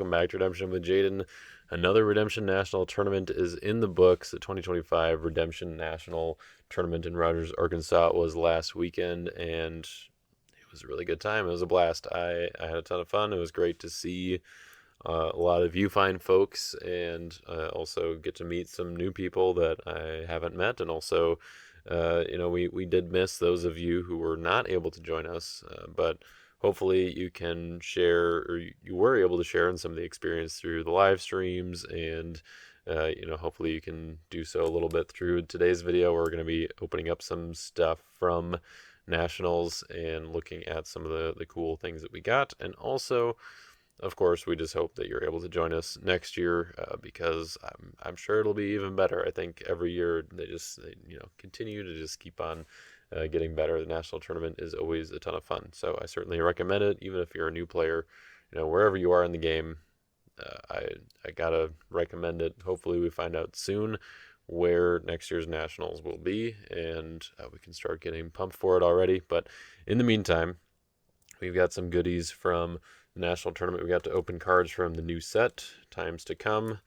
welcome back to Redemption with Jaden. Another Redemption National Tournament is in the books. The 2025 Redemption National Tournament in Rogers, Arkansas was last weekend, and it was a really good time. It was a blast. I had a ton of fun. It was great to see a lot of you fine folks, and also get to meet some new people that I haven't met, and also we did miss those of you who were not able to join us, but hopefully you can share, or you were able to share in some of the experience through the live streams, and hopefully you can do so a little bit through today's video. We're going to be opening up some stuff from nationals and looking at some of the cool things that we got, and also, of course, we just hope that you're able to join us next year, because I'm sure it'll be even better. I think every year they continue to just keep on getting better. The national tournament is always a ton of fun, so I certainly recommend it. Even if you're a new player, wherever you are in the game, I gotta recommend it. Hopefully, we find out soon where next year's nationals will be, and we can start getting pumped for it already. But in the meantime, we've got some goodies from the national tournament. We got to open cards from the new set, Times to Come.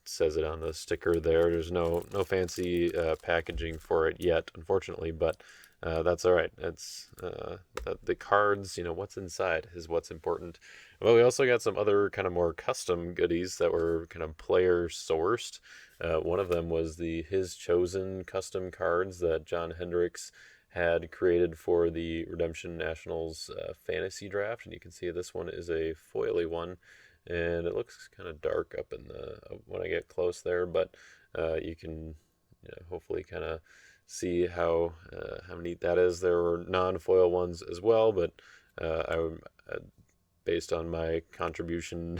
It says it on the sticker there. There's no fancy packaging for it yet, unfortunately, but that's all right. It's the cards, what's inside is what's important. Well, we also got some other kind of more custom goodies that were kind of player sourced. One of them was his chosen custom cards that John Hendricks had created for the Redemption Nationals fantasy draft, and you can see this one is a foily one, and it looks kind of dark up in the when I get close there, but you can hopefully kind of see how neat that is. There were non-foil ones as well, but based on my contribution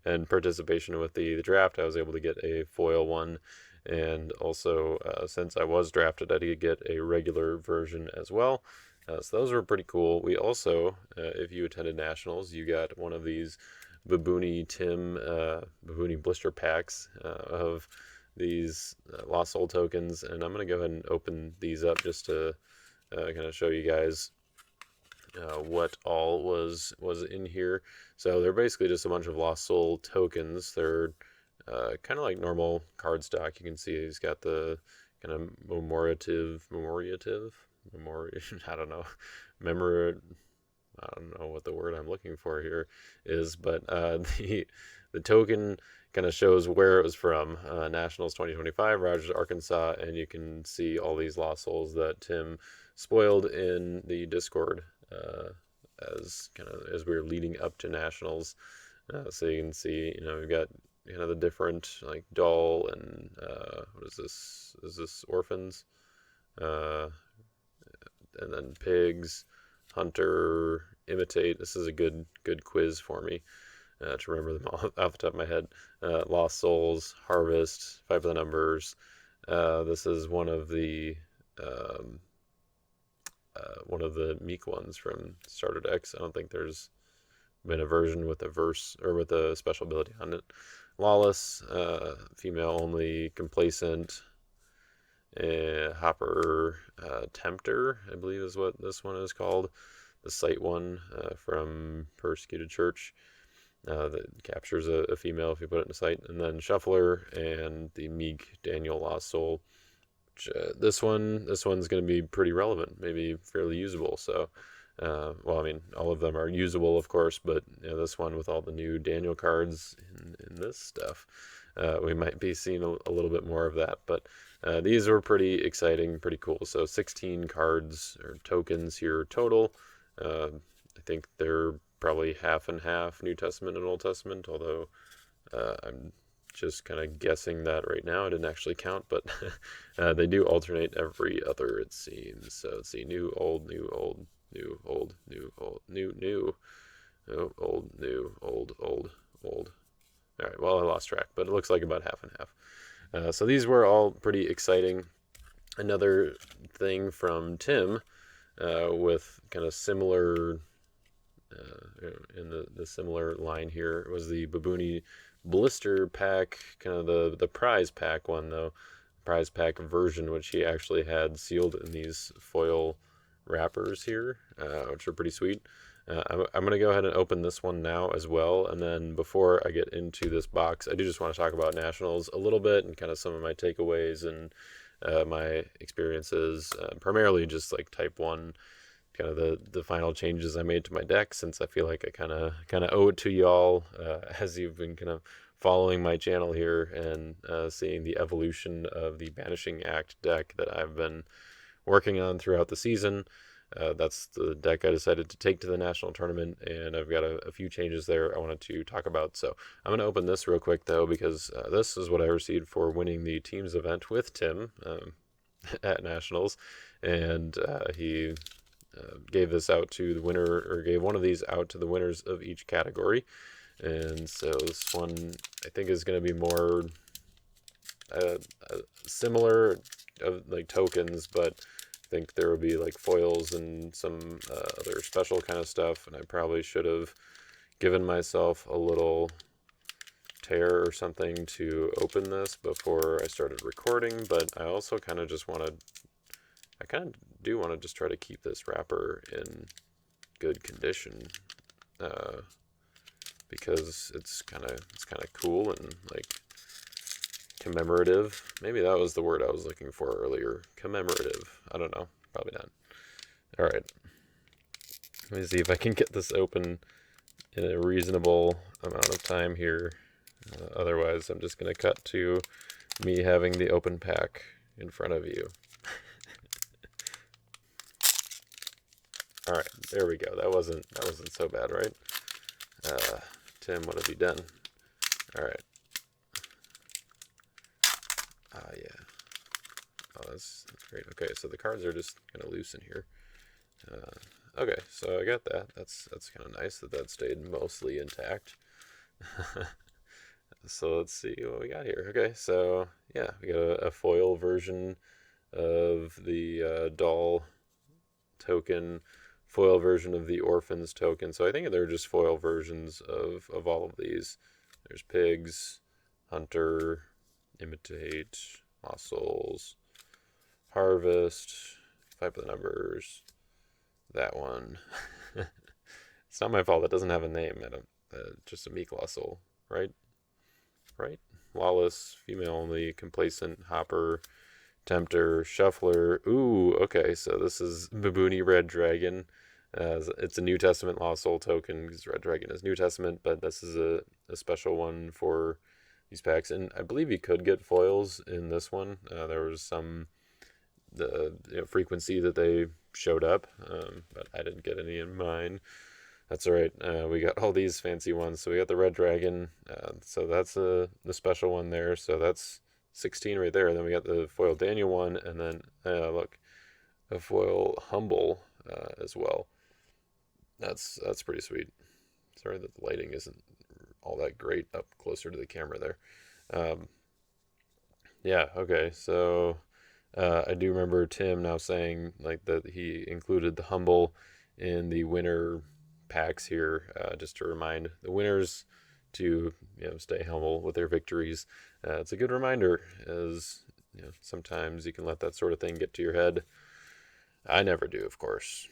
and participation with the draft, I was able to get a foil one. And also, since I was drafted, I did get a regular version as well. So those were pretty cool. We also, if you attended Nationals, you got one of these Baboony blister packs of these Lost Soul tokens. And I'm going to go ahead and open these up just to kind of show you guys what all was in here. So they're basically just a bunch of Lost Soul tokens. They're kind of like normal card stock. You can see he's got the kind of I don't know, I don't know what the word I'm looking for here is, but the token kind of shows where it was from. Nationals 2025, Rogers, Arkansas, and you can see all these Lost Souls that Tim spoiled in the Discord as we were leading up to Nationals. So you can see, we've got the different like doll and what is this? Is this orphans? And then pigs, hunter, imitate. This is a good quiz for me to remember them all off the top of my head. Lost Souls, harvest, fight for the numbers. This is one of the meek ones from Starter Decks. I don't think there's been a version with a verse or with a special ability on it. Lawless, female only, complacent, hopper, tempter, I believe is what this one is called. The sight one from Persecuted Church that captures a female if you put it in a sight. And then shuffler and the meek Daniel Lost Soul. Which, this one's going to be pretty relevant, maybe fairly usable. So. All of them are usable, of course, but this one with all the new Daniel cards in this stuff, we might be seeing a little bit more of that. But these were pretty exciting, pretty cool. So 16 cards or tokens here total. I think they're probably half and half, New Testament and Old Testament, although I'm just kind of guessing that right now. I didn't actually count, but they do alternate every other, it seems. So let's see, new, old, new, old. New, old, new, old, new, new, old, new, old, old, old. All right, well, I lost track, but it looks like about half and half. So these were all pretty exciting. Another thing from Tim with kind of similar, in the similar line here, was the Baboony blister pack, kind of the prize pack one, though. Prize pack version, which he actually had sealed in these foil wrappers here, which are pretty sweet. I'm going to go ahead and open this one now as well. And then before I get into this box, I do just want to talk about Nationals a little bit and kind of some of my takeaways and my experiences, primarily just like Type 1, kind of the final changes I made to my deck, since I feel like I kind of owe it to y'all as you've been kind of following my channel here and seeing the evolution of the Banishing Act deck that I've been working on throughout the season. That's the deck I decided to take to the national tournament, and I've got a few changes there I wanted to talk about. So I'm going to open this real quick, though, because this is what I received for winning the teams event with Tim at Nationals, and he gave this out to the winner, or gave one of these out to the winners of each category. And so this one, I think, is going to be more similar of like tokens, but I think there will be like foils and some other special kind of stuff, and I probably should have given myself a little tear or something to open this before I started recording, but I also kind of just want to, I kind of do want to just try to keep this wrapper in good condition, because it's kind of cool and like commemorative. Maybe that was the word I was looking for earlier. Commemorative. I don't know. Probably not. All right. Let me see if I can get this open in a reasonable amount of time here. Otherwise, I'm just going to cut to me having the open pack in front of you. All right, there we go. That wasn't so bad, right? Tim, what have you done? All right. Yeah. Oh, that's great. Okay, so the cards are just kind of loose in here. Okay, so I got that. That's kind of nice that stayed mostly intact. So let's see what we got here. Okay, so yeah, we got a foil version of the doll token, foil version of the orphans token. So I think they're just foil versions of all of these. There's pigs, hunter, imitate, lost souls, harvest, five of the numbers, that one. It's not my fault that doesn't have a name. Just a meek lost soul, right? Lawless, female only, complacent, hopper, tempter, shuffler. Ooh, okay, so this is Baboony Red Dragon. It's a New Testament Lost Soul token because Red Dragon is New Testament, but this is a special one for these packs. And I believe you could get foils in this one. There was some frequency that they showed up, but I didn't get any in mine. That's all right. We got all these fancy ones. So we got the Red Dragon. So that's the special one there. So that's 16 right there. And then we got the foil Daniel one, and then look, a foil Humble as well. That's pretty sweet. Sorry that the lighting isn't all that great up closer to the camera there. Yeah. Okay. So I do remember Tim now saying like that he included the Humble in the winner packs here, just to remind the winners to stay humble with their victories. It's a good reminder, as sometimes you can let that sort of thing get to your head. I never do, of course.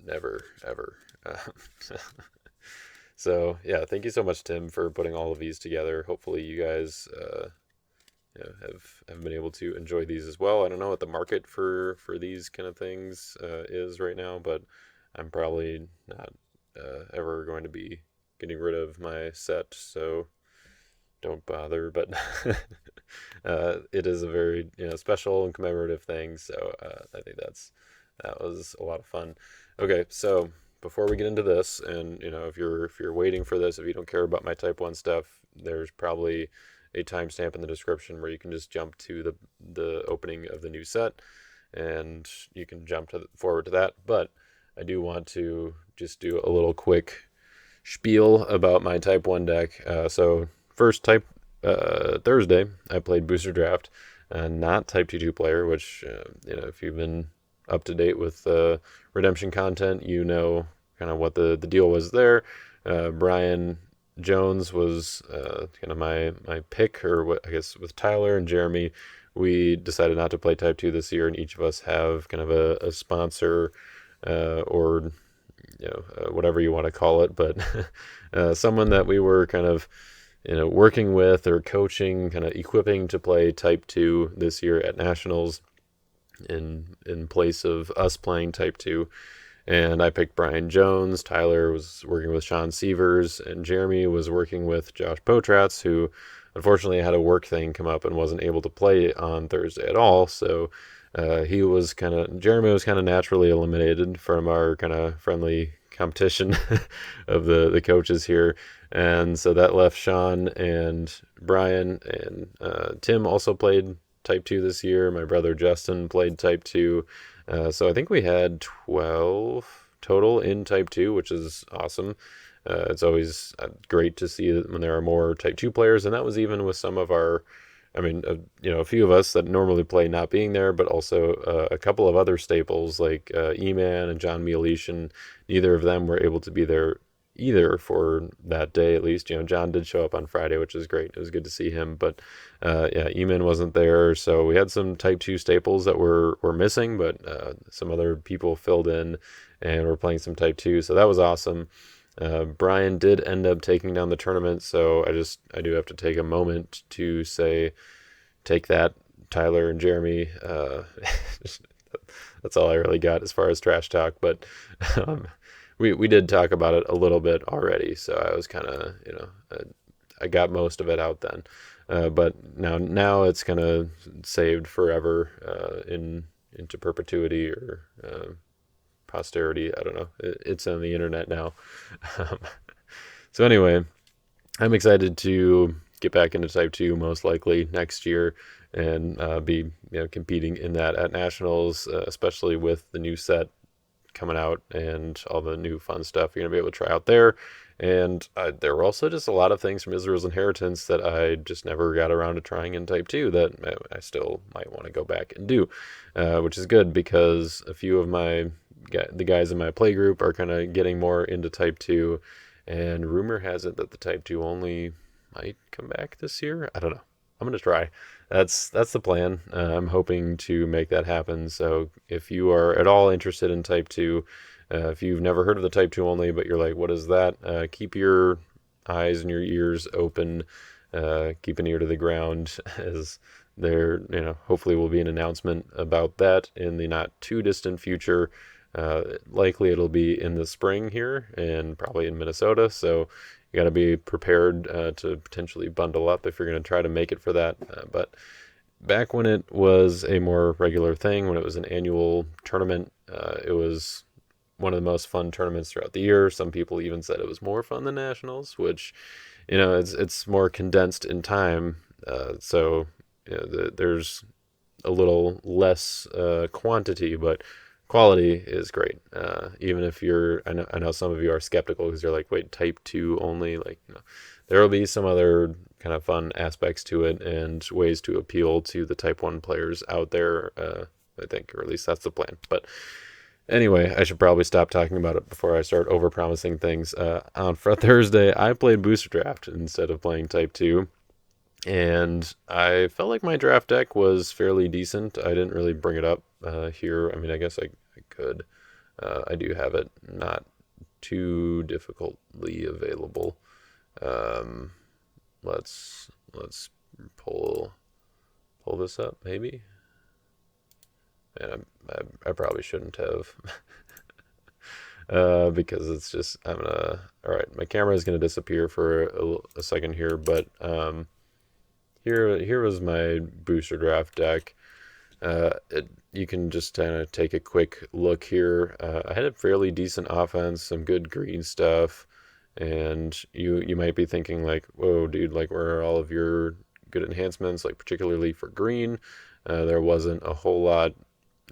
Never, ever. So yeah, thank you so much, Tim, for putting all of these together. Hopefully you guys have been able to enjoy these as well. I don't know what the market for these kind of things is right now, but I'm probably not ever going to be getting rid of my set, so don't bother. But it is a very special and commemorative thing, so I think that was a lot of fun. Okay, so before we get into this, and if you're waiting for this, if you don't care about my Type 1 stuff, there's probably a timestamp in the description where you can just jump to the opening of the new set, and you can jump forward to that. But I do want to just do a little quick spiel about my Type 1 deck. So first, Thursday, I played Booster Draft, not Type 2 player, which, if you've been up to date with Redemption content, kind of what the deal was there. Brian Jones was kind of my pick, or what I guess with Tyler and Jeremy, we decided not to play Type 2 this year, and each of us have kind of a sponsor or whatever you want to call it, but someone that we were kind of working with or coaching, kind of equipping to play Type 2 this year at Nationals in place of us playing Type 2. And I picked Brian Jones. Tyler was working with Sean Sievers, and Jeremy was working with Josh Potratz, who unfortunately had a work thing come up and wasn't able to play on Thursday at all. So Jeremy was kind of naturally eliminated from our kind of friendly competition of the coaches here. And so that left Sean and Brian, and Tim also played Type 2 this year. My brother Justin played Type 2. So I think we had 12 total in Type 2, which is awesome. It's always great to see when there are more Type 2 players, and that was even with some of our, a few of us that normally play not being there, but also a couple of other staples like E-Man and John Mielishin. Neither of them were able to be there either for that day, at least. John did show up on Friday, which is great. It was good to see him, but Eamon wasn't there, so we had some Type 2 staples that were missing, but some other people filled in and we're playing some Type 2, so that was awesome. Brian did end up taking down the tournament, so I do have to take a moment to say, take that, Tyler and Jeremy. That's all I really got as far as trash talk, but we did talk about it a little bit already, so I was kind of, I got most of it out then. But now it's kind of saved forever into perpetuity or posterity. I don't know. It's on the internet now. So anyway, I'm excited to get back into Type 2 most likely next year and be competing in that at Nationals, especially with the new set coming out and all the new fun stuff you're going to be able to try out there. And there were also just a lot of things from Israel's Inheritance that I just never got around to trying in Type 2 that I still might want to go back and do, which is good because a few of the guys in my play group are kind of getting more into Type 2, and rumor has it that the Type 2 only might come back this year. I don't know. I'm going to try. That's the plan. I'm hoping to make that happen. So if you are at all interested in Type 2, if you've never heard of the Type 2 only, but you're like, what is that? Keep your eyes and your ears open. Keep an ear to the ground, as there, hopefully will be an announcement about that in the not too distant future. Likely it'll be in the spring here and probably in Minnesota. So you got to be prepared to potentially bundle up if you're going to try to make it for that. But back when it was a more regular thing, when it was an annual tournament, it was one of the most fun tournaments throughout the year. Some people even said it was more fun than Nationals, which, it's more condensed in time. So there's a little less quantity, but quality is great. Even if I know some of you are skeptical because you're like, wait, Type 2 only? There will be some other kind of fun aspects to it and ways to appeal to the Type 1 players out there, I think, or at least that's the plan. But anyway, I should probably stop talking about it before I start over-promising things. For Thursday, I played Booster Draft instead of playing Type 2. And I felt like my draft deck was fairly decent. I didn't really bring it up here. I guess I could. I do have it not too difficultly available. Let's pull this up, maybe. And I probably shouldn't have. Because it's just, all right, my camera is going to disappear for a second here, but here was my booster draft deck. You can just kind of take a quick look here. I had a fairly decent offense, some good green stuff, and you might be thinking like, whoa, dude, like where are all of your good enhancements, like particularly for green? There wasn't a whole lot.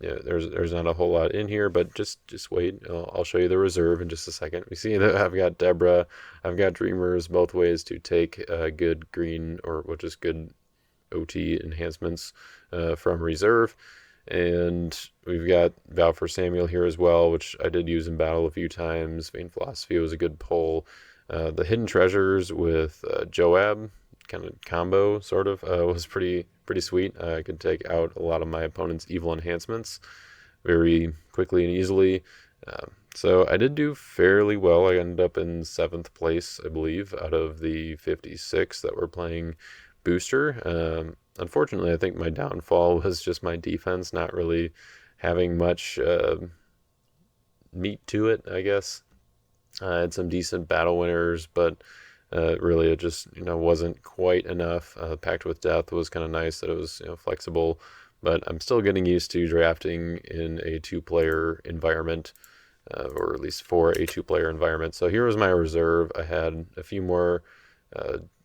There's not a whole lot in here, but just wait. I'll show you the reserve in just a second. We see that I've got Deborah, I've got Dreamers, both ways to take good green or just good OT enhancements from reserve. And we've got Vow for Samuel here as well, which I did use in battle a few times. Vain Philosophy was a good pull. The Hidden Treasures with Joab kind of combo sort of was pretty sweet. I could take out a lot of my opponent's evil enhancements very quickly and easily. So I did do fairly well. I ended up in seventh place, I believe, out of the 56 that were playing booster. Unfortunately, I think my downfall was just my defense not really having much meat to it, I guess. I had some decent battle winners, but really it just wasn't quite enough. Pact with Death was kind of nice that it was flexible, but I'm still getting used to drafting in a two-player environment, or at least for a two-player environment. So here was my reserve. I had a few more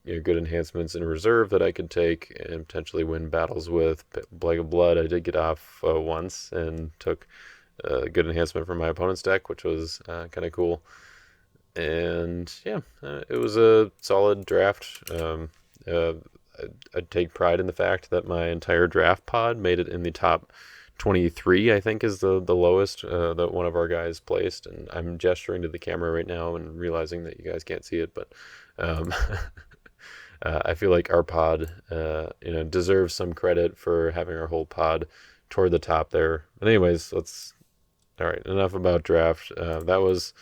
good enhancements in reserve that I could take and potentially win battles with. Plague of Blood, I did get off once and took a good enhancement from my opponent's deck, which was kind of cool. And yeah, it was a solid draft. I take pride in the fact that my entire draft pod made it in the top 23, I think is the lowest that one of our guys placed. And I'm gesturing to the camera right now and realizing that you guys can't see it, but um, I feel like our pod deserves some credit for having our whole pod toward the top there. But anyways, all right, enough about draft. That was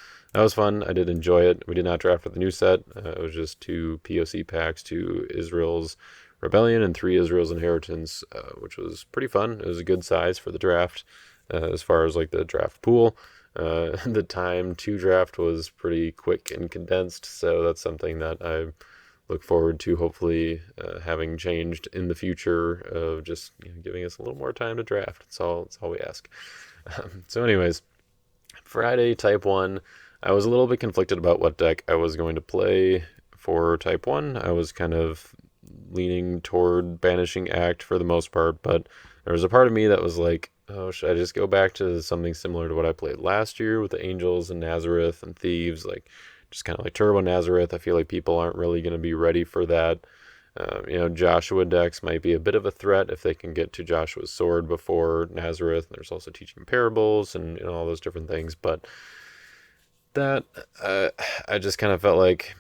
fun. I did enjoy it. We did not draft with the new set. It was just 2 POC packs, 2 Israel's Rebellion, and 3 Israel's Inheritance, which was pretty fun. It was a good size for the draft, as far as like the draft pool. The time to draft was pretty quick and condensed, so that's something that I look forward to hopefully having changed in the future of just giving us a little more time to draft. That's all we ask. So anyways, Friday, Type 1. I was a little bit conflicted about what deck I was going to play for Type 1. I was kind of leaning toward Banishing Act for the most part, but there was a part of me that was like, oh, should I just go back to something similar to what I played last year with the Angels and Nazareth and Thieves, like just kind of like Turbo Nazareth. I feel like people aren't really going to be ready for that. Joshua decks might be a bit of a threat if they can get to Joshua's sword before Nazareth. There's also teaching parables and all those different things, but that I just kind of felt like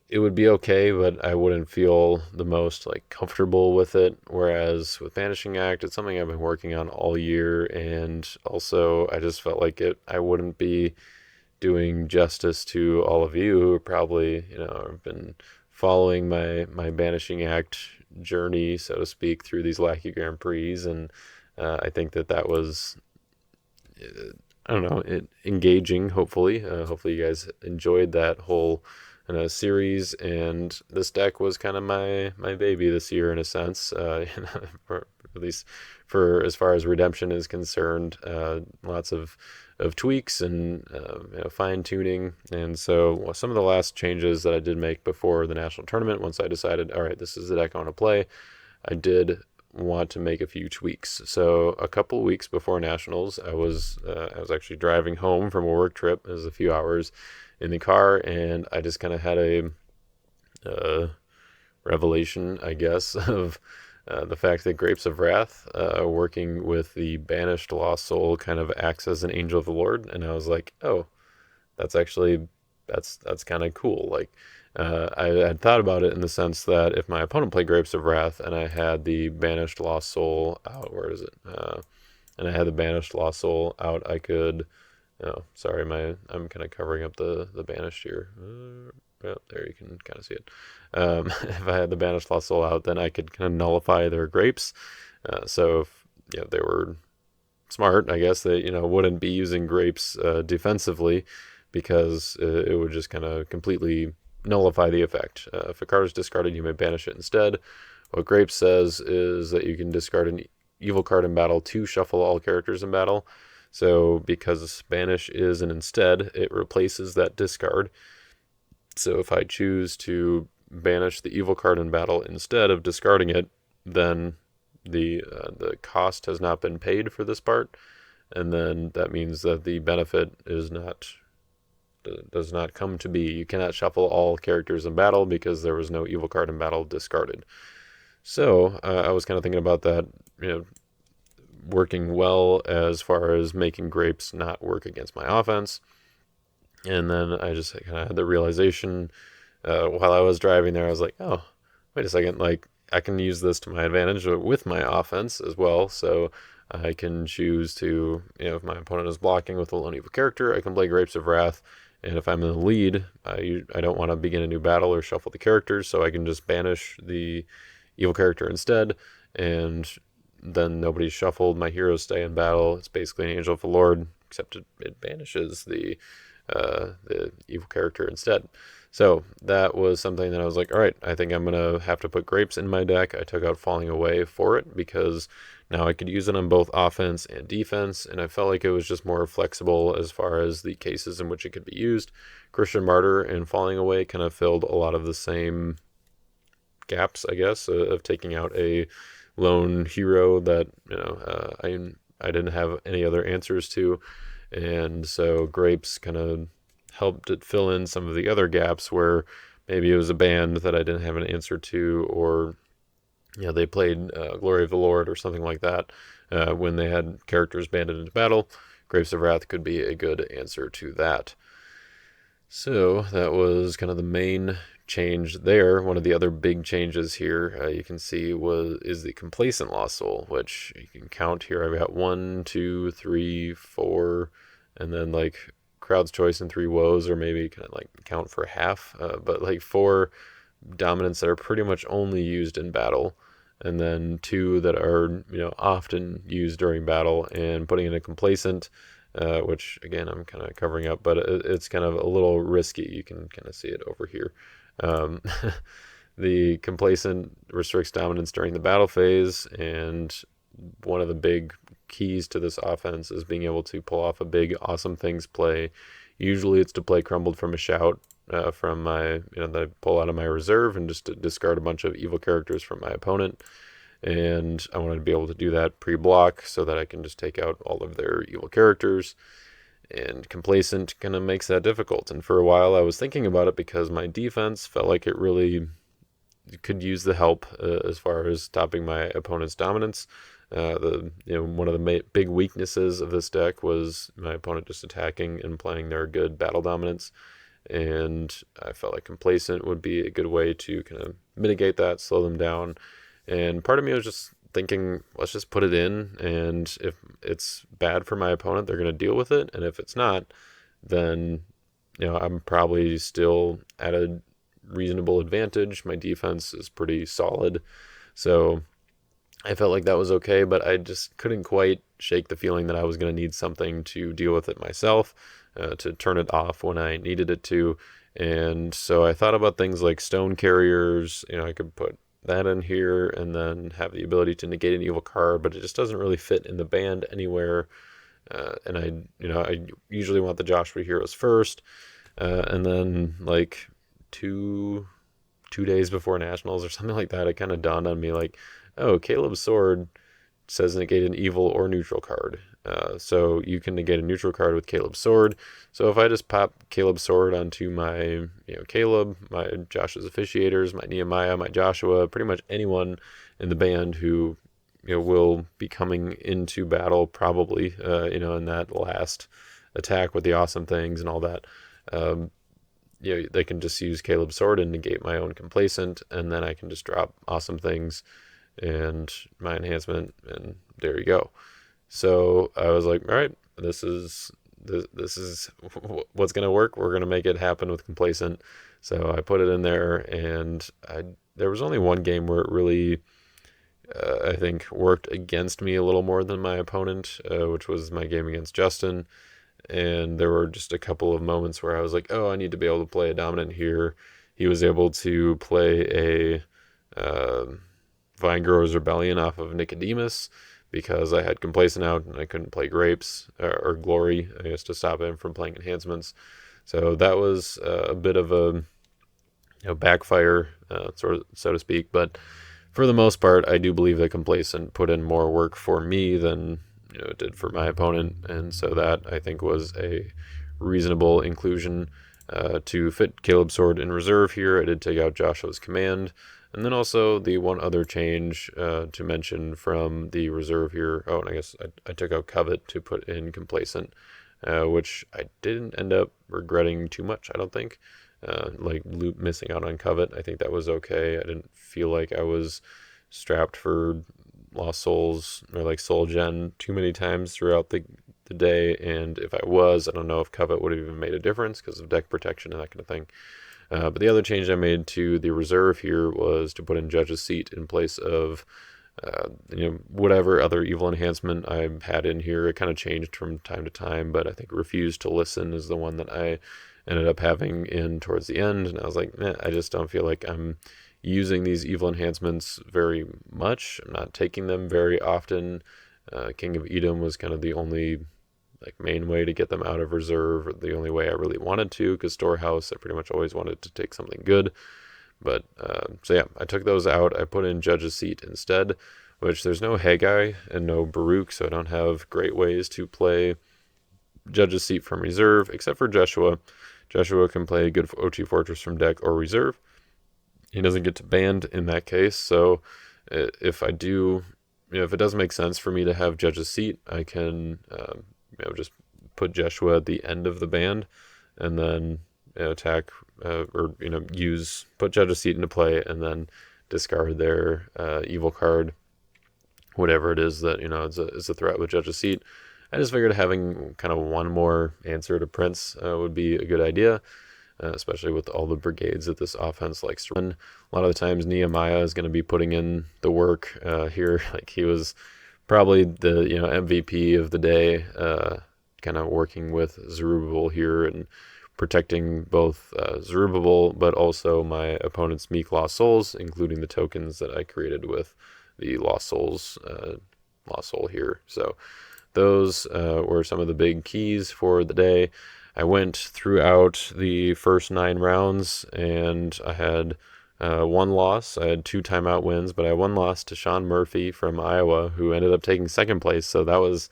it would be okay, but I wouldn't feel the most like comfortable with it. Whereas with Banishing Act, it's something I've been working on all year, and also I just felt like I wouldn't be doing justice to all of you who probably have been following my Banishing Act journey, so to speak, through these Lackey Grand Prix, and I think that was I don't know, engaging. Hopefully, you guys enjoyed that whole series. And this deck was kind of my baby this year in a sense, for, at least for as far as redemption is concerned. Lots of tweaks and fine tuning. And so some of the last changes that I did make before the national tournament, once I decided, all right, this is the deck I want to play, I did want to make a few tweaks. So a couple weeks before nationals, I was actually driving home from a work trip. It was a few hours in the car, and I just kind of had a revelation, I guess, of the fact that Grapes of Wrath, working with the banished lost soul, kind of acts as an angel of the Lord, and I was like, oh, that's kind of cool. Like, I had thought about it in the sense that if my opponent played Grapes of Wrath and I had the banished lost soul out, where is it? And I had the banished lost soul out, I could. Oh, sorry, I'm kind of covering up the banished here. Yeah, there you can kind of see it. If I had the banished lost soul out, then I could kind of nullify their grapes. So if they were smart, I guess they wouldn't be using grapes defensively, because it would just kind of completely nullify the effect. If a card is discarded, you may banish it instead. What Grapes says is that you can discard an evil card in battle to shuffle all characters in battle. So because banish is an instead, it replaces that discard. So if I choose to banish the evil card in battle instead of discarding it, then the cost has not been paid for this part, and then that means that the benefit does not come to be. You cannot shuffle all characters in battle because there was no evil card in battle discarded. So I was kind of thinking about that, working well as far as making Grapes not work against my offense. And then I just kind of had the realization while I was driving there. I was like, oh, wait a second, like I can use this to my advantage with my offense as well. So I can choose to, if my opponent is blocking with a lone evil character, I can play Grapes of Wrath. And if I'm in the lead, I don't want to begin a new battle or shuffle the characters, so I can just banish the evil character instead, and then nobody's shuffled. My heroes stay in battle. It's basically an Angel of the Lord, except it banishes the evil character instead. So that was something that I was like, all right, I think I'm going to have to put Grapes in my deck. I took out Falling Away for it because now I could use it on both offense and defense, and I felt like it was just more flexible as far as the cases in which it could be used. Christian Martyr and Falling Away kind of filled a lot of the same gaps, I guess, of taking out a lone hero that I didn't have any other answers to, and so Grapes kind of helped it fill in some of the other gaps where maybe it was a band that I didn't have an answer to, or they played Glory of the Lord or something like that when they had characters banded into battle. Grapes of Wrath could be a good answer to that. So that was kind of the main change there. One of the other big changes here you can see is the Complacent Lost Soul, which you can count here. I've got 1, 2, 3, 4, and then like Crowd's Choice and 3 Woes, or maybe kind of like count for half, but like 4 dominants that are pretty much only used in battle, and then 2 that are often used during battle, and putting in a Complacent, which again I'm kind of covering up, but it's kind of a little risky. You can kind of see it over here. The Complacent restricts dominance during the battle phase, and one of the big keys to this offense is being able to pull off a big Awesome Things play. Usually it's to play Crumbled from a Shout from my, that I pull out of my reserve and just to discard a bunch of evil characters from my opponent. And I wanted to be able to do that pre-block so that I can just take out all of their evil characters. And Complacent kind of makes that difficult. And for a while I was thinking about it because my defense felt like it really could use the help as far as stopping my opponent's dominance. One of the big weaknesses of this deck was my opponent just attacking and playing their good battle dominance, and I felt like Complacent would be a good way to kind of mitigate that, slow them down. And part of me was just thinking, let's just put it in, and if it's bad for my opponent, they're going to deal with it, and if it's not, then I'm probably still at a reasonable advantage. My defense is pretty solid, so I felt like that was okay, but I just couldn't quite shake the feeling that I was going to need something to deal with it myself, to turn it off when I needed it to. And so I thought about things like Stone Carriers. I could put that in here and then have the ability to negate an evil card, but it just doesn't really fit in the band anywhere. And I usually want the Joshua Heroes first, and then like two days before Nationals or something like that, it kind of dawned on me like, oh, Caleb's Sword says negate an evil or neutral card. So you can negate a neutral card with Caleb's Sword. So if I just pop Caleb's Sword onto my Caleb, my Joshua's Officiators, my Nehemiah, my Joshua, pretty much anyone in the band who will be coming into battle probably, in that last attack with the Awesome Things and all that, they can just use Caleb's Sword and negate my own Complacent, and then I can just drop Awesome Things and my enhancement, and there you go. So I was like, all right, this is what's going to work. We're going to make it happen with Complacent. So I put it in there, and there was only one game where it really, I think, worked against me a little more than my opponent, which was my game against Justin. And there were just a couple of moments where I was like, oh, I need to be able to play a dominant here. He was able to play a Vinegrower's Rebellion off of Nicodemus because I had Complacent out and I couldn't play Grapes or Glory, I guess, to stop him from playing enhancements. So that was a bit of a backfire, so to speak. But for the most part, I do believe that Complacent put in more work for me than it did for my opponent, and so that I think was a reasonable inclusion to fit Caleb's Sword in reserve here. I did take out Joshua's Command. And then also the one other change to mention from the reserve here. Oh, and I guess I took out Covet to put in Complacent, which I didn't end up regretting too much, I don't think. Like missing out on Covet, I think that was okay. I didn't feel like I was strapped for Lost Souls or like Soul Gen too many times throughout the day, and if I was, I don't know if Covet would have even made a difference because of deck protection and that kind of thing. But the other change I made to the reserve here was to put in Judge's Seat in place of whatever other evil enhancement I had in here. It kind of changed from time to time, but I think Refuse to Listen is the one that I ended up having in towards the end, and I was like, I just don't feel like I'm using these evil enhancements very much. I'm not taking them very often. King of Edom was kind of the only like main way to get them out of reserve, or the only way I really wanted to, because Storehouse, I pretty much always wanted to take something good. But so yeah, I took those out. I put in Judge's Seat instead, which there's no Haggai and no Baruch, so I don't have great ways to play Judge's Seat from reserve, except for Joshua. Joshua can play a good OT Fortress from deck or reserve. He doesn't get to band in that case, so if I do, if it does make sense for me to have Judge's Seat, I can just put Joshua at the end of the band, and then attack or put Judge's Seat into play, and then discard their evil card, whatever it is that is a threat with Judge's Seat. I just figured having kind of one more answer to Prince would be a good idea, especially with all the brigades that this offense likes to run. A lot of the times Nehemiah is going to be putting in the work here. Like, he was probably the MVP of the day, kind of working with Zerubbabel here and protecting both Zerubbabel, but also my opponent's Meek Lost Souls, including the tokens that I created with the Lost Souls Lost Soul here. So those were some of the big keys for the day. I went throughout the first 9 rounds, and I had one loss. I had 2 timeout wins, but I had one loss to Sean Murphy from Iowa, who ended up taking second place. So that was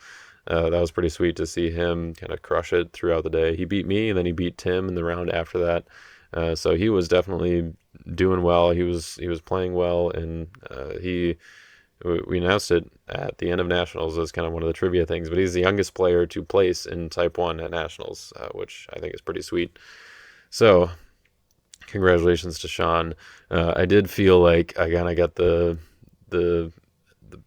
pretty sweet to see him kind of crush it throughout the day. He beat me, and then he beat Tim in the round after that. So he was definitely doing well. He was playing well, and we announced it at the end of Nationals as kind of one of the trivia things, but he's the youngest player to place in Type 1 at Nationals, which I think is pretty sweet. So congratulations to Sean. I did feel like I kind of got the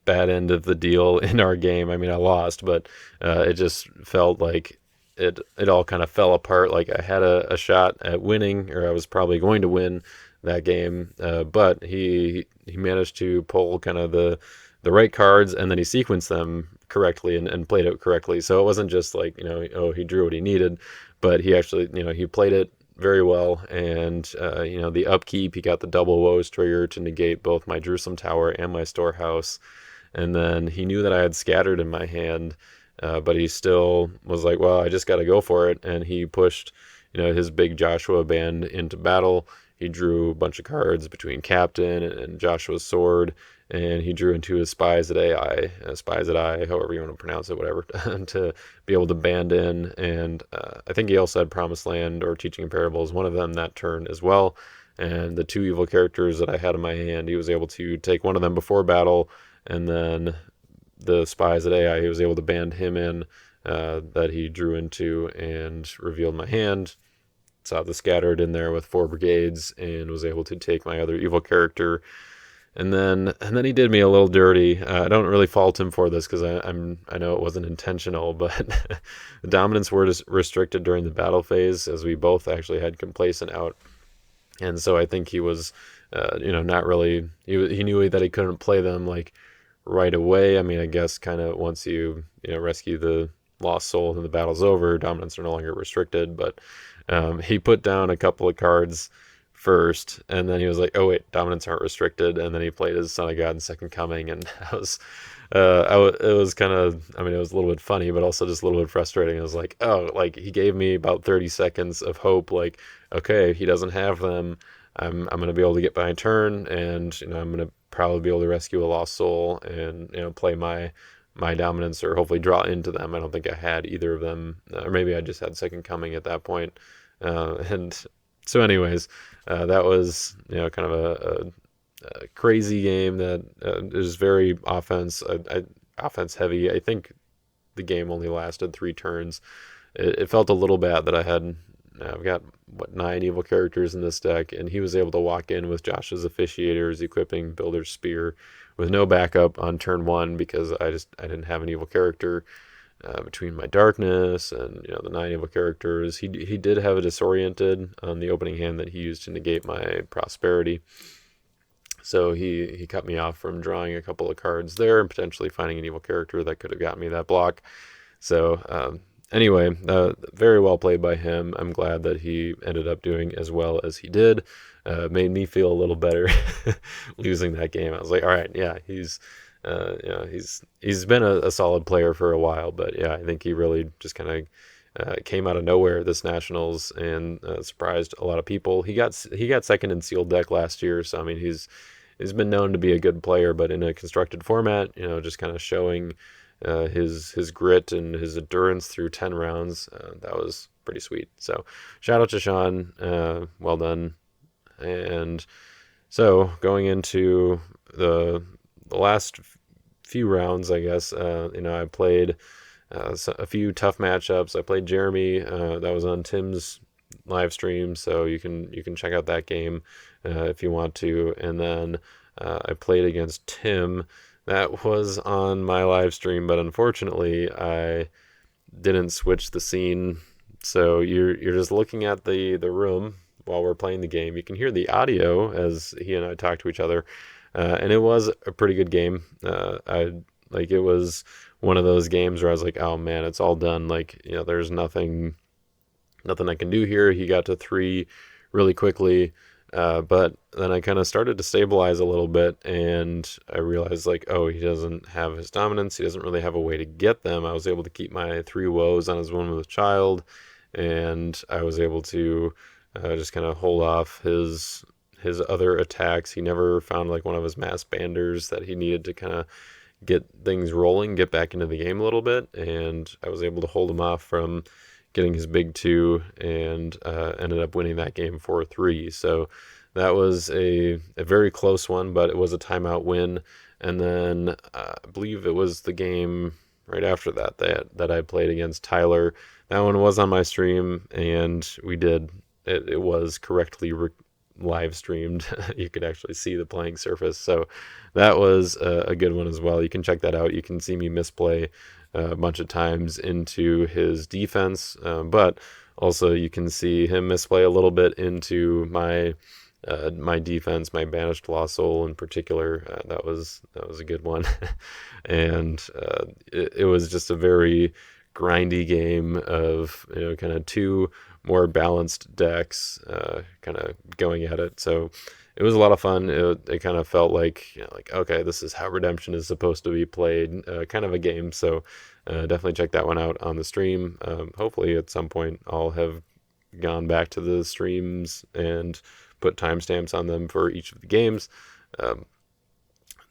bad end of the deal in our game. I mean, I lost, but it just felt like it all kind of fell apart. Like, I had a shot at winning, or I was probably going to win that game, but he managed to pull kind of the right cards, and then he sequenced them correctly and played it correctly. So it wasn't just like, he drew what he needed, but he actually, he played it very well. And the upkeep, he got the double woes trigger to negate both my Jerusalem Tower and my Storehouse, and then he knew that I had Scattered in my hand, but he still was like, well, I just got to go for it, and he pushed his big Joshua band into battle. He drew a bunch of cards between Captain and Joshua's Sword, and he drew into his Spies at AI, however you want to pronounce it, whatever, to be able to band in. And I think he also had Promised Land or Teaching in Parables, one of them that turn as well. And the 2 evil characters that I had in my hand, he was able to take one of them before battle, and then the Spies at AI, he was able to band him in, that he drew into and revealed my hand. Saw the Scattered in there with 4 brigades, and was able to take my other evil character. And then he did me a little dirty. I don't really fault him for this, because I know it wasn't intentional, but the dominance were restricted during the battle phase, as we both actually had Complacent out. And so I think he was, not really. He knew that he couldn't play them like right away. I mean, I guess kind of once you rescue the Lost Soul and the battle's over, dominance are no longer restricted. But he put down a couple of cards first, and then he was like, oh wait, dominance aren't restricted, and then he played his Son of God and Second Coming, and it was kind of, I mean, it was a little bit funny, but also just a little bit frustrating. It was like, oh, like, he gave me about 30 seconds of hope, like, okay, he doesn't have them, I'm going to be able to get my turn, and I'm going to probably be able to rescue a Lost Soul and play my dominance, or hopefully draw into them. I don't think I had either of them, or maybe I just had Second Coming at that point. And so anyways, that was kind of a crazy game that is very offense heavy. I think the game only lasted 3 turns. It felt a little bad that I had I've got, 9 evil characters in this deck, and he was able to walk in with Josh's Officiators, equipping Builder's Spear with no backup on turn 1 because I didn't have an evil character. Between my darkness and the 9 evil characters, he did have a disoriented on the opening hand that he used to negate my prosperity. So he cut me off from drawing a couple of cards there and potentially finding an evil character that could have gotten me that block. So anyway, very well played by him. I'm glad that he ended up doing as well as he did. Made me feel a little better losing that game. I was like, all right, yeah, he's been a solid player for a while, but yeah, I think he really just kind of came out of nowhere this Nationals and surprised a lot of people. He got second in sealed deck last year, so I mean he's been known to be a good player, but in a constructed format, just kind of showing his grit and his endurance through 10 rounds. That was pretty sweet. So shout out to Sean. Well done. And so going into the last few rounds, I guess, I played a few tough matchups. I played Jeremy. That was on Tim's live stream, so you can check out that game if you want to. And then I played against Tim. That was on my live stream, but unfortunately, I didn't switch the scene. So you're just looking at the room while we're playing the game. You can hear the audio as he and I talk to each other. And it was a pretty good game. It was one of those games where I was like, oh man, it's all done. There's nothing I can do here. He got to 3 really quickly. But then I kind of started to stabilize a little bit, and I realized he doesn't have his dominance. He doesn't really have a way to get them. I was able to keep my 3 woes on his one with a child, and I was able to just kind of hold off his other attacks. He never found one of his mass banders that he needed to kind of get things rolling, get back into the game a little bit, and I was able to hold him off from getting his big 2 and ended up winning that game 4-3. So that was a very close one, but it was a timeout win. And then I believe it was the game right after that I played against Tyler. That one was on my stream, and we did it was correctly live streamed. You could actually see the playing surface, so that was a good one as well. You can check that out. You can see me misplay a bunch of times into his defense, but also you can see him misplay a little bit into my defense, my Banished Lost Soul in particular. That was a good one. And it was just a very grindy game of kind of 2 more balanced decks kind of going at it. So it was a lot of fun. It kind of felt like okay, this is how Redemption is supposed to be played, kind of a game. So definitely check that one out on the stream. Hopefully at some point I'll have gone back to the streams and put timestamps on them for each of the games.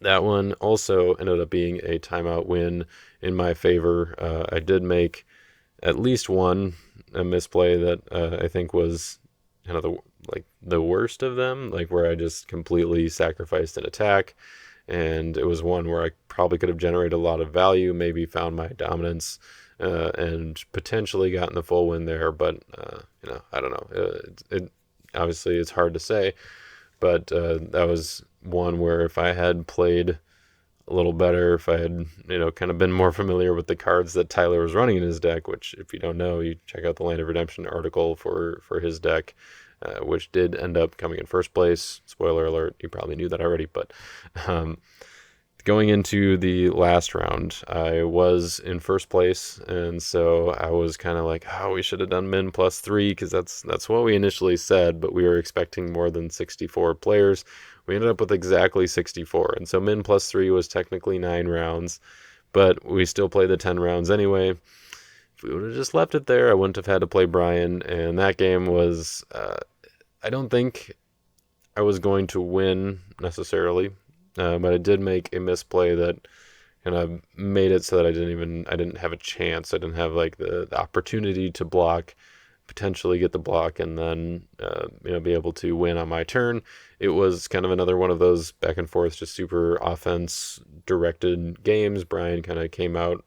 That one also ended up being a timeout win in my favor. I did make at least one a misplay that I think was kind of the worst of them, where I just completely sacrificed an attack, and it was one where I probably could have generated a lot of value, maybe found my dominance, and potentially gotten the full win there. But I don't know. It obviously it's hard to say, but that was one where if I had played a little better, if I had kind of been more familiar with the cards that Tyler was running in his deck, which if you don't know, you check out the Land of Redemption article for his deck, which did end up coming in first place. Spoiler alert, you probably knew that already, but going into the last round, I was in first place, and so I was kind of like, oh, we should have done min +3, because that's what we initially said, but we were expecting more than 64 players. We ended up with exactly 64, and so min +3 was technically 9 rounds, but we still played the 10 rounds anyway. If we would have just left it there, I wouldn't have had to play Brian, and that game was, I don't think I was going to win necessarily, but I did make a misplay that kind of made it so that I didn't have a chance. I didn't have the opportunity to block, potentially get the block, and then be able to win on my turn. It was kind of another one of those back and forth, just super offense directed games. Brian kind of came out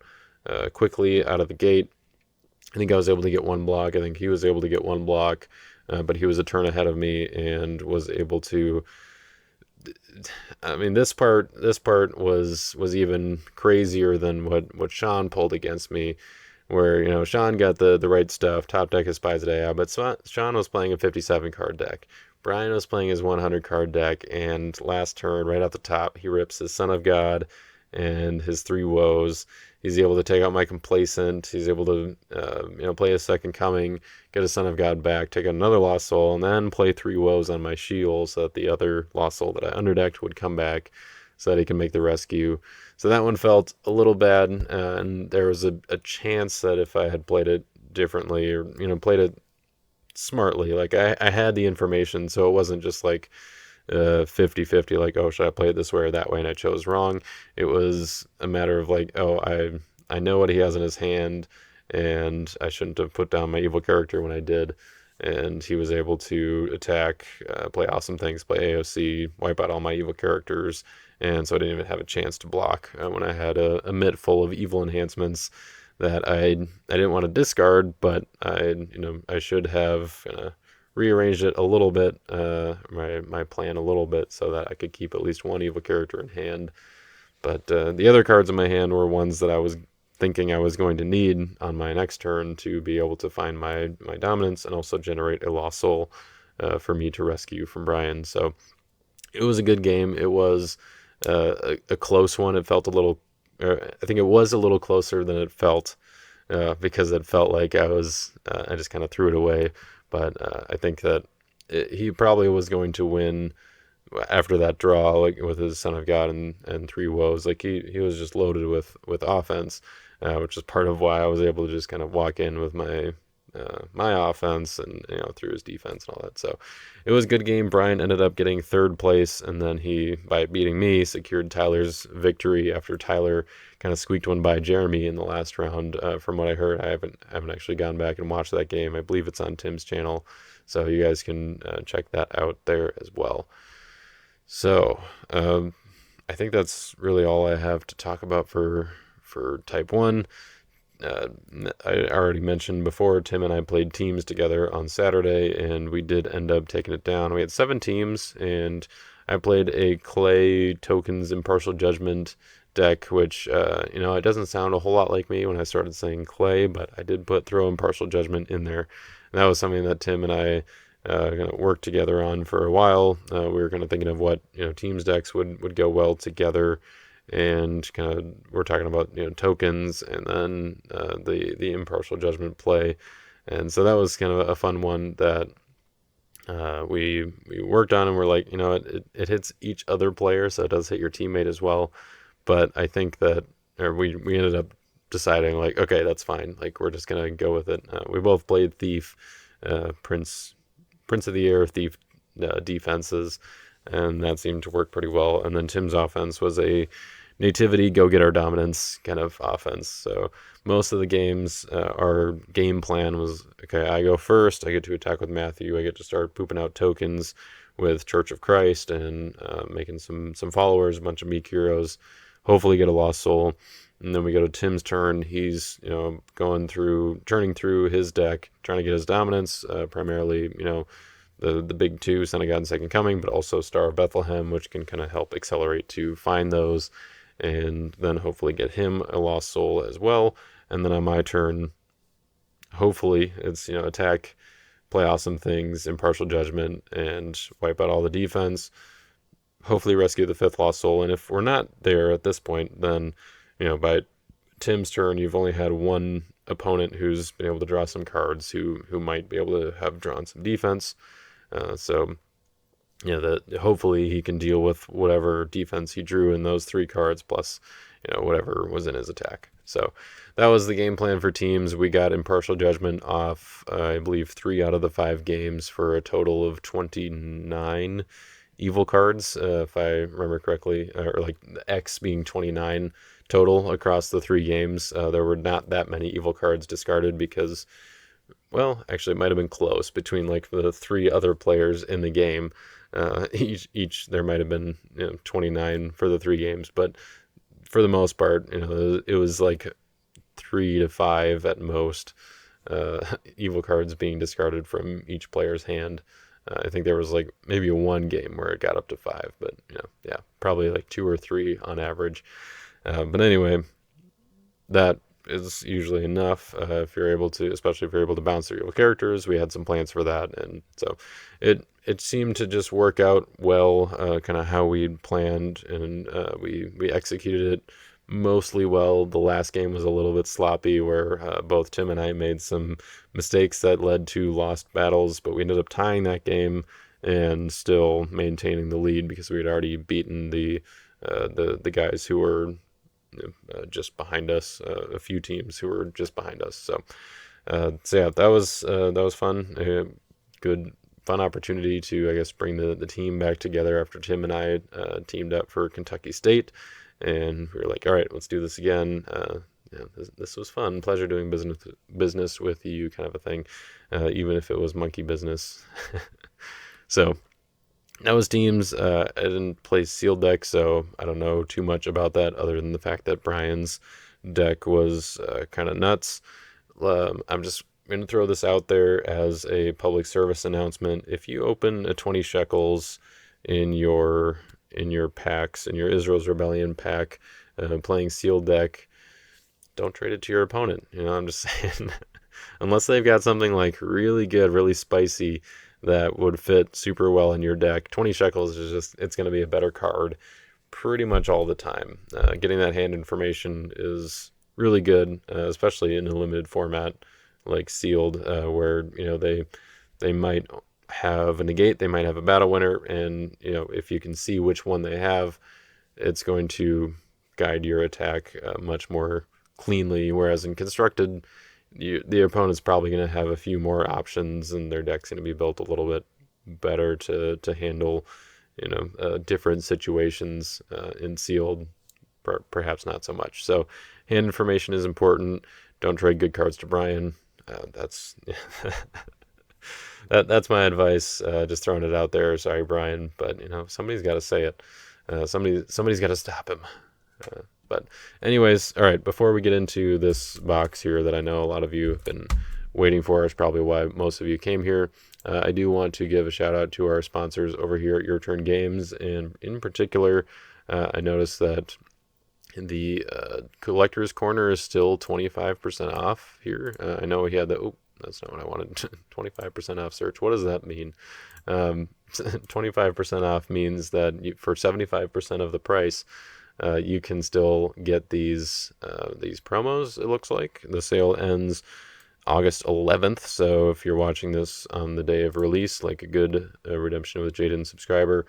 quickly out of the gate, I think I was able to get one block. I think he was able to get one block, but he was a turn ahead of me and was able to. I mean, this part was even crazier than what Sean pulled against me, where Sean got the right stuff, top deck his Spies of AI, but Sean was playing a 57 card deck. Brian was playing his 100 card deck, and last turn, right off the top, he rips his Son of God and his three woes. He's able to take out my complacent. He's able to play his second coming, get his Son of God back, take out another Lost Soul, and then play three woes on my shield so that the other Lost Soul that I underdecked would come back so that he can make the rescue. So that one felt a little bad, and there was a chance that if I had played it differently or played it smartly, like I had the information, so it wasn't just like 50-50, like, oh, should I play it this way or that way, and I chose wrong. It was a matter of like, oh, I know what he has in his hand, and I shouldn't have put down my evil character when I did. And he was able to attack, play awesome things, play AOC, wipe out all my evil characters, and so I didn't even have a chance to block when I had a mitt full of evil enhancements that I didn't want to discard, but I should have rearranged it a little bit, my plan a little bit, so that I could keep at least one evil character in hand. But the other cards in my hand were ones that I was thinking I was going to need on my next turn to be able to find my dominance and also generate a Lost Soul for me to rescue from Brian. So it was a good game. It was a close one. It felt a little, I think it was a little closer than it felt because it felt like I just kind of threw it away. But I think that he probably was going to win after that draw, like with his Son of God and three woes. Like he was just loaded with offense, which is part of why I was able to just kind of walk in with my offense and through his defense and all that. So it was a good game. Brian ended up getting third place, and then he, by beating me, secured Tyler's victory after Tyler kind of squeaked one by Jeremy in the last round. From what I heard, I haven't actually gone back and watched that game. I believe it's on Tim's channel, so you guys can check that out there as well. So I think that's really all I have to talk about for Type 1. I already mentioned before, Tim and I played teams together on Saturday, and we did end up taking it down. We had 7 teams, and I played a Clay Tokens Impartial Judgment deck, which, it doesn't sound a whole lot like me when I started saying Clay, but I did throw Impartial Judgment in there. And that was something that Tim and I going to work together on for a while. We were kind of thinking of what teams decks would go well together, and kind of we're talking about tokens and then the impartial judgment play, and so that was kind of a fun one that we worked on, and we're like, it hits each other player, so it does hit your teammate as well. But I think that we ended up deciding like, okay, that's fine, like we're just gonna go with it. We both played Thief, Prince of the Air, Thief defenses, and that seemed to work pretty well. And then Tim's offense was a nativity, go get our dominance kind of offense. So most of the games, our game plan was, okay, I go first, I get to attack with Matthew, I get to start pooping out tokens with Church of Christ and making some followers, a bunch of meek heroes, hopefully get a Lost Soul. And then we go to Tim's turn. He's turning through his deck, trying to get his dominance, primarily the big 2, Son of God and Second Coming, but also Star of Bethlehem, which can kind of help accelerate to find those, and then hopefully get him a Lost Soul as well. And then on my turn, hopefully it's attack, play awesome things, Impartial Judgment, and wipe out all the defense. Hopefully rescue the 5th Lost Soul. And if we're not there at this point, then by Tim's turn, you've only had one opponent who's been able to draw some cards who might be able to have drawn some defense. So that hopefully he can deal with whatever defense he drew in those 3 cards, plus whatever was in his attack. So that was the game plan for teams. We got Impartial Judgment off, I believe, 3 out of the 5 games for a total of 29 evil cards, if I remember correctly, or like X being 29 total across the 3 games. There were not that many evil cards discarded because, well, actually it might have been close between like the 3 other players in the game. Each there might have been 29 for the 3 games, but for the most part, it was like 3 to 5 at most evil cards being discarded from each player's hand. I think there was like maybe one game where it got up to 5, but yeah, probably like 2 or 3 on average. But anyway, that is usually enough if you're able to, especially if you're able to bounce through your characters. We had some plans for that, and so it seemed to just work out well, kind of how we'd planned, and we executed it mostly well. The last game was a little bit sloppy, where both Tim and I made some mistakes that led to lost battles, but we ended up tying that game and still maintaining the lead because we had already beaten the guys who were just behind us, a few teams who were just behind us. So yeah, that was fun. Good fun opportunity to, I guess, bring the team back together after Tim and I teamed up for Kentucky State, and we were like, all right, let's do this again. Yeah, this was fun. Pleasure doing business with you, kind of a thing, even if it was monkey business. So that was teams. I didn't play sealed deck, so I don't know too much about that other than the fact that Brian's deck was kind of nuts. I'm just going to throw this out there as a public service announcement. If you open a 20 shekels in your packs, in your Israel's Rebellion pack, playing sealed deck, don't trade it to your opponent. I'm just saying, unless they've got something like really good, really spicy that would fit super well in your deck. 20 shekels is just, it's going to be a better card pretty much all the time. Getting that hand information is really good, especially in a limited format like sealed, where they might have a negate, they might have a battle winner, and if you can see which one they have, it's going to guide your attack much more cleanly. Whereas in constructed, the opponent's probably going to have a few more options, and their deck's going to be built a little bit better to handle different situations. In sealed, perhaps not so much. So hand information is important. Don't trade good cards to Brian. That's that's my advice. Just throwing it out there. Sorry, Brian, but somebody's got to say it. Somebody's got to stop him. But anyways, all right, before we get into this box here that I know a lot of you have been waiting for, is probably why most of you came here, I do want to give a shout out to our sponsors over here at Your Turn Games, and in particular, I noticed that the Collector's Corner is still 25% off here. I know we had that's not what I wanted. 25% off search. What does that mean? 25% off means that for 75% of the price, you can still get these promos. It looks like the sale ends August 11th. So if you're watching this on the day of release, like a good Redemption with Jaden subscriber,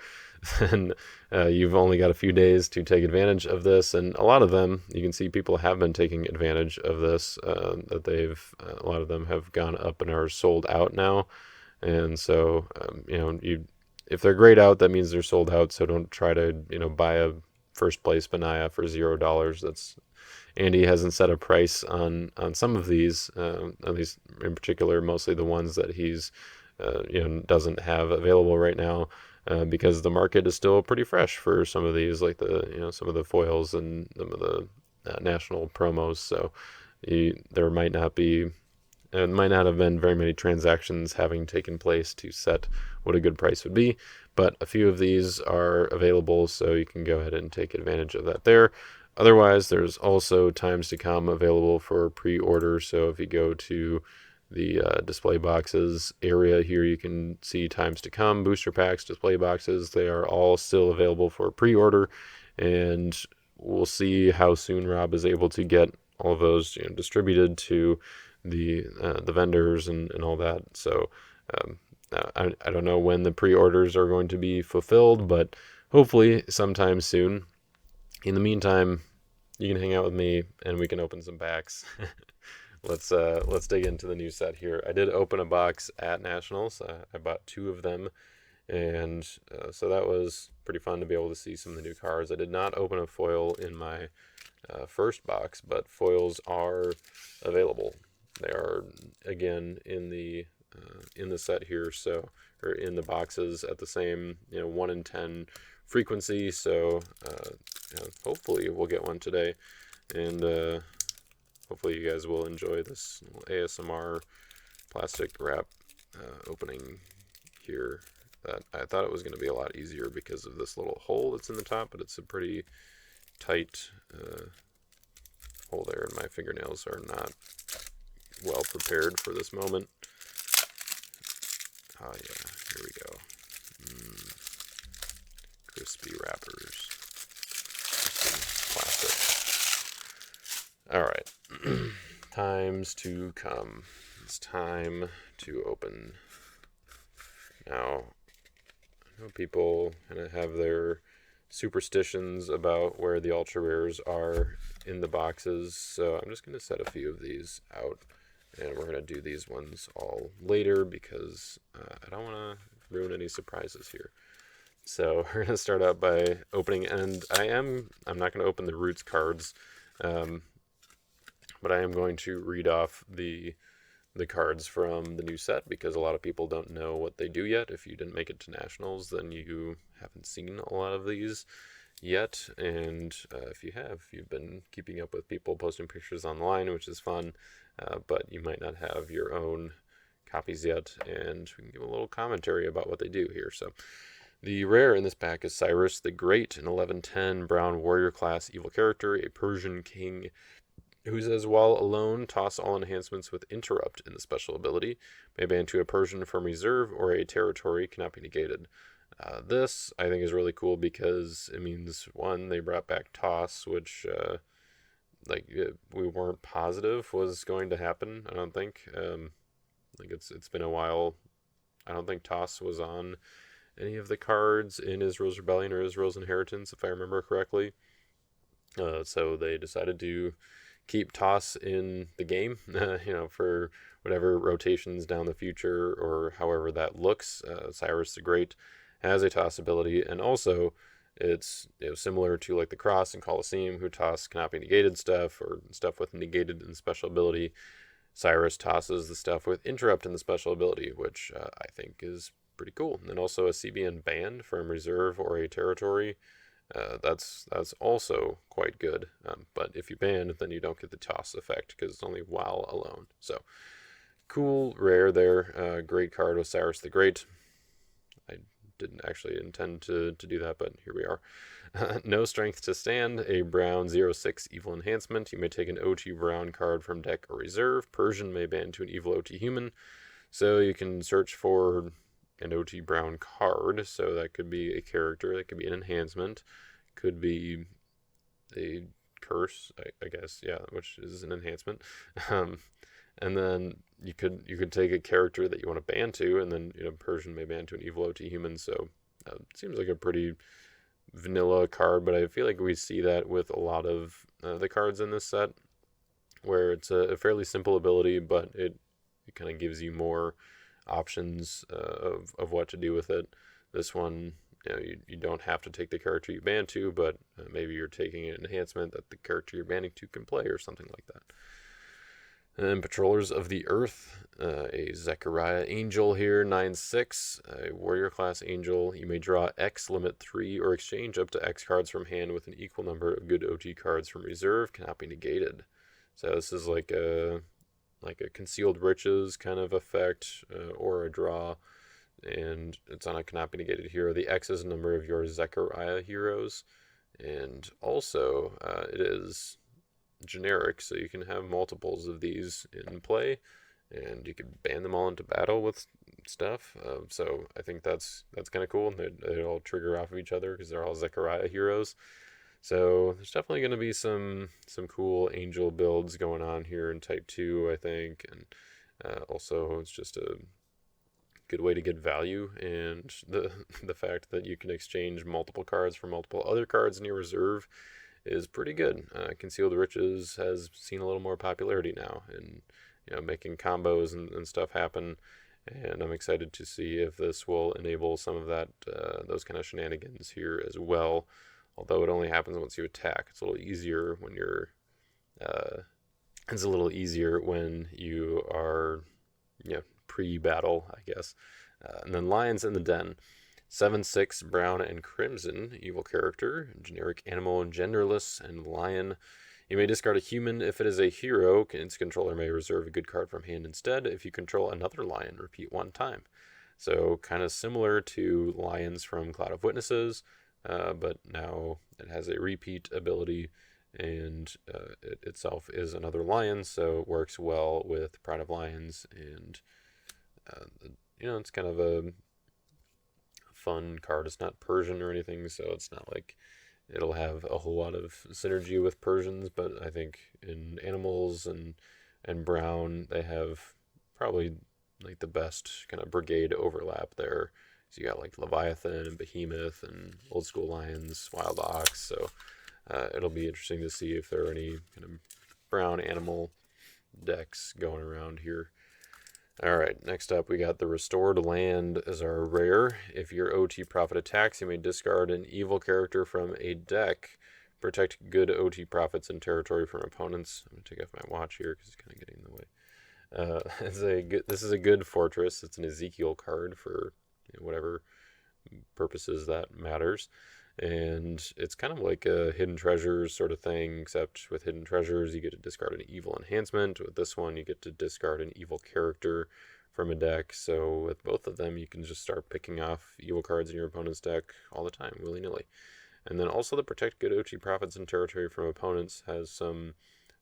then you've only got a few days to take advantage of this. And a lot of them, you can see people have been taking advantage of this. That a lot of them have gone up and are sold out now. And so if they're grayed out, that means they're sold out. So don't try to buy a first place Benaya for $0. That's Andy hasn't set a price on some of these, at least in particular, mostly the ones that he's doesn't have available right now, because the market is still pretty fresh for some of these, like some of the foils and some of the national promos. So there might not have been very many transactions having taken place to set what a good price would be, but a few of these are available, so you can go ahead and take advantage of that there. Otherwise, there's also Times to Come available for pre-order. So if you go to the display boxes area here, you can see Times to Come, booster packs, display boxes. They are all still available for pre-order, and we'll see how soon Rob is able to get all of those distributed to the vendors and all that. So I don't know when the pre-orders are going to be fulfilled, but hopefully sometime soon. In the meantime, you can hang out with me and we can open some packs. Let's dig into the new set here. I did open a box at Nationals. I bought 2 of them, and so that was pretty fun to be able to see some of the new cards. I did not open a foil in my first box, but foils are available. They are again in the set here, so, or in the boxes at the same 1 in 10 frequency. So hopefully we'll get one today, and hopefully you guys will enjoy this little ASMR plastic wrap opening here. That I thought it was going to be a lot easier because of this little hole that's in the top, but it's a pretty tight hole there, and my fingernails are not well prepared for this moment. Oh yeah, here we go. Crispy wrappers. Classic. Alright. Times to come. It's time to open. Now, I know people kind of have their superstitions about where the ultra rares are in the boxes, so I'm just going to set a few of these out, and we're going to do these ones all later because I don't want to ruin any surprises here. So we're going to start out by opening, and I'm not going to open the Roots cards, but I am going to read off the cards from the new set because a lot of people don't know what they do yet. If you didn't make it to Nationals, then you haven't seen a lot of these yet, and if you have, you've been keeping up with people posting pictures online, which is fun, but you might not have your own copies yet, and we can give a little commentary about what they do here. So the rare in this pack is Cyrus the Great, an 11/10 brown warrior class evil character, a Persian king who says, while alone, toss all enhancements with interrupt in the special ability. May ban to a Persian from reserve or a territory cannot be negated. This, I think, is really cool because it means, one, they brought back toss, which, we weren't positive was going to happen, I don't think. It's been a while. I don't think toss was on any of the cards in Israel's Rebellion or Israel's Inheritance, if I remember correctly. So they decided to keep toss in the game, for whatever rotations down the future or however that looks. Cyrus the Great has a toss ability, and also it's similar to like the Cross and Colosseum, who toss cannot be negated stuff or stuff with negated in the special ability. Cyrus tosses the stuff with interrupt in the special ability, which I think is pretty cool. And then also a CBN banned from reserve or a territory. That's also quite good. But if you ban, then you don't get the toss effect because it's only while alone. So cool rare there. Great card with Cyrus the Great. I didn't actually intend to do that, but here we are. No strength to stand, a brown 0/6 evil enhancement. You may take an OT brown card from deck or reserve. Persian may ban to an evil OT human. So you can search for an OT brown card. So that could be a character, that could be an enhancement, could be a curse, I guess, yeah, which is an enhancement. And then you could take a character that you want to ban to, and then Persian may ban to an evil OT human. So it seems like a pretty vanilla card, but I feel like we see that with a lot of the cards in this set, where it's a fairly simple ability, but it kind of gives you more options of what to do with it. This one, you don't have to take the character you ban to, but maybe you're taking an enhancement that the character you're banning to can play or something like that. And then Patrollers of the Earth, a Zechariah Angel here, 9/6, a Warrior Class Angel. You may draw X, limit 3, or exchange up to X cards from hand with an equal number of good OT cards from reserve, cannot be negated. So this is like a Concealed Riches kind of effect, or a draw, and it's on a cannot be negated hero. The X is a number of your Zechariah heroes, and also it is generic, so you can have multiples of these in play, and you can ban them all into battle with stuff. So I think that's kind of cool. They all trigger off of each other because they're all Zechariah heroes. So there's definitely going to be some cool angel builds going on here in Type 2, I think, and also it's just a good way to get value, and the fact that you can exchange multiple cards for multiple other cards in your reserve is pretty good. Concealed Riches has seen a little more popularity now, and making combos and stuff happen. And I'm excited to see if this will enable some of that, those kind of shenanigans here as well. Although it only happens once you attack. It's a little easier when you're. It's a little easier when you are, pre-battle, I guess. And then Lions in the Den. 7/6 brown and crimson evil character, generic animal and genderless, and lion. You may discard a human if it is a hero. Its controller may reserve a good card from hand instead. If you control another lion, repeat one time. So kind of similar to lions from Cloud of Witnesses, but now it has a repeat ability, and it itself is another lion, so it works well with Pride of Lions, and it's kind of a fun card. It's not Persian or anything, so it's not like it'll have a whole lot of synergy with Persians, but I think in animals and brown, they have probably like the best kind of brigade overlap there. So you got like Leviathan and Behemoth and Old School Lions, Wild Ox. So it'll be interesting to see if there are any kind of brown animal decks going around here. All right, next up we got the Restored Land as our rare. If your OT Prophet attacks, you may discard an evil character from a deck. Protect good OT Prophets and territory from opponents. I'm going to take off my watch here because it's kind of getting in the way. This is a good fortress. It's an Ezekiel card for whatever purposes that matters. And it's kind of like a hidden treasures sort of thing, except with hidden treasures, you get to discard an evil enhancement. With this one, you get to discard an evil character from a deck. So with both of them, you can just start picking off evil cards in your opponent's deck all the time, willy-nilly. And then also the Protect Good OT Profits and Territory from Opponents has some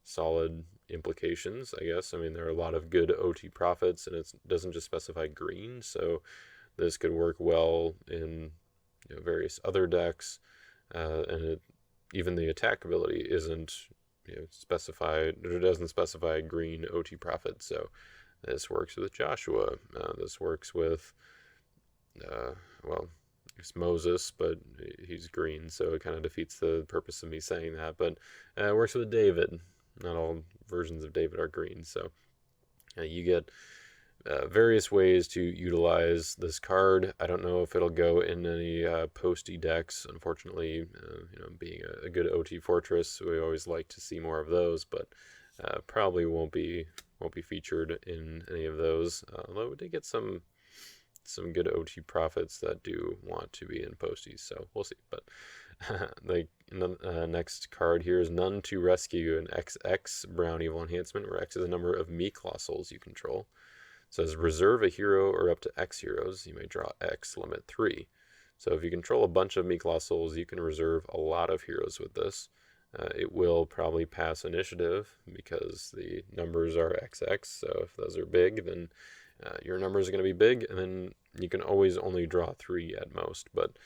solid implications, I guess. I mean, there are a lot of good OT Profits, and it doesn't just specify green, so this could work well in various other decks, and even the attack ability isn't specified. It doesn't specify green OT Profit, so this works with Joshua. This works with it's Moses, but he's green, so it kind of defeats the purpose of me saying that. But it works with David. Not all versions of David are green, so you get various ways to utilize this card. I don't know if it'll go in any posty decks. Unfortunately, being a good OT fortress, we always like to see more of those, but probably won't be featured in any of those. Although we did get some good OT Profits that do want to be in posties, so we'll see. But next card here is None to Rescue, an XX brown evil enhancement, where X is the number of Meek-Law souls you control. It says reserve a hero or up to X heroes. You may draw X, limit 3. So if you control a bunch of Meek-Law souls, you can reserve a lot of heroes with this. It will probably pass initiative because the numbers are XX, so if those are big, then your numbers are going to be big, and then you can always only draw 3 at most, but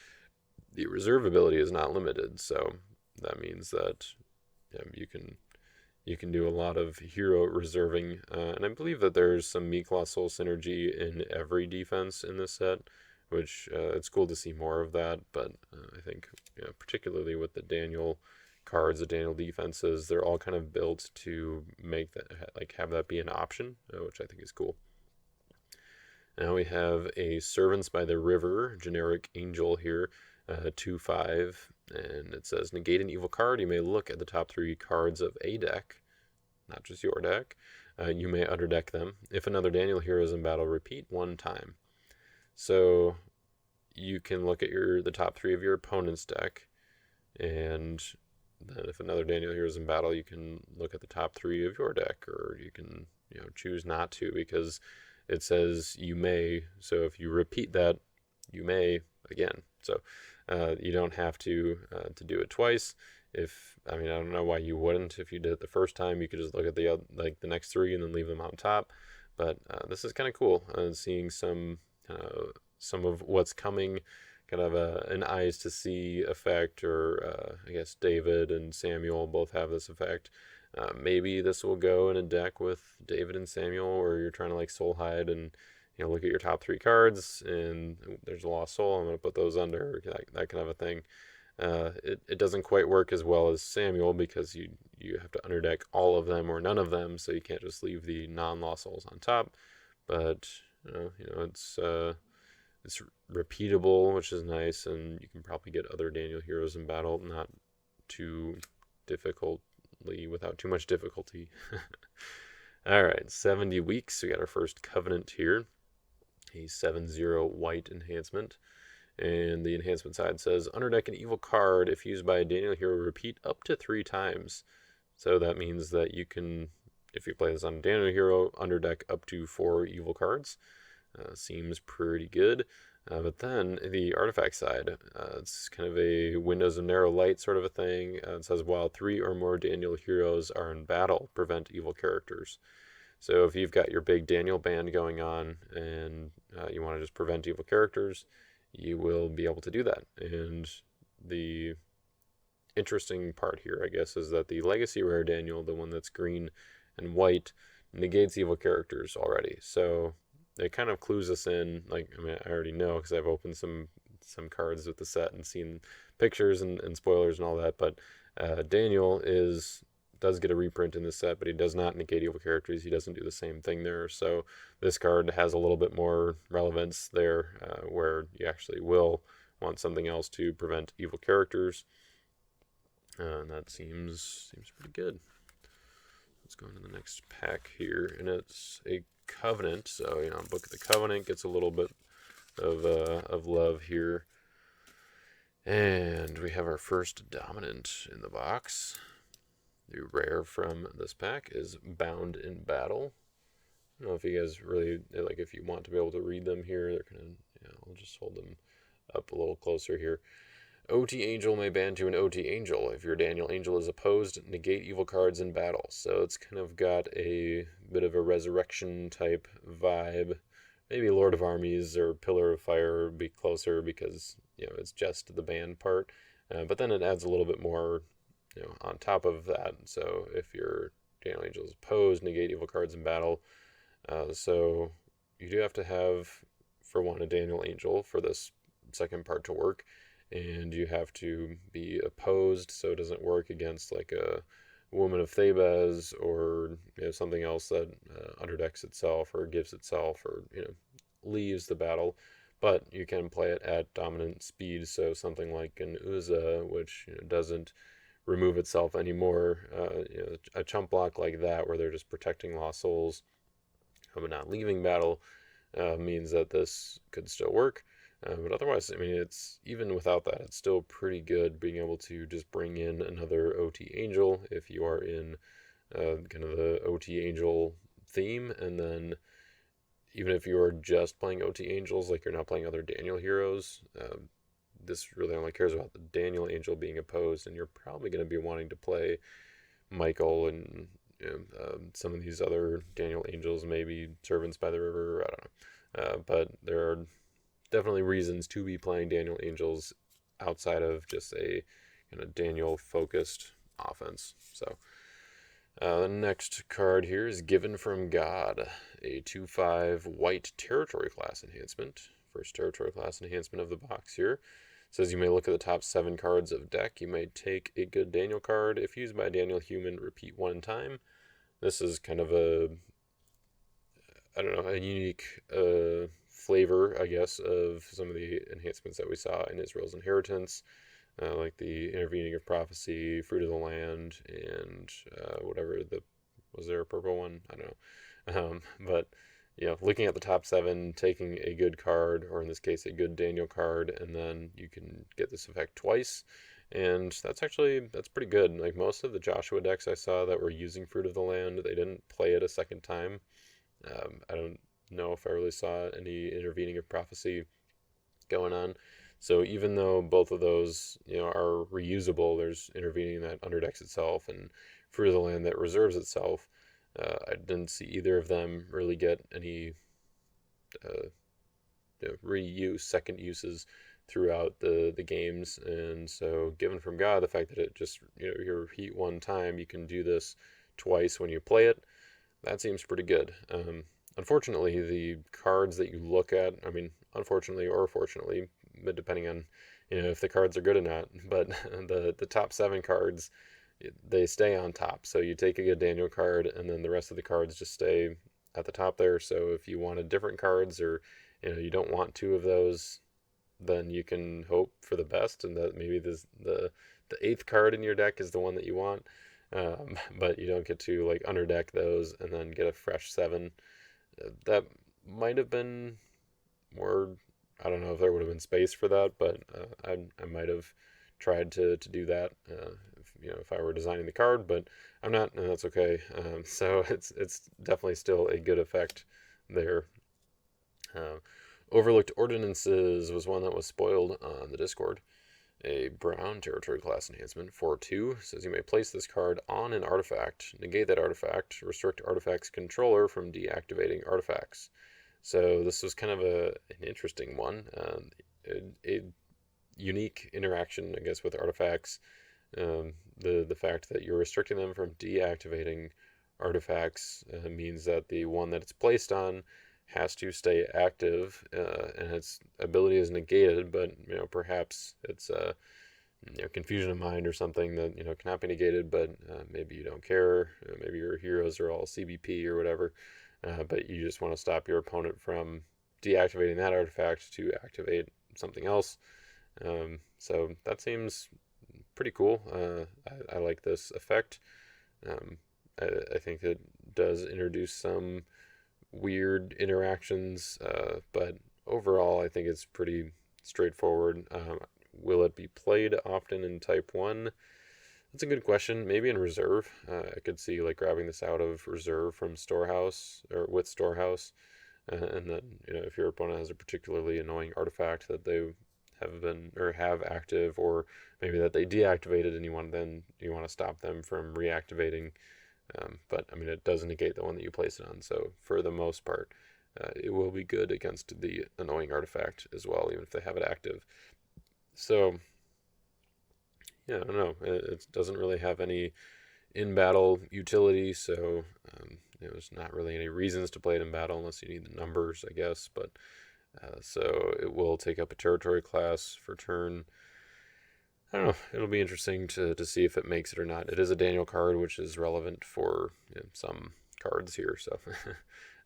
the reserve ability is not limited, so that means that you can do a lot of hero reserving, and I believe that there's some Meek-Law Soul synergy in every defense in this set, which it's cool to see more of that, but I think particularly with the Daniel cards, the Daniel defenses, they're all kind of built to make that, have that be an option, which I think is cool. Now we have a Servants by the River, generic angel here, 2/5, and it says negate an evil card. You may look at the top 3 cards of a deck, not just your deck. You may underdeck them. If another Daniel hero is in battle, repeat 1 time. So you can look at the top 3 of your opponent's deck, and then if another Daniel hero is in battle, you can look at the top 3 of your deck, or you can choose not to, because it says you may, so if you repeat that, you may again. So you don't have to do it twice. I don't know why you wouldn't. If you did it the first time, you could just look at the next 3 and then leave them on top. But this is kind of cool. Seeing some of what's coming, kind of an eyes to see effect, or I guess David and Samuel both have this effect. Maybe this will go in a deck with David and Samuel, where you're trying to soul hide and look at your top 3 cards, and there's a lost soul. I'm going to put those under, that kind of a thing. It doesn't quite work as well as Samuel, because you have to underdeck all of them or none of them, so you can't just leave the non-lost souls on top. But it's repeatable, which is nice, and you can probably get other Daniel heroes in battle, not too difficult. Without too much difficulty. Alright, 70 weeks. We got our first Covenant here. A 7/0 white enhancement. And the enhancement side says, underdeck an evil card. If used by a Daniel hero, repeat up to 3 times. So that means that you can, if you play this on a Daniel hero, underdeck up to 4 evil cards. Seems pretty good. But then the artifact side, it's kind of a windows of narrow light sort of a thing. It says while 3 or more Daniel heroes are in battle, prevent evil characters. So if you've got your big Daniel band going on and you want to just prevent evil characters, you will be able to do that. And the interesting part here, I guess, is that the Legacy Rare Daniel, the one that's green and white, negates evil characters already. So it kind of clues us in. Like, I mean, I already know because I've opened some cards with the set and seen pictures and spoilers and all that. But Daniel does get a reprint in this set, but he does not negate evil characters. He doesn't do the same thing there. So this card has a little bit more relevance there, where you actually will want something else to prevent evil characters. And that seems pretty good. Let's go into the next pack here, and it's a Covenant. So Book of the Covenant gets a little bit of love here, and we have our first Dominant in the box. The rare from this pack is Bound in Battle. I don't know if you guys really like. If you want to be able to read them here, they're kind of. I'll just hold them up a little closer here. OT Angel may ban to an OT Angel. If your Daniel Angel is opposed, negate evil cards in battle. So it's kind of got a bit of a resurrection type vibe. Maybe Lord of Armies or Pillar of Fire would be closer because it's just the ban part. But then it adds a little bit more on top of that. So if your Daniel Angel is opposed, negate evil cards in battle. So you do have to have, for one, a Daniel Angel for this second part to work. And you have to be opposed, so it doesn't work against like a Woman of Thebes or something else that underdecks itself or gives itself or leaves the battle. But you can play it at dominant speed, so something like an Uza, which doesn't remove itself anymore. A chump block like that, where they're just protecting lost souls but not leaving battle, means that this could still work. But otherwise, I mean, it's even without that, it's still pretty good being able to just bring in another OT Angel if you are in kind of the OT Angel theme. And then even if you are just playing OT Angels, like you're not playing other Daniel heroes, this really only cares about the Daniel Angel being opposed, and you're probably going to be wanting to play Michael and some of these other Daniel Angels, maybe Servants by the River, I don't know. But there are definitely reasons to be playing Daniel Angels outside of just a kind of Daniel focused offense. So the next card here is Given from God, a 2/5 white territory class enhancement. First territory class enhancement of the box here. It says you may look at the top 7 cards of deck. You may take a good Daniel card. If used by a Daniel human, repeat 1 time. This is kind of a unique flavor, I guess, of some of the enhancements that we saw in Israel's Inheritance, like the Intervening of Prophecy, Fruit of the Land, and was there a purple one? I don't know. But looking at the top 7, taking a good card, or in this case, a good Daniel card, and then you can get this effect twice. And that's pretty good. Like most of the Joshua decks I saw that were using Fruit of the Land, they didn't play it a second time. I don't know if I really saw any Intervening of Prophecy going on. So even though both of those are reusable, there's Intervening that underdecks itself and Fruit of the Land that reserves itself. I didn't see either of them really get any reuse, second uses throughout the games. And so Given from God, the fact that it just you repeat 1 time, you can do this twice when you play it, that seems pretty good. Unfortunately, the cards that you look at, I mean, unfortunately or fortunately, depending on if the cards are good or not, but the top 7 cards, they stay on top. So you take a good Daniel card, and then the rest of the cards just stay at the top there. So if you wanted different cards, or you don't want 2 of those, then you can hope for the best, and that maybe the 8th card in your deck is the one that you want. But you don't get to like underdeck those and then get a fresh 7. That might have been more. I don't know if there would have been space for that, but I might have tried to do that. if I were designing the card, but I'm not, and that's okay. So it's definitely still a good effect there. Overlooked Ordinances was one that was spoiled on the Discord. A brown territory class enhancement, 4/2, says you may place this card on an artifact, negate that artifact, restrict artifact's controller from deactivating artifacts. So this was kind of an interesting one. A unique interaction, I guess, with artifacts. The fact that you're restricting them from deactivating artifacts means that the one that it's placed on has to stay active, and its ability is negated, but perhaps it's confusion of mind or something that cannot be negated, but maybe you don't care. Maybe your heroes are all CBP or whatever, but you just want to stop your opponent from deactivating that artifact to activate something else. So that seems pretty cool. I like this effect. I think it does introduce some weird interactions, but overall I think it's pretty straightforward. Will it be played often in Type 1? That's a good question. Maybe in Reserve. I could see like grabbing this out of Reserve from Storehouse or with Storehouse, and then if your opponent has a particularly annoying artifact that they have active, or maybe that they deactivated and you want to stop them from reactivating. But I mean, it does negate the one that you place it on, so for the most part, it will be good against the annoying artifact as well, even if they have it active. So, yeah, I don't know. It doesn't really have any in-battle utility, so there's not really any reasons to play it in battle unless you need the numbers, I guess. But so it will take up a territory class for turn. I don't know. It'll be interesting to see if it makes it or not. It is a Daniel card, which is relevant for some cards here. So,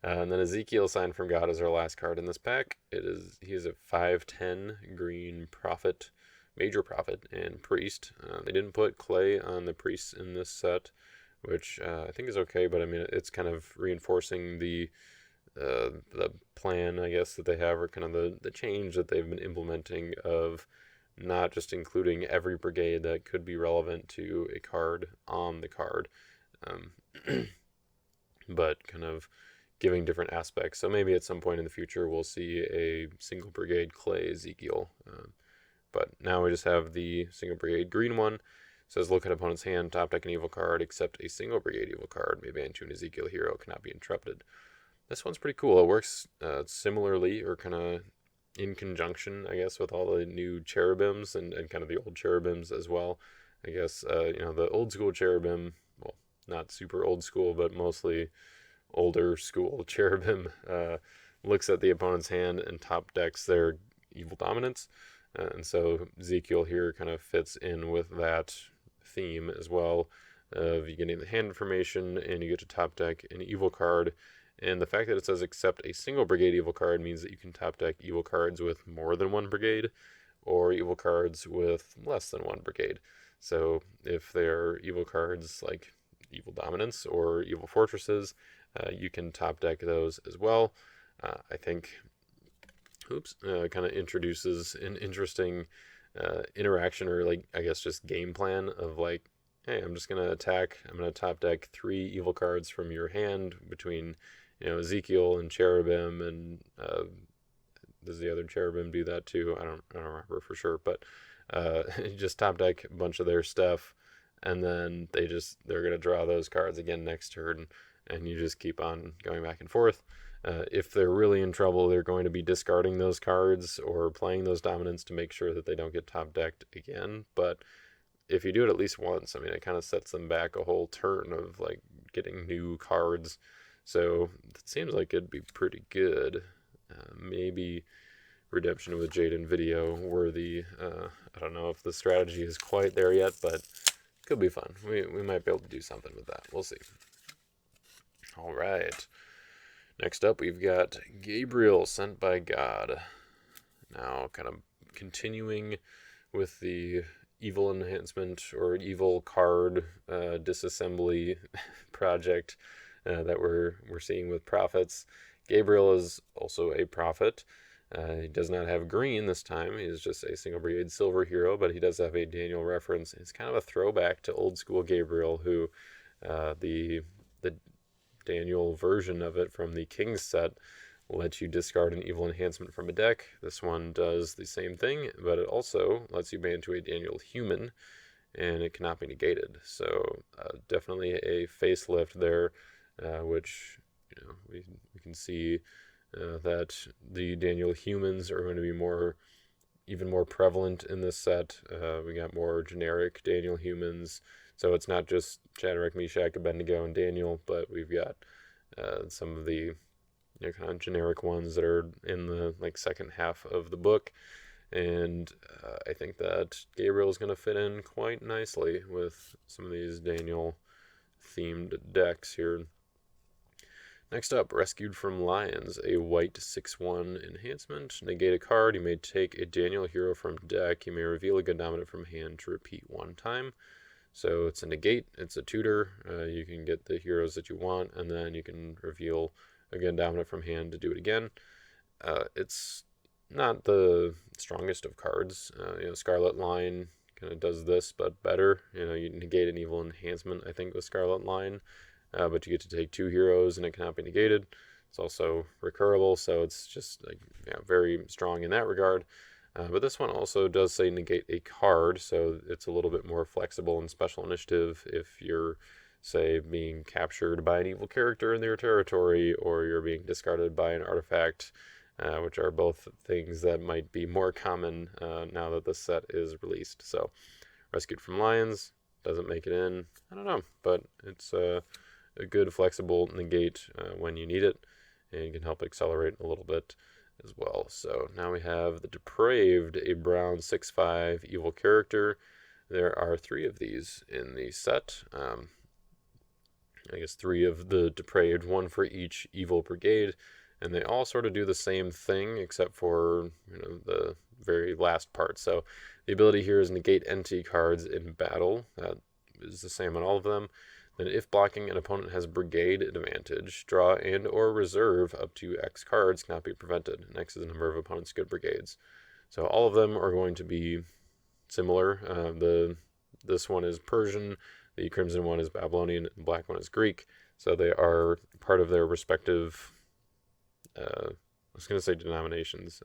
and then Ezekiel, Sign from God, is our last card in this pack. He is a 5/10 green prophet, major prophet, and priest. They didn't put clay on the priests in this set, which I think is okay. But I mean, it's kind of reinforcing the plan, I guess, that they have, or kind of the change that they've been implementing of not just including every brigade that could be relevant to a card on the card, but kind of giving different aspects. So maybe at some point in the future we'll see a single brigade clay Ezekiel, but now we just have the single brigade green one. It says look at opponent's hand, top deck an evil card, except a single brigade evil card may ban to an Ezekiel hero, cannot be interrupted. This one's pretty cool. It works similarly, or kind of in conjunction, I guess, with all the new cherubims and kind of the old cherubims as well. I guess, the old school cherubim, well, not super old school, but mostly older school cherubim, looks at the opponent's hand and top decks their evil dominance. And so Ezekiel here kind of fits in with that theme as well, of you getting the hand information and you get to top deck an evil card. And the fact that it says accept a single brigade evil card means that you can top deck evil cards with more than one brigade, or evil cards with less than one brigade. So if they're evil cards like evil dominance or evil fortresses, you can top deck those as well. I think, kind of introduces an interesting interaction, or like, I guess, just game plan of like, hey, I'm just going to attack. I'm going to top deck 3 evil cards from your hand between Ezekiel and cherubim, and does the other cherubim do that too? I don't remember for sure, but just top deck a bunch of their stuff, and then they're gonna draw those cards again next turn, and you just keep on going back and forth. If they're really in trouble, they're going to be discarding those cards or playing those dominants to make sure that they don't get top decked again. But if you do it at least once, I mean, it kind of sets them back a whole turn of like getting new cards. So it seems like it'd be pretty good. Maybe Redemption with Jaden video worthy. I don't know if the strategy is quite there yet, but it could be fun. We might be able to do something with that. We'll see. All right. Next up, we've got Gabriel, Sent by God. Now, kind of continuing with the evil enhancement or evil card disassembly project that we're seeing with prophets. Gabriel is also a prophet. He does not have green this time. He's just a single brigade silver hero, but he does have a Daniel reference. It's kind of a throwback to old school Gabriel, who the Daniel version of it from the King's set lets you discard an evil enhancement from a deck. This one does the same thing, but it also lets you ban to a Daniel human, and it cannot be negated. So definitely a facelift there, which we can see that the Daniel humans are going to be even more prevalent in this set. We got more generic Daniel humans, so it's not just Shadrach, Meshach, Abednego, and Daniel, but we've got some of the kind of generic ones that are in the second half of the book. And I think that Gabriel is going to fit in quite nicely with some of these Daniel themed decks here. Next up, Rescued from Lions, a white 6/1 enhancement. Negate a card. You may take a Daniel hero from deck. You may reveal a good dominant from hand to repeat one time. So it's a negate, it's a tutor. You can get the heroes that you want, and then you can reveal a good dominant from hand to do it again. It's not the strongest of cards. Scarlet Line kind of does this, but better. You negate an evil enhancement, I think, with Scarlet Line. But you get to take 2 heroes and it cannot be negated. It's also recurable, so it's just very strong in that regard. But this one also does say negate a card, so it's a little bit more flexible in special initiative if you're, say, being captured by an evil character in their territory, or you're being discarded by an artifact, which are both things that might be more common now that the set is released. So Rescued from Lions doesn't make it in. I don't know, but it's a good flexible negate when you need it, and you can help accelerate a little bit as well. So now we have the Depraved, a brown 6/5 evil character. There are 3 of these in the set. I guess 3 of the Depraved, 1 for each evil brigade, and they all sort of do the same thing except for the very last part. So the ability here is negate entity cards in battle. That is the same on all of them. Then if blocking, an opponent has brigade advantage, draw and or reserve up to X cards cannot be prevented. And X is the number of opponent's good brigades. So all of them are going to be similar. This one is Persian, the crimson one is Babylonian, and the black one is Greek. So they are part of their respective, I was going to say denominations,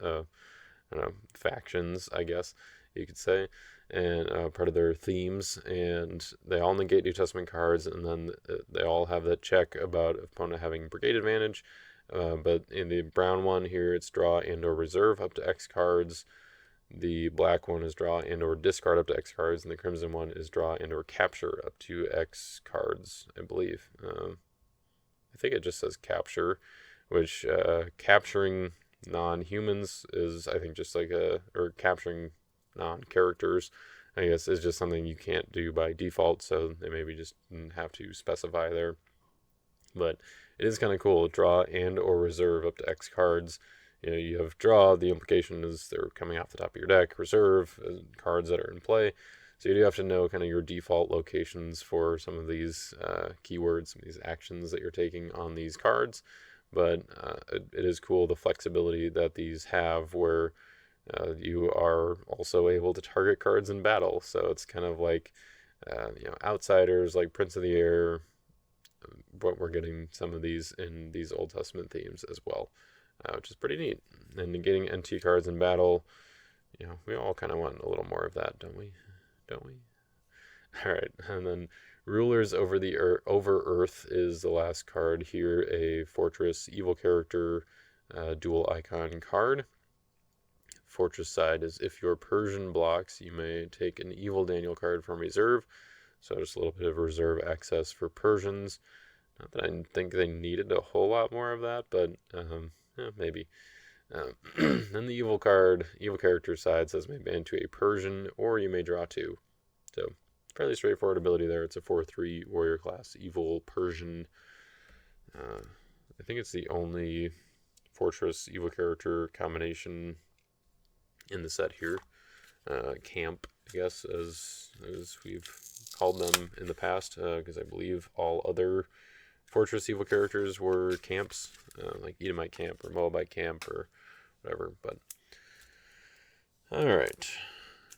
factions, I guess you could say, and part of their themes, and they all negate New Testament cards, and then they all have that check about opponent having brigade advantage. But in the brown one here, it's draw and or reserve up to X cards. The black one is draw and or discard up to X cards, and the crimson one is draw and or capture up to X cards, I believe. I think it just says capture, which capturing non-humans is, I think, just or capturing non-characters, I guess, is just something you can't do by default, so they maybe just have to specify there. But it is kind of cool. Draw and or reserve up to X cards. You have draw, the implication is they're coming off the top of your deck. Reserve, cards that are in play. So you do have to know kind of your default locations for some of these keywords, some of these actions that you're taking on these cards. But it is cool, the flexibility that these have, where you are also able to target cards in battle. So it's kind of like outsiders, like Prince of the Air, but we're getting some of these in these Old Testament themes as well, which is pretty neat. And getting NT cards in battle, we all kind of want a little more of that, don't we? All right, and then Rulers over Earth is the last card here, a Fortress evil character dual icon card. Fortress side is if your Persian blocks, you may take an evil Daniel card from reserve. So just a little bit of reserve access for Persians. Not that I think they needed a whole lot more of that, but maybe. Then the evil character side says may ban to a Persian, or you may draw 2. So fairly straightforward ability there. It's a 4/3 warrior class evil Persian. I think it's the only Fortress evil character combination in the set here. Camp, I guess, as we've called them in the past, because I believe all other Fortress evil characters were camps, like Edomite camp or Moabite camp or whatever. But all right.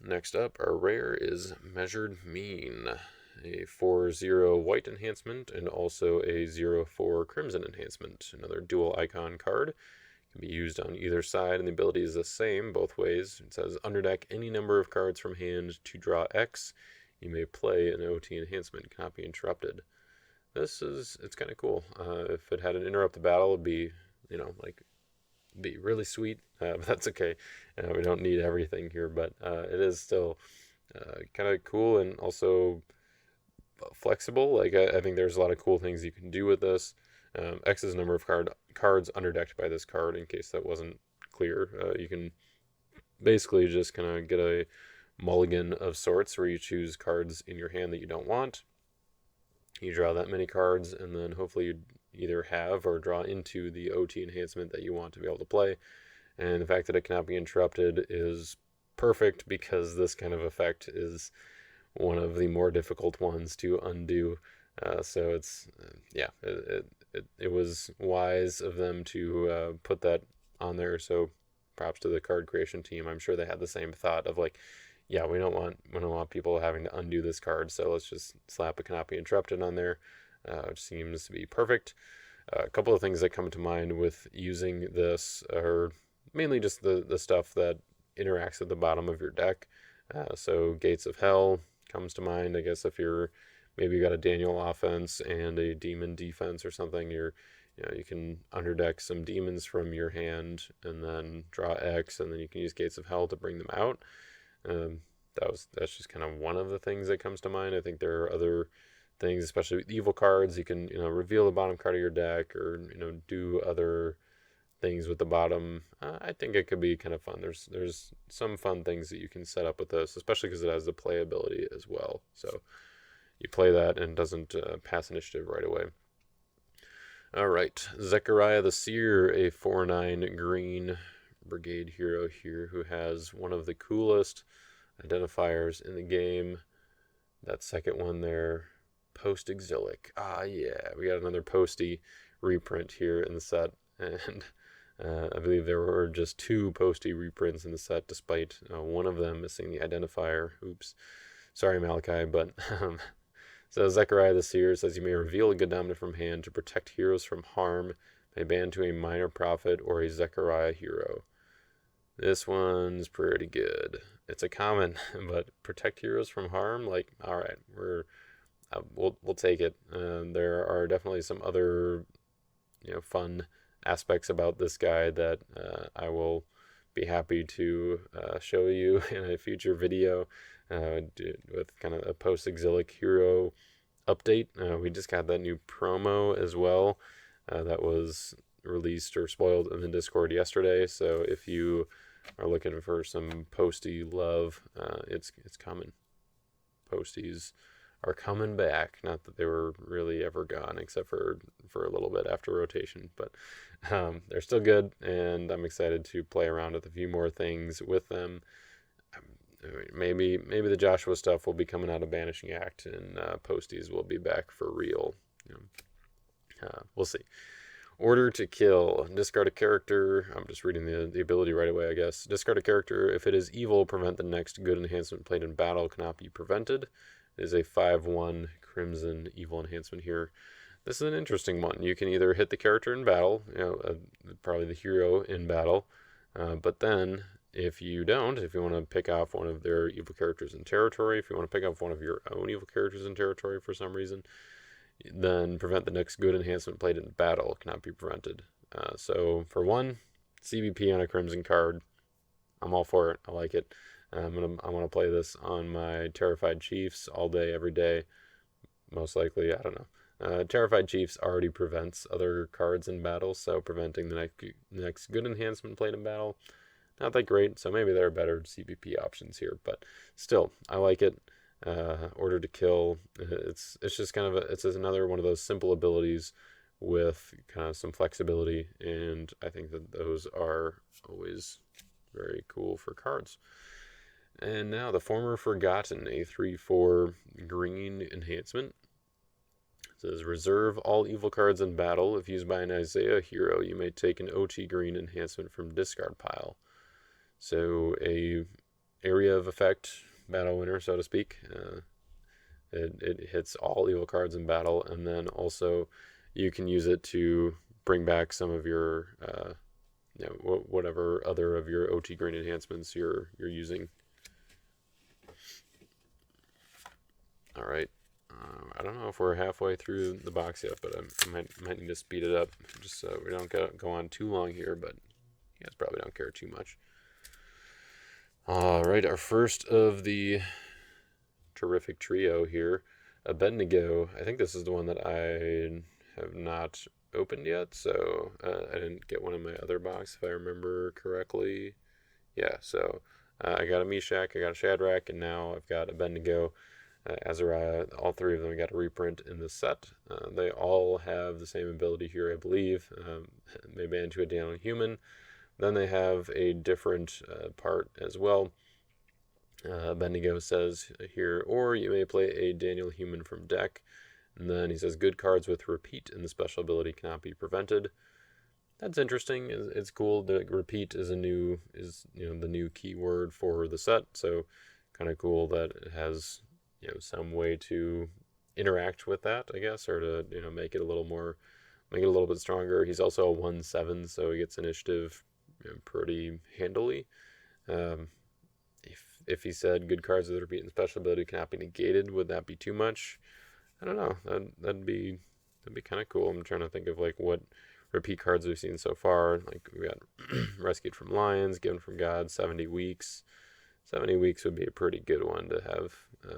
Next up, our rare is Measured Mean, a 4/0 white enhancement and also a 0/4 crimson enhancement. Another dual icon card. Can be used on either side, and the ability is the same both ways. It says underdeck any number of cards from hand to draw X. You may play an OT enhancement, cannot be interrupted. It's kind of cool. If it had an interrupt the battle, it'd be, be really sweet, but that's okay. We don't need everything here, but it is still kind of cool and also flexible. Like I think there's a lot of cool things you can do with this. X is the number of cards underdecked by this card. In case that wasn't clear, you can basically just kind of get a mulligan of sorts where you choose cards in your hand that you don't want. You draw that many cards, and then hopefully you either have or draw into the OT enhancement that you want to be able to play. And the fact that it cannot be interrupted is perfect, because this kind of effect is one of the more difficult ones to undo. So it's it was wise of them to put that on there. So props to the card creation team. I'm sure they had the same thought of like, yeah, we don't want people having to undo this card, so let's just slap a cannot be interrupted on there, which seems to be perfect. A couple of things that come to mind with using this are mainly just the stuff that interacts at the bottom of your deck. So Gates of Hell comes to mind. I guess if maybe you got a Daniel offense and a demon defense or something, you can underdeck some demons from your hand and then draw X, and then you can use Gates of Hell to bring them out. That's just kind of one of the things that comes to mind. I think there are other things, especially with evil cards. You can reveal the bottom card of your deck, or do other things with the bottom. I think it could be kind of fun. There's some fun things that you can set up with this, especially because it has the playability as well. So you play that and it doesn't pass initiative right away. All right, Zechariah the Seer, a 4/9 green brigade hero here, who has one of the coolest identifiers in the game. That second one there, post-exilic. Yeah, we got another posty reprint here in the set, and I believe there were just 2 posty reprints in the set, despite one of them missing the identifier. Oops, sorry Malachi, but so Zechariah the Seer says you may reveal a good dominant from hand to protect heroes from harm, may ban to a minor prophet or a Zechariah hero. This one's pretty good. It's a common, but protect heroes from harm, like, all right, we'll take it. There are definitely some other fun aspects about this guy that I will be happy to show you in a future video with kind of a post-exilic hero update. We just got that new promo as well that was released or spoiled in the Discord yesterday. So if you are looking for some posty love, it's coming. Posties are coming back. Not that they were really ever gone, except for a little bit after rotation, but they're still good, and I'm excited to play around with a few more things with them. Maybe the Joshua stuff will be coming out of Banishing Act, and posties will be back for real. We'll see. Order to Kill. Discard a character. I'm just reading the ability right away, I guess. Discard a character. If it is evil, prevent the next good enhancement played in battle cannot be prevented. It is a 5/1 Crimson evil enhancement here. This is an interesting one. You can either hit the character in battle, probably the hero in battle, but then if you want to pick off one of their evil characters in territory, if you want to pick off one of your own evil characters in territory for some reason, then prevent the next good enhancement played in battle cannot be prevented. So for one, CBP on a Crimson card, I'm all for it. I like it. I want to play this on my Terrified Chiefs all day, every day. Most likely, I don't know. Terrified Chiefs already prevents other cards in battle, so preventing the next good enhancement played in battle, not that great. So maybe there are better CBP options here, but still, I like it. Order to Kill. It's just kind of it's another one of those simple abilities with kind of some flexibility, and I think that those are always very cool for cards. And now the Former Forgotten, a 3/4 green enhancement. It's says, reserve all evil cards in battle. If used by an Isaiah hero, you may take an OT green enhancement from discard pile. So a area of effect battle winner, so to speak. It hits all evil cards in battle, and then also you can use it to bring back some of your whatever other of your OT green enhancements you're using. All right. I don't know if we're halfway through the box yet, but I might need to speed it up just so we don't go on too long here, but you guys probably don't care too much. All right, our first of the terrific trio here, Abednego. I think this is the one that I have not opened yet, so I didn't get one in my other box if I remember correctly. Yeah, so I got a Meshach, I got a Shadrach, and now I've got Abednego. Azariah, all three of them got a reprint in the set. They all have the same ability here, I believe. They ban to a Daniel human. Then they have a different part as well. Abednego says here, or you may play a Daniel human from deck. And then he says, good cards with repeat in the special ability cannot be prevented. That's interesting. It's cool. The repeat is the new keyword for the set. So kind of cool that it has some way to interact with that, I guess, or to make it a little bit stronger. He's also a 1/7, so he gets initiative pretty handily. If he said good cards with repeat and special ability cannot be negated, would that be too much? I don't know. That'd be kind of cool. I'm trying to think of like what repeat cards we've seen so far. Like we got rescued from lions, given from God, 70 weeks. 70 weeks would be a pretty good one to have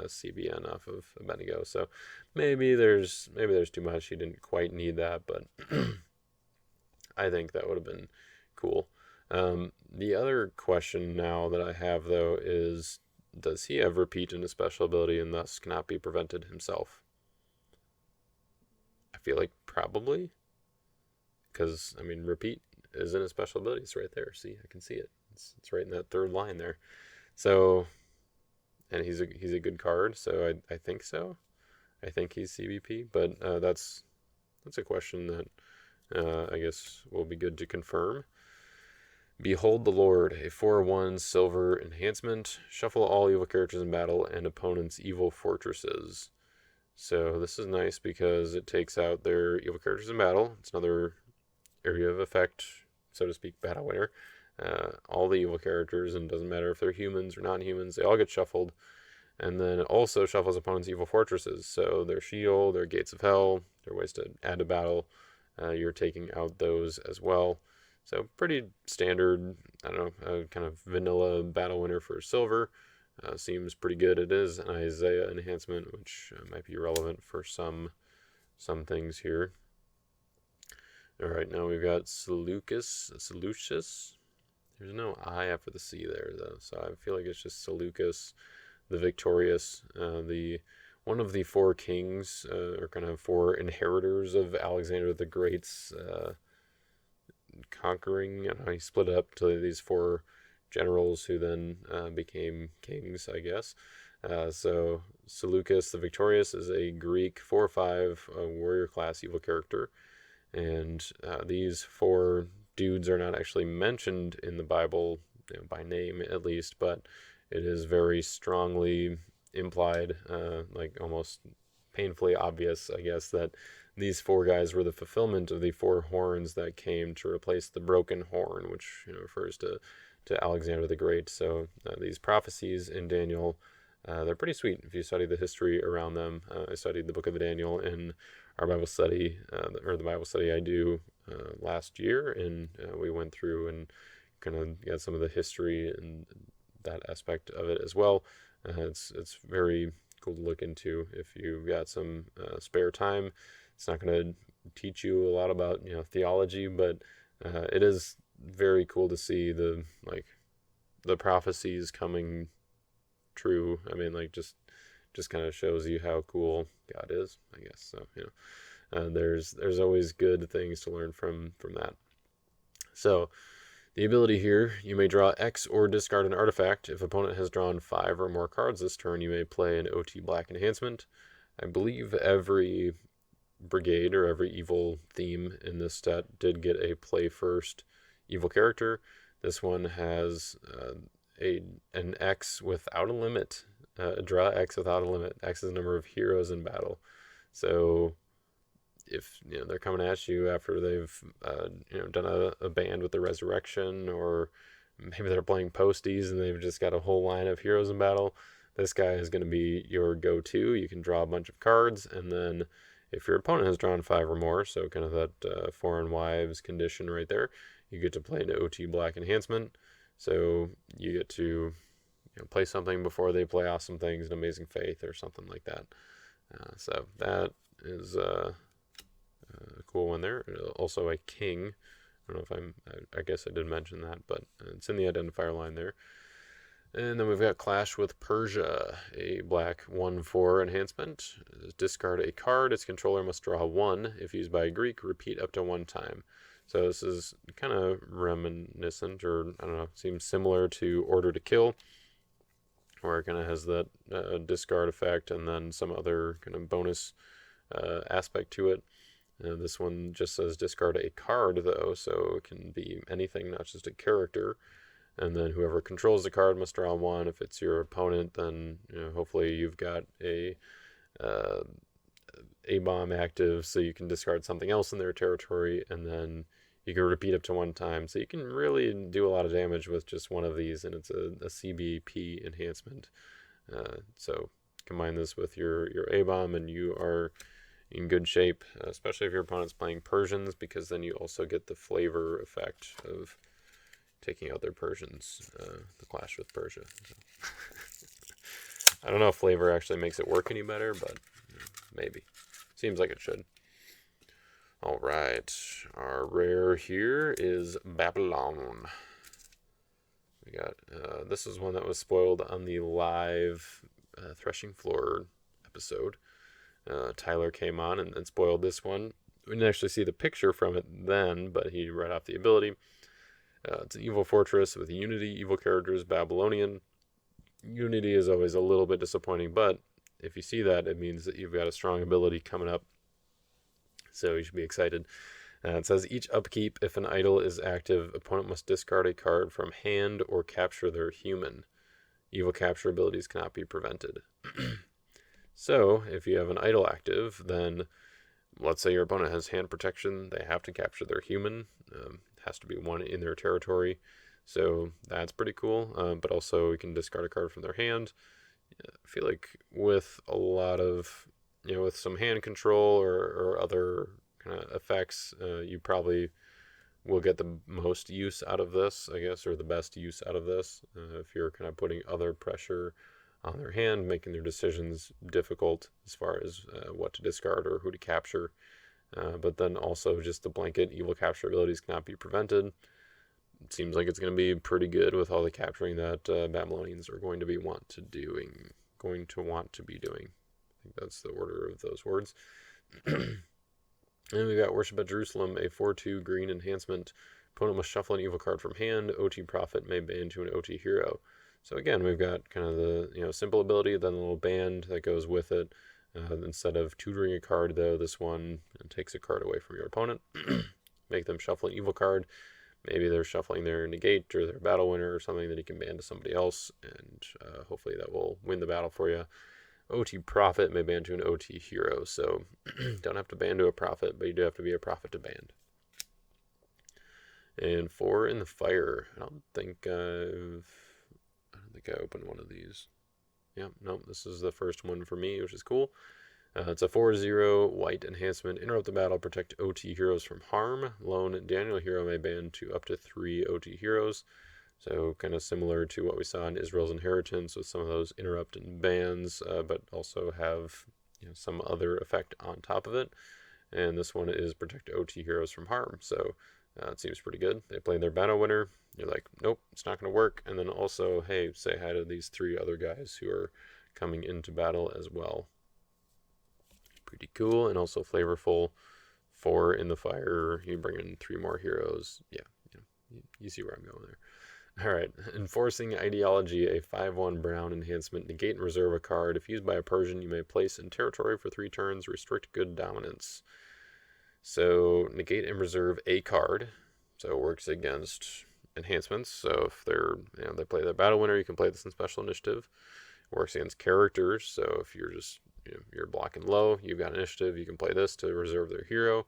CBN off of Abednego. So maybe there's too much. He didn't quite need that, but I think that would have been cool. The other question now that I have though is, does he have repeat in a special ability and thus cannot be prevented himself? I feel like probably, because I mean repeat is in a special ability. It's right there. See, I can see it. It's right in that third line there. So, and he's a good card, so I think so. I think he's CBP, but that's a question that I guess will be good to confirm. Behold the Lord, a 4/1 silver enhancement. Shuffle all evil characters in battle and opponents' evil fortresses. So this is nice because it takes out their evil characters in battle. It's another area of effect, so to speak, battle winner. All the evil characters, and it doesn't matter if they're humans or non-humans, they all get shuffled. And then it also shuffles opponents' evil fortresses. So their shield, their gates of hell, their ways to add to battle, you're taking out those as well. So pretty standard, I don't know, kind of vanilla battle winner for silver. Seems pretty good. It is an Isaiah enhancement, which might be relevant for some things here. All right, now we've got Seleucus. There's no I after the C there, though, so I feel like it's just Seleucus, the victorious, one of the four kings, or kind of four inheritors of Alexander the Great's conquering. He split up to these four generals who then became kings, I guess. So Seleucus the Victorious is a Greek 4/5 warrior class evil character, and these four dudes are not actually mentioned in the Bible, by name at least, but it is very strongly implied, like almost painfully obvious, I guess, that these four guys were the fulfillment of the four horns that came to replace the broken horn, which refers to Alexander the Great. So these prophecies in Daniel, they're pretty sweet if you study the history around them. I studied the book of Daniel in our Bible study, or the Bible study I do last year, and we went through and kind of got some of the history and that aspect of it as well. It's very cool to look into if you've got some spare time. It's not going to teach you a lot about theology, but it is very cool to see the prophecies coming true. I mean, just kind of shows you how cool God is, I guess. So there's always good things to learn from that. So the ability here, you may draw X or discard an artifact. If opponent has drawn 5 or more cards this turn, you may play an OT black enhancement. I believe every brigade or every evil theme in this set did get a play first evil character. This one has an X without a limit. Draw X without a limit. X is the number of heroes in battle. So if they're coming at you after they've done a band with the resurrection, or maybe they're playing posties and they've just got a whole line of heroes in battle, this guy is going to be your go-to. You can draw a bunch of cards, and then if your opponent has drawn 5 or more, so kind of that foreign wives condition right there, you get to play an OT black enhancement. So you get to play something before they play awesome things, an amazing faith or something like that. So that is a cool one there. Also a king. I don't know if I guess I did mention that, but it's in the identifier line there. And then we've got Clash with Persia, a black 1/4 enhancement. Discard a card. Its controller must draw 1. If used by a Greek, repeat up to 1 time. So this is kind of reminiscent, or I don't know, seems similar to Order to Kill, where it kind of has that discard effect and then some other kind of bonus aspect to it. This one just says discard a card, though, so it can be anything, not just a character. And then whoever controls the card must draw 1. If it's your opponent, then hopefully you've got a bomb active, so you can discard something else in their territory, and then you can repeat up to 1 time. So you can really do a lot of damage with just one of these, and it's a CBP enhancement. So combine this with your A-bomb, and you are in good shape, especially if your opponent's playing Persians, because then you also get the flavor effect of taking out their Persians, the Clash with Persia. So. I don't know if flavor actually makes it work any better, but maybe. Seems like it should. All right, our rare here is Babylon. We got this is one that was spoiled on the live Threshing Floor episode. Tyler came on and spoiled this one. We didn't actually see the picture from it then, but he read off the ability. It's an evil fortress with Unity, evil characters, Babylonian. Unity is always a little bit disappointing, but if you see that, it means that you've got a strong ability coming up. So you should be excited. It says each upkeep, if an idol is active, opponent must discard a card from hand or capture their human. Evil capture abilities cannot be prevented. So if you have an idol active, then let's say your opponent has hand protection, they have to capture their human. Has to be 1 in their territory. So that's pretty cool. But also you can discard a card from their hand. I feel like with a lot of, with some hand control or other kind of effects, you probably will get the most use out of this, I guess, or the best use out of this. If you're kind of putting other pressure on their hand, making their decisions difficult as far as what to discard or who to capture. But then also just the blanket evil capture abilities cannot be prevented. It seems like it's going to be pretty good with all the capturing that Babylonians are going to want to be doing. I think that's the order of those words. And we've got Worship at Jerusalem, a 4/2 green enhancement. Opponent must shuffle an evil card from hand. OT Prophet may ban to an OT hero. So again, we've got kind of the simple ability, then the little band that goes with it. Instead of tutoring a card, though, this one takes a card away from your opponent. Make them shuffle an evil card. Maybe they're shuffling their negate or their battle winner or something that you can ban to somebody else, and hopefully that will win the battle for you. OT Prophet may ban to an OT hero, so don't have to ban to a Prophet, but you do have to be a Prophet to ban. And 4 in the fire. I don't think I opened one of these. Yeah, no, this is the first one for me, which is cool. It's a 4/0 white enhancement. Interrupt the battle, protect OT heroes from harm. Lone Daniel hero may ban to up to 3 OT heroes. So kind of similar to what we saw in Israel's Inheritance with some of those interrupt and bans, but also have some other effect on top of it. And this one is protect OT heroes from harm. So it seems pretty good. They play their battle winner. You're like, nope, it's not going to work. And then also, hey, say hi to these 3 other guys who are coming into battle as well. Pretty cool and also flavorful. 4 in the fire. You bring in 3 more heroes. Yeah, you see where I'm going there. All right. Enforcing Ideology, a 5/1 Brown enhancement. Negate and reserve a card. If used by a Persian, you may place in territory for 3 turns. Restrict good dominance. So negate and reserve a card. So it works against enhancements. So if they play the battle winner, you can play this in special initiative. It works against characters. So if you're just you're blocking low, you've got initiative, you can play this to reserve their hero.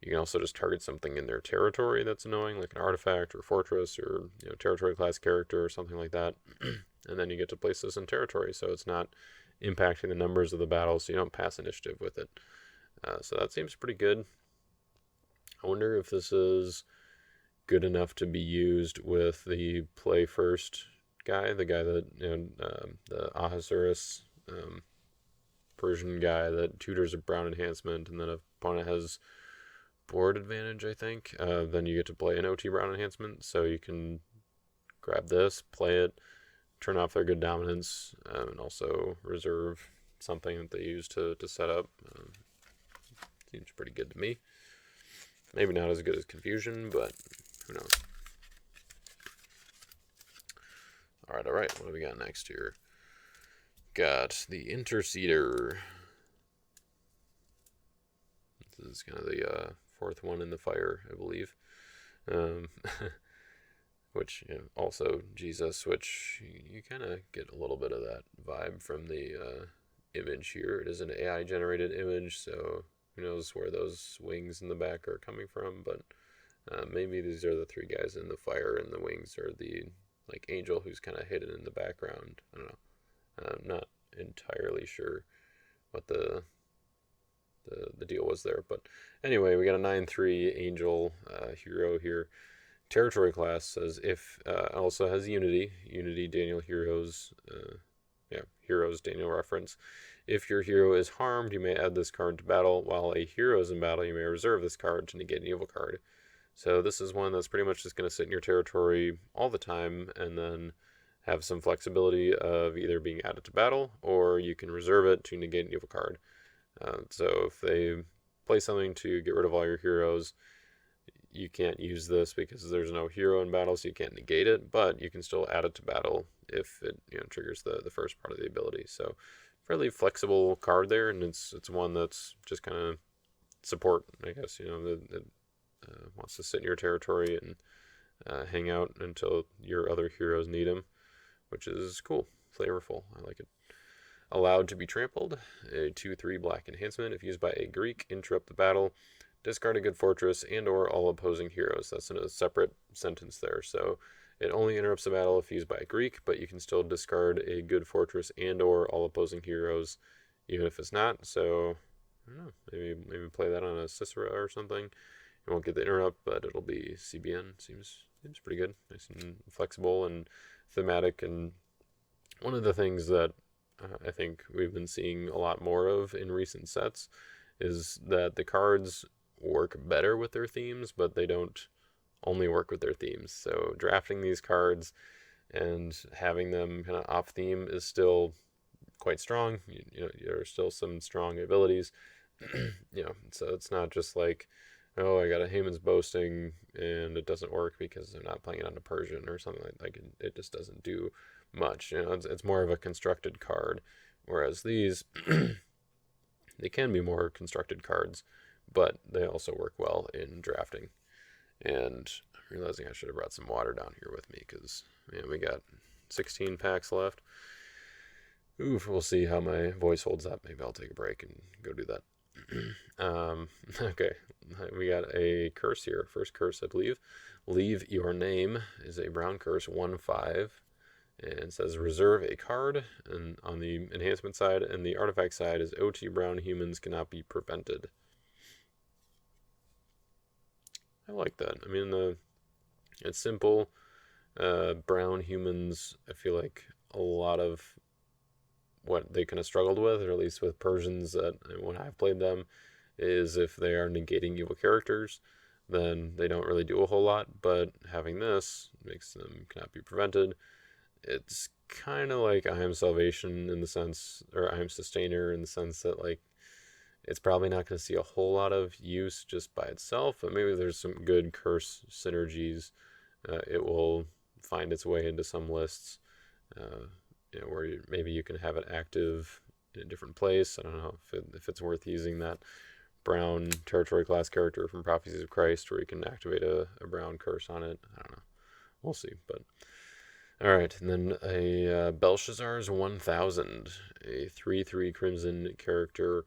You can also just target something in their territory that's annoying, like an artifact or fortress or territory class character or something like that. And then you get to place this in territory, so it's not impacting the numbers of the battle, so you don't pass initiative with it. So that seems pretty good. I wonder if this is good enough to be used with the play first guy, the guy that the Ahasuerus Persian guy that tutors a brown enhancement, and then if opponent has board advantage, I think, then you get to play an OT brown enhancement, so you can grab this, play it, turn off their good dominance, and also reserve something that they use to set up. Seems pretty good to me. Maybe not as good as Confusion, but who knows. All right. What do we got next here? Got the Interceder. This is kind of the fourth one in the fire, I believe. Which also Jesus, which you kind of get a little bit of that vibe from the image here. It is an AI generated image, so who knows where those wings in the back are coming from, but maybe these are the 3 guys in the fire and the wings are the angel who's kind of hidden in the background. I don't know. I'm not entirely sure what the deal was there, but anyway, we got a 9/3 angel hero here. Territory class says if also has Unity Daniel Heroes Heroes Daniel reference. If your hero is harmed, you may add this card to battle. While a hero is in battle, you may reserve this card to negate an evil card. So this is one that's pretty much just going to sit in your territory all the time, and then have some flexibility of either being added to battle, or you can reserve it to negate an evil card. So if they play something to get rid of all your heroes, you can't use this because there's no hero in battle, so you can't negate it, but you can still add it to battle if it triggers the first part of the ability. So fairly flexible card there, and it's one that's just kind of support, I guess. It wants to sit in your territory and hang out until your other heroes need him, which is cool, flavorful. I like it. Allowed to be trampled, a 2/3 black enhancement. If used by a Greek, interrupt the battle. Discard a good fortress and or all opposing heroes. That's in a separate sentence there. So it only interrupts the battle if used by a Greek, but you can still discard a good fortress and or all opposing heroes, even if it's not. So I don't know, maybe play that on a Cicera or something. You won't get the interrupt, but it'll be CBN. Seems pretty good, nice and flexible and thematic. And one of the things that I think we've been seeing a lot more of in recent sets is that the cards work better with their themes, but they don't only work with their themes. So drafting these cards and having them kind of off theme is still quite strong. There are still some strong abilities. So it's not just like, oh, I got a Haman's Boasting and it doesn't work because they're not playing it on a Persian or something like it just doesn't do much. It's more of a constructed card, whereas these they can be more constructed cards, but they also work well in drafting. And I'm realizing I should have brought some water down here with me because we got 16 packs left. Oof, we'll see how my voice holds up. Maybe I'll take a break and go do that. Okay, we got a curse here. First curse, I believe. Leave Your Name is a brown curse, 1/5. And it says reserve a card, and on the enhancement side, and the artifact side is OT brown humans cannot be prevented. I like that. I mean, it's simple. Brown humans, I feel like a lot of what they kind of struggled with, or at least with Persians that when I've played them, is if they are negating evil characters, then they don't really do a whole lot, but having this makes them cannot be prevented. It's kind of like I Am Salvation in the sense, or I Am Sustainer in the sense that, like, it's probably not going to see a whole lot of use just by itself, but maybe there's some good curse synergies it will find its way into some lists, where maybe you can have it active in a different place. I don't know if it's worth using that brown territory class character from Prophecies of Christ, where you can activate a brown curse on it. I don't know. We'll see. But all right, and then a Belshazzar's 1000, a 3/3 crimson character.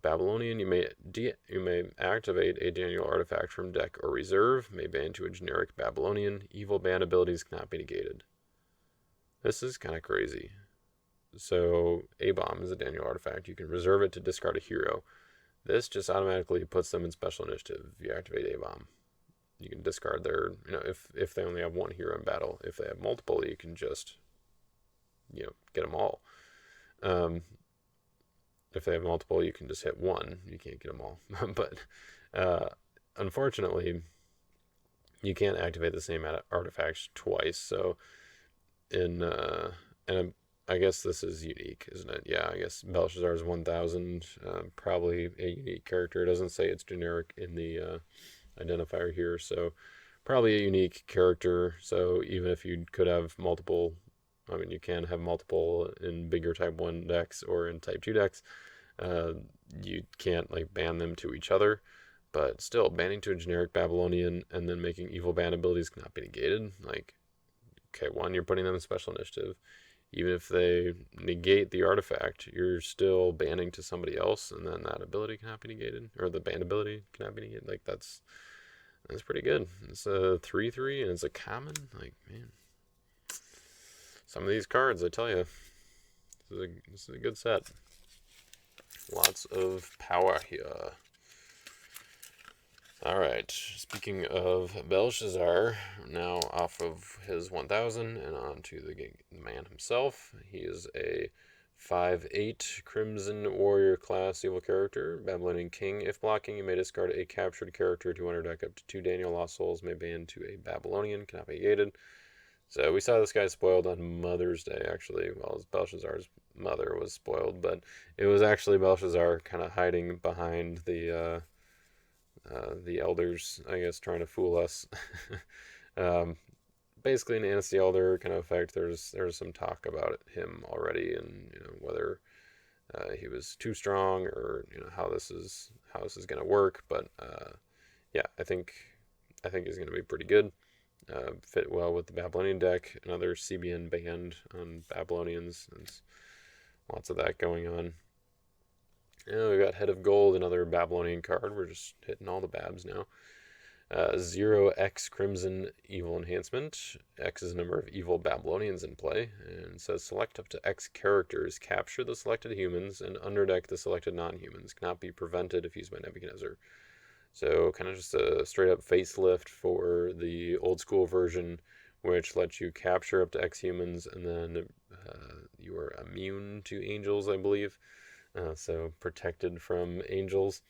Babylonian, you may activate a Daniel artifact from deck or reserve, may ban to a generic Babylonian. Evil ban abilities cannot be negated. This is kind of crazy. So A-Bomb is a Daniel artifact. You can reserve it to discard a hero. This just automatically puts them in special initiative. If you activate A-Bomb, you can discard their, if they only have one hero in battle. If they have multiple, you can just, get them all. If they have multiple, you can just hit one. You can't get them all. But unfortunately, you can't activate the same artifacts twice. So and I guess this is unique, isn't it? Yeah, I guess Belshazzar's 1000, probably a unique character. It doesn't say it's generic in the identifier here, so probably a unique character. So even if you could have multiple, you can have multiple in bigger type 1 decks or in type 2 decks. You can't ban them to each other, but still banning to a generic Babylonian and then making evil ban abilities cannot be negated. Okay, one, you're putting them in special initiative. Even if they negate the artifact, you're still banning to somebody else, and then that ability cannot be negated, or the ban ability cannot be negated. That's pretty good. It's a 3/3, and it's a common. Man, some of these cards, I tell you, this is a good set. Lots of power here. Alright, speaking of Belshazzar, now off of his 1000 and on to the man himself. He is a 5/8 Crimson Warrior class evil character, Babylonian King. If blocking, you may discard a captured character to enter deck up to 2 Daniel Lost Souls, may ban to a Babylonian, cannot be gated. So we saw this guy spoiled on Mother's Day, actually. Well, Belshazzar's mother was spoiled, but it was actually Belshazzar kind of hiding behind the elders, I guess, trying to fool us. Basically, an Anansi Elder kind of effect. There's some talk about him already, and whether he was too strong or how this is going to work. But yeah, I think he's going to be pretty good. Fit well with the Babylonian deck. Another CBN banned on Babylonians. There's lots of that going on. We got Head of Gold, another Babylonian card. We're just hitting all the Babs now. 0x Crimson Evil Enhancement. X is the number of evil Babylonians in play. And it says select up to X characters, capture the selected humans, and underdeck the selected non-humans. Cannot be prevented if used by Nebuchadnezzar. So kind of just a straight up facelift for the old school version, which lets you capture up to X humans, and then you are immune to angels, I believe. So protected from angels.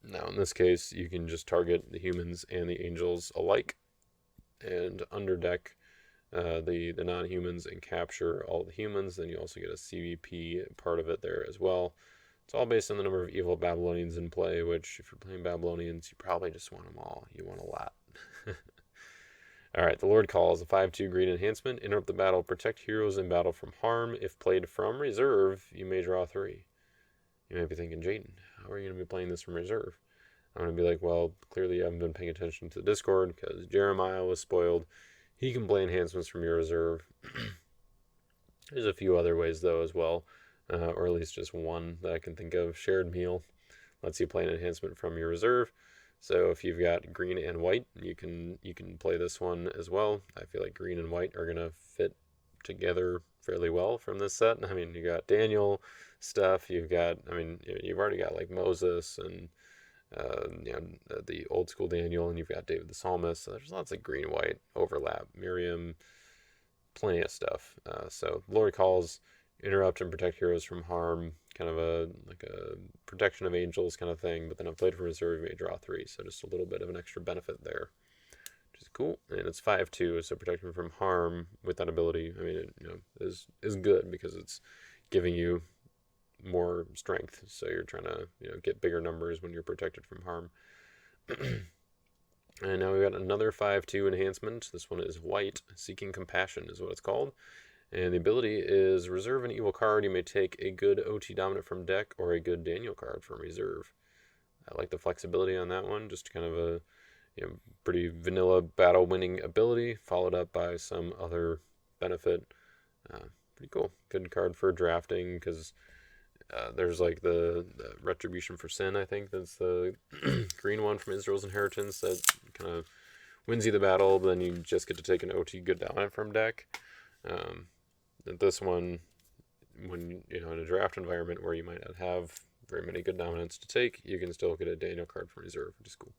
Now in this case, you can just target the humans and the angels alike, and underdeck the non-humans and capture all the humans. Then you also get a CVP part of it there as well. It's all based on the number of evil Babylonians in play, which if you're playing Babylonians, you probably just want them all. You want a lot. Alright, the Lord Calls, a 5/2 green enhancement. Interrupt the battle. Protect heroes in battle from harm. If played from reserve, you may draw 3. You may be thinking, Jaden, how are you going to be playing this from reserve? I'm going to be like, well, clearly you haven't been paying attention to the Discord, because Jeremiah was spoiled. He can play enhancements from your reserve. There's a few other ways, though, as well. Or at least just one that I can think of. Shared Meal lets you play an enhancement from your reserve. So if you've got green and white, you can play this one as well. I feel like green and white are going to fit together fairly well from this set. I mean, you got Daniel stuff. You've already got like Moses and the old school Daniel, and you've got David the Psalmist. So there's lots of green white overlap. Miriam, plenty of stuff. So Lord Calls, interrupt and protect heroes from harm, kind of a protection of angels kind of thing. But then if played from reserve, you may draw 3, so just a little bit of an extra benefit there, which is cool. And it's 5/2, so protection from harm with that ability, is good because it's giving you more strength. So you're trying to get bigger numbers when you're protected from harm. And now we've got another 5/2 enhancement. This one is white. Seeking Compassion is what it's called. And the ability is reserve an evil card. You may take a good OT dominant from deck or a good Daniel card from reserve. I like the flexibility on that one. Just kind of a pretty vanilla battle winning ability, followed up by some other benefit. Pretty cool. Good card for drafting because there's like the Retribution for Sin, I think. That's the green one from Israel's Inheritance that kind of wins you the battle, but then you just get to take an OT good dominant from deck. This one, when in a draft environment where you might not have very many good dominants to take, you can still get a Daniel card from reserve, which is cool.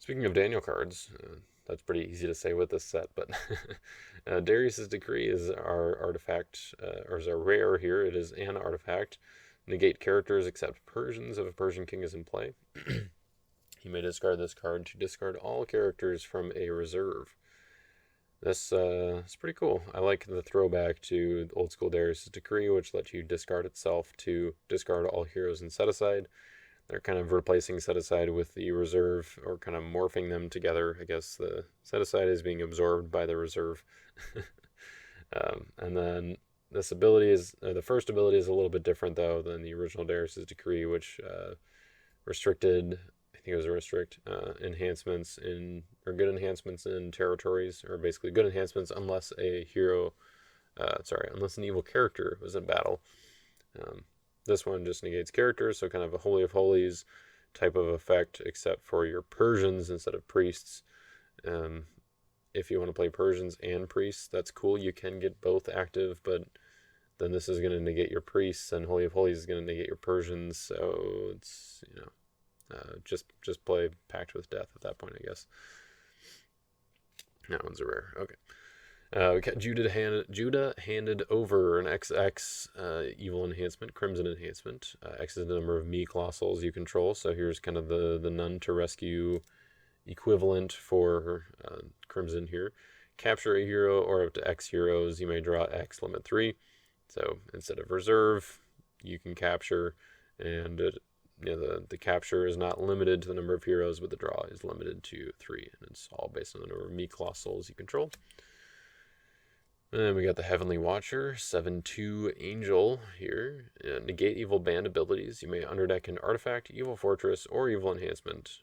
Speaking of Daniel cards, that's pretty easy to say with this set, but Darius's Decree is our artifact, or is our rare here. It is an artifact. Negate characters except Persians if a Persian king is in play. You may discard this card to discard all characters from a reserve. This is pretty cool. I like the throwback to old school Darius' Decree, which lets you discard itself to discard all heroes and set aside. They're kind of replacing set aside with the reserve, or kind of morphing them together. I guess the set aside is being absorbed by the reserve. And then this ability is, the first ability is a little bit different though than the original Darius' Decree, which restricted, I think it was restrict enhancements in, or good enhancements in territories, or basically good enhancements unless a hero, unless an evil character was in battle. This one just negates characters, so kind of a Holy of Holies type of effect, except for your Persians instead of priests. If you want to play Persians and priests, that's cool. You can get both active, but then this is going to negate your priests, and Holy of Holies is going to negate your Persians. So it's just play Pact with Death at that point, I guess. That one's a rare. Okay. We got Judah handed over an XX evil enhancement, Crimson enhancement. X is the number of me colossals you control, so here's kind of the none to rescue equivalent for Crimson here. Capture a hero or up to X heroes, you may draw X, limit 3. So instead of reserve, you can capture, and the capture is not limited to the number of heroes, but the draw is limited to 3, and it's all based on the number of me colossals you control. And then we got the Heavenly Watcher, 7/2 Angel here. Negate evil band abilities. You may underdeck an artifact, evil fortress, or evil enhancement.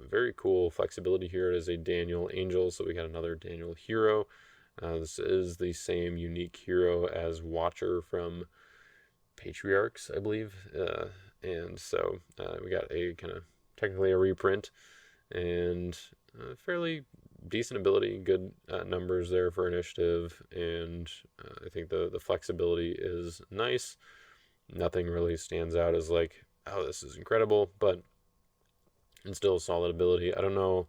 Very cool flexibility here. It is a Daniel Angel, so we got another Daniel hero. This is the same unique hero as Watcher from Patriarchs, I believe. And so we got a kind of technically a reprint, and fairly decent ability, good numbers there for initiative, and I think the flexibility is nice. Nothing really stands out as like, oh, this is incredible, but it's still a solid ability. I don't know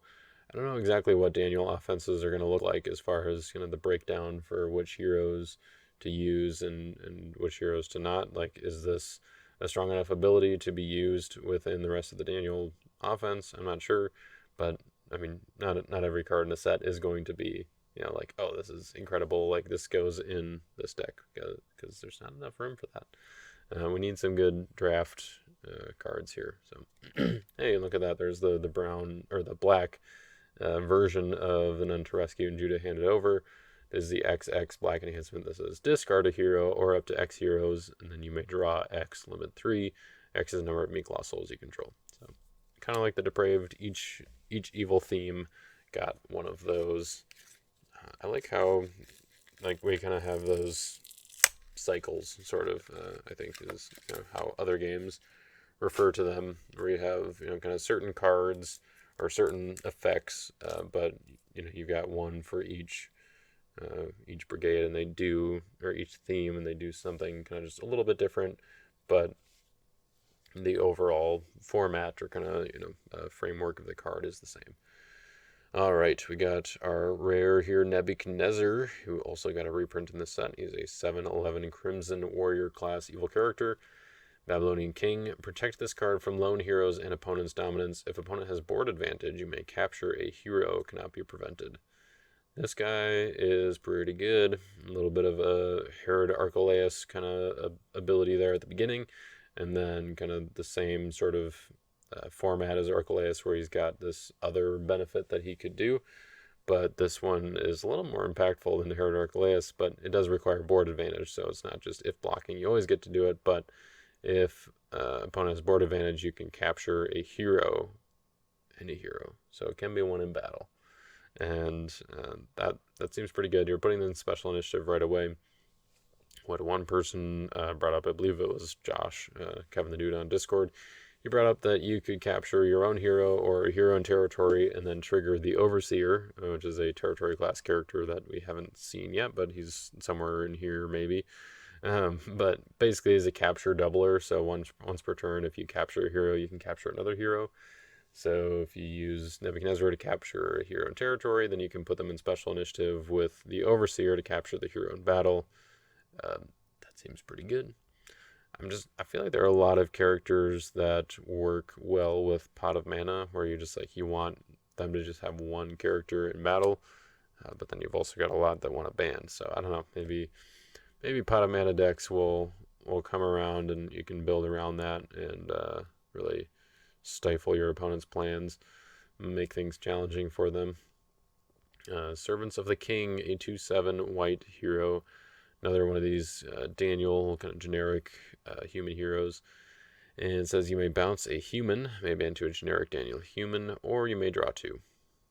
exactly what Daniel offenses are going to look like as far as the breakdown for which heroes to use and which heroes to not. Like, is this a strong enough ability to be used within the rest of the Daniel offense? I'm not sure, but I mean, not every card in the set is going to be, like, oh, this is incredible, like this goes in this deck, because there's not enough room for that. We need some good draft cards here. So, hey, look at that. There's the brown, or the black version of the None to Rescue and Judah handed over. This is the XX black enhancement that says discard a hero or up to X heroes, and then you may draw X, limit 3. X is the number of me colossals you control. So, kind of like the Depraved, each evil theme got one of those. I like how, like, we kind of have those cycles, sort of. I think is how other games refer to them, where you have kind of certain cards or certain effects, but you've got one for each brigade, and they do, or each theme, and they do something kind of just a little bit different, but the overall format or kind of framework of the card is the same. All right, we got our rare here, Nebuchadnezzar, who also got a reprint in this set. He's a 7/11 Crimson Warrior class evil character. Babylonian King. Protect this card from lone heroes and opponent's dominance. If opponent has board advantage, you may capture a hero, cannot be prevented. This guy is pretty good. A little bit of a Herod Archelaus kind of ability there at the beginning, and then kind of the same sort of format as Archelaus, where he's got this other benefit that he could do. But this one is a little more impactful than the Herod Archelaus, but it does require board advantage, so it's not just if blocking. You always get to do it, but if opponent has board advantage, you can capture a hero, any hero. So it can be one in battle. And that seems pretty good. You're putting in special initiative right away. What one person brought up, I believe it was Josh, Kevin the Dude on Discord, he brought up that you could capture your own hero or a hero in territory and then trigger the Overseer, which is a territory class character that we haven't seen yet, but he's somewhere in here maybe. But basically is a capture doubler, so once per turn, if you capture a hero, you can capture another hero. So if you use Nebuchadnezzar to capture a hero in territory, then you can put them in special initiative with the Overseer to capture the hero in battle. That seems pretty good. I feel like there are a lot of characters that work well with Pot of Mana, where you just you want them to just have one character in battle, but then you've also got a lot that want to ban. So I don't know, maybe Pot of Mana decks will come around and you can build around that and really stifle your opponent's plans, make things challenging for them. Servants of the King, a 2/7 white hero. Another one of these Daniel kind of generic human heroes. And it says you may bounce a human, may ban to a generic Daniel human, or you may draw two.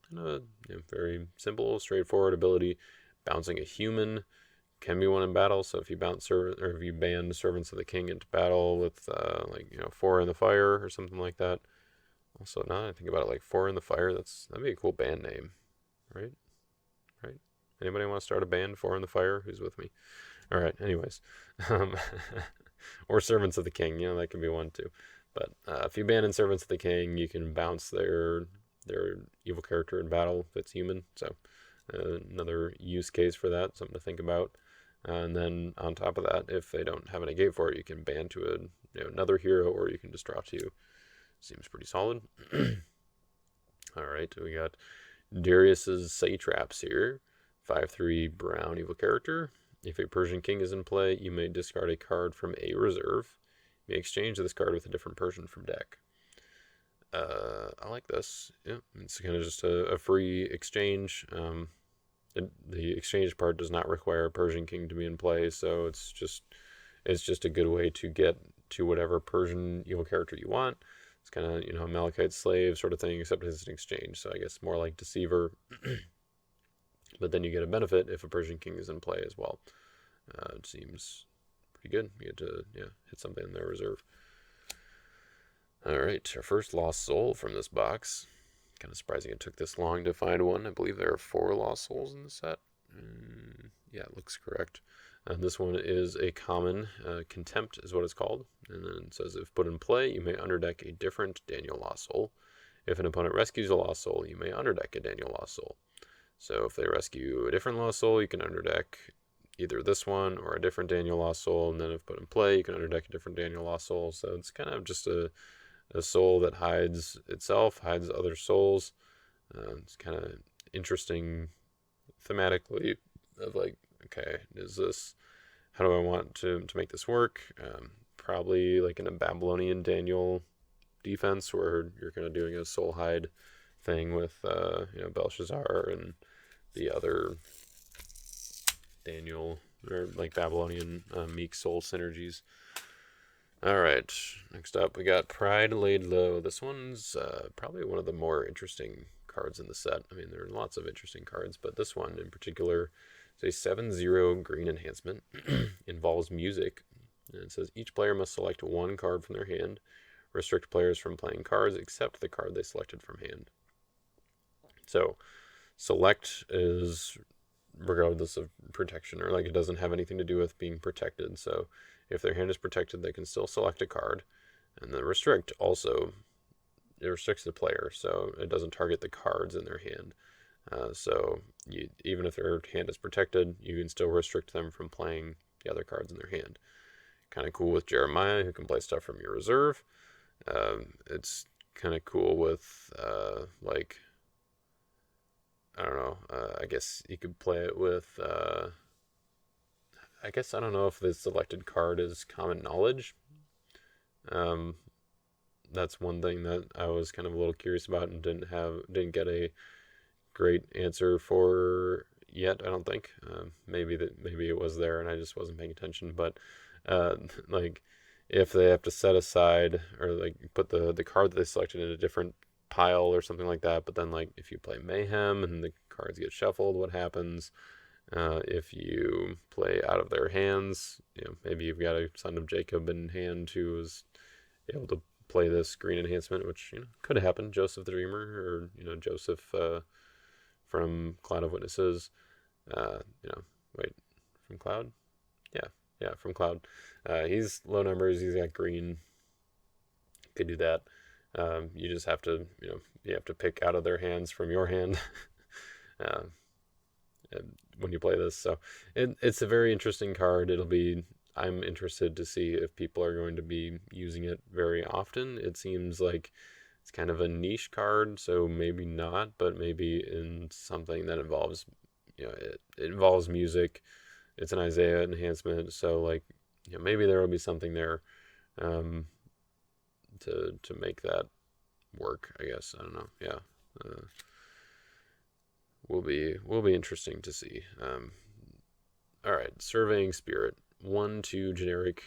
Very simple, straightforward ability. Bouncing a human can be one in battle. So if you if you ban Servants of the King into battle with 4 in the fire or something like that. Also, now I think about it, 4 in the fire. That'd be a cool band name, right? Right. Anybody want to start a band, 4 in the fire? Who's with me? All right. Anyways, or Servants of the King. That can be one too. But if you ban in Servants of the King, you can bounce their evil character in battle if it's human. So another use case for that, something to think about. And then on top of that, if they don't have a negate for it, you can ban to another hero, or you can just draw 2. Seems pretty solid. All right, we got Darius's Satraps here. 5/3 brown evil character. If a Persian king is in play, you may discard a card from a reserve. You may exchange this card with a different Persian from deck. I like this. Yeah, it's kind of just a free exchange. The exchange part does not require a Persian king to be in play, so it's just a good way to get to whatever Persian evil character you want. It's kind of a Malachite slave sort of thing, except it's an exchange. So I guess more like Deceiver. But then you get a benefit if a Persian king is in play as well. It seems pretty good. You get to hit something in their reserve. All right, our first Lost Soul from this box. Kind of surprising it took this long to find one. I believe there are 4 Lost Souls in the set. Yeah, it looks correct. This one is a common. Contempt is what it's called. And then it says, if put in play, you may underdeck a different Daniel Lost Soul. If an opponent rescues a Lost Soul, you may underdeck a Daniel Lost Soul. So if they rescue a different Lost Soul, you can underdeck either this one or a different Daniel Lost Soul. And then if put in play, you can underdeck a different Daniel Lost Soul. So it's kind of just a soul that hides itself, hides other souls. It's kind of interesting thematically of okay, how do I want to make this work? Probably in a Babylonian Daniel defense where you're kind of doing a soul hide thing with Belshazzar and the other Daniel or Babylonian meek soul synergies. All right, next up we got Pride Laid Low. This one's probably one of the more interesting cards in the set. I mean, there are lots of interesting cards, but this one in particular is a 7/0 green enhancement. Involves music. And it says each player must select one card from their hand. Restrict players from playing cards except the card they selected from hand. So select is regardless of protection, or it doesn't have anything to do with being protected. So if their hand is protected, they can still select a card. And the restrict also, it restricts the player, so it doesn't target the cards in their hand. So even if their hand is protected, you can still restrict them from playing the other cards in their hand. Kind of cool with Jeremiah, who can play stuff from your reserve. It's kind of cool with I don't know. I guess you could play it with. I guess I don't know if the selected card is common knowledge. that's one thing that I was kind of a little curious about and didn't get a great answer for yet. I don't think. Maybe it was there and I just wasn't paying attention. But uh, like if they have to set aside or like put the card that they selected in a different pile or something like that. But then like if you play Mayhem and the cards get shuffled, what happens? If you play out of their hands, maybe you've got a Son of Jacob in hand who is able to play this green enhancement, which could happen. Joseph the Dreamer, or Joseph from Cloud of Witnesses. Uh, you know, wait, from Cloud? Yeah, yeah, from Cloud. He's low numbers. He's got green. Could do that. You just have to, you have to pick out of their hands from your hand. uh, when you play this. So it's a very interesting card. I'm interested to see if people are going to be using it very often. It seems like it's kind of a niche card, so maybe not, but maybe in something that involves, it involves music. It's an Isaiah enhancement, so like, maybe there will be something there um, to make that work. I guess I don't know. Yeah. Will be interesting to see. All right, Surveying Spirit, 1/2 generic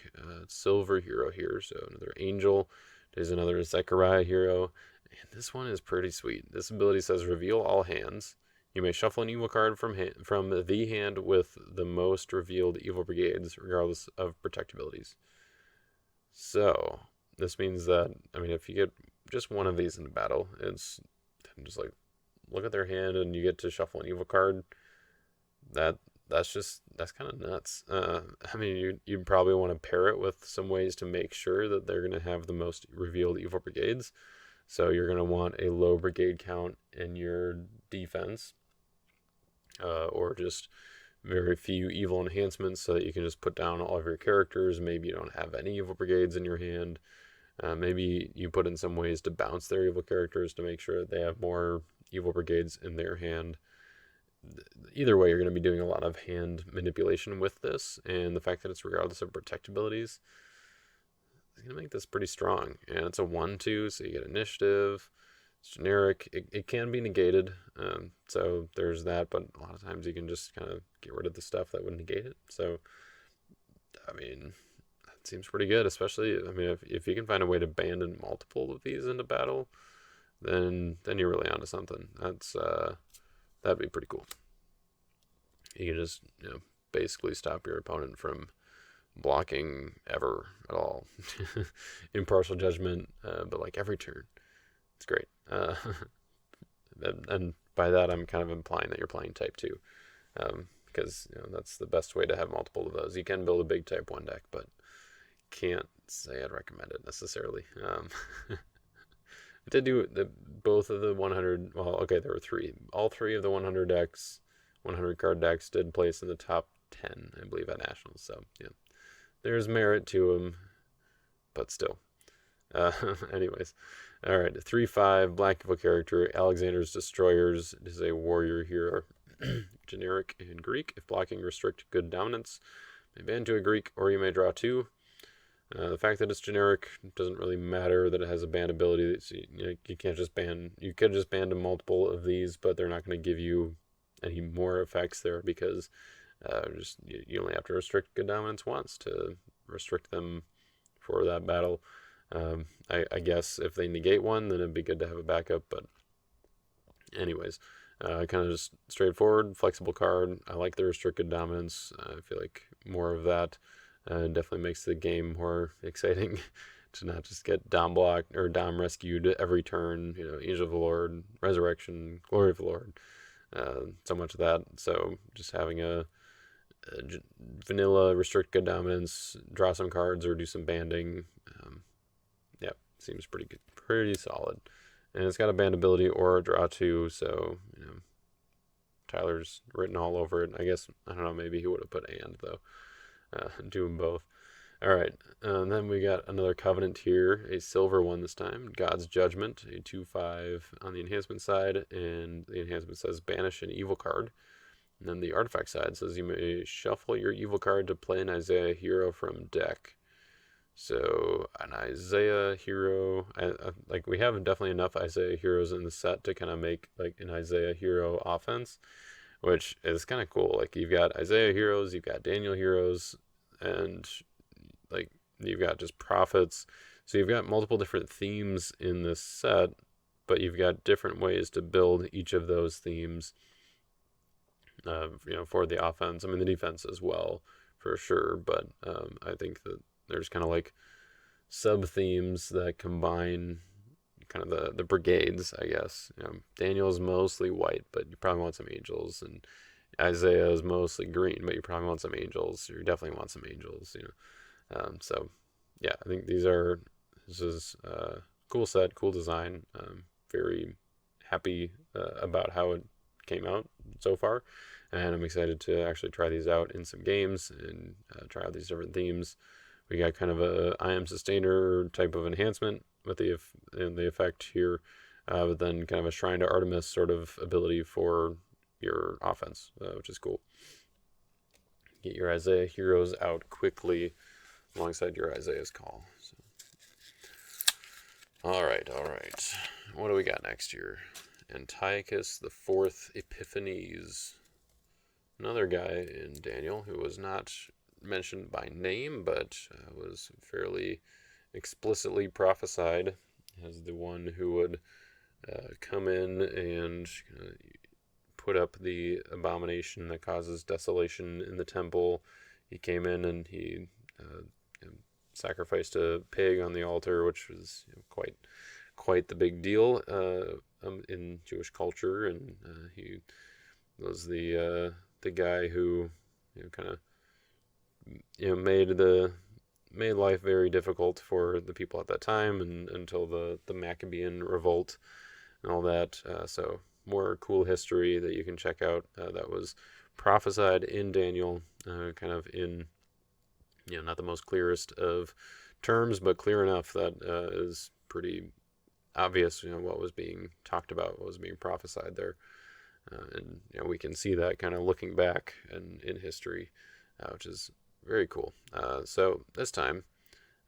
silver hero here. So another angel. There's another Zechariah hero, and this one is pretty sweet. This ability says reveal all hands. You may shuffle an evil card from the hand with the most revealed evil brigades, regardless of protect abilities. So this means that if you get just one of these in the battle, it's just like look at their hand and you get to shuffle an evil card. That's kind of nuts. You'd probably want to pair it with some ways to make sure that they're going to have the most revealed evil brigades. So you're going to want a low brigade count in your defense, or just very few evil enhancements so that you can just put down all of your characters. Maybe you don't have any evil brigades in your hand. Maybe you put in some ways to bounce their evil characters to make sure that they have more evil brigades in their hand. Either way, you're going to be doing a lot of hand manipulation with this, and the fact that it's regardless of protect abilities is going to make this pretty strong. And it's a 1/2, so you get initiative. It's generic. It can be negated, so there's that, but a lot of times you can just kind of get rid of the stuff that would negate it. So, that seems pretty good, especially, if you can find a way to abandon multiple of these into battle, then you're really onto something. That'd be pretty cool. You can just, basically stop your opponent from blocking ever at all. Impartial judgment, but like every turn. It's great. And by that, I'm kind of implying that you're playing type 2. Because, that's the best way to have multiple of those. You can build a big type 1 deck, but can't say I'd recommend it necessarily. I did do both of the 100. Well, okay, there were 3. All 3 of the 100 decks, 100 card decks, did place in the top 10, I believe, at Nationals. So yeah, there's merit to them, but still. Anyways, all right, 3/5 black evil character. Alexander's Destroyers is a warrior hero, generic in Greek. If blocking restrict good dominance, may ban to a Greek, or you may draw 2. The fact that it's generic doesn't really matter. That it has a ban ability. So you can't just ban. You could just ban to multiple of these, but they're not going to give you any more effects there because you only have to restrict good dominance once to restrict them for that battle. I guess if they negate one, then it'd be good to have a backup. But anyways, kind of just straightforward, flexible card. I like the restricted dominance. I feel like more of that. Definitely makes the game more exciting to not just get dom blocked or dom rescued every turn. Angel of the Lord, Resurrection, Glory of the Lord. So much of that. So just having a vanilla restrict good dominance, draw some cards or do some banding. Yeah, seems pretty good, pretty solid. And it's got a band ability or a draw 2. So Tyler's written all over it. I guess I don't know. Maybe he would have put and though. Do them both. All right. Then we got another Covenant here, a silver one this time. God's Judgment, a 2/5 on the enhancement side, and the enhancement says banish an evil card. And then the artifact side says you may shuffle your evil card to play an Isaiah hero from deck. So an Isaiah hero, like we have definitely enough Isaiah heroes in the set to kind of make like an Isaiah hero offense, which is kind of cool. Like you've got Isaiah heroes, you've got Daniel heroes, and like you've got just prophets. So you've got multiple different themes in this set, but you've got different ways to build each of those themes. For the offense. I mean, the defense as well, for sure. But I think that there's kind of like sub themes that combine kind of the brigades, I guess. Daniel's mostly white, but you probably want some angels, and Isaiah is mostly green, but you probably want some angels. Or you definitely want some angels. So yeah, I think this is a cool set, cool design. Very happy about how it came out so far, and I'm excited to actually try these out in some games and try out these different themes. We got kind of a I am sustainer type of enhancement with the effect here, but then kind of a shrine to Artemis sort of ability for your offense, which is cool. Get your Isaiah heroes out quickly alongside your Isaiah's call. So. All right. What do we got next here? Antiochus the Fourth Epiphanes. Another guy in Daniel who was not mentioned by name, but was fairly explicitly prophesied as the one who would come in and put up the abomination that causes desolation in the temple. He came in and he sacrificed a pig on the altar, which was quite the big deal in Jewish culture, and he was the guy who kind of made life very difficult for the people at that time, and until the Maccabean revolt and all that. So more cool history that you can check out that was prophesied in Daniel, kind of in not the most clearest of terms, but clear enough that is pretty obvious, what was being talked about, what was being prophesied there. And we can see that kind of looking back in history, which is very cool. So this time,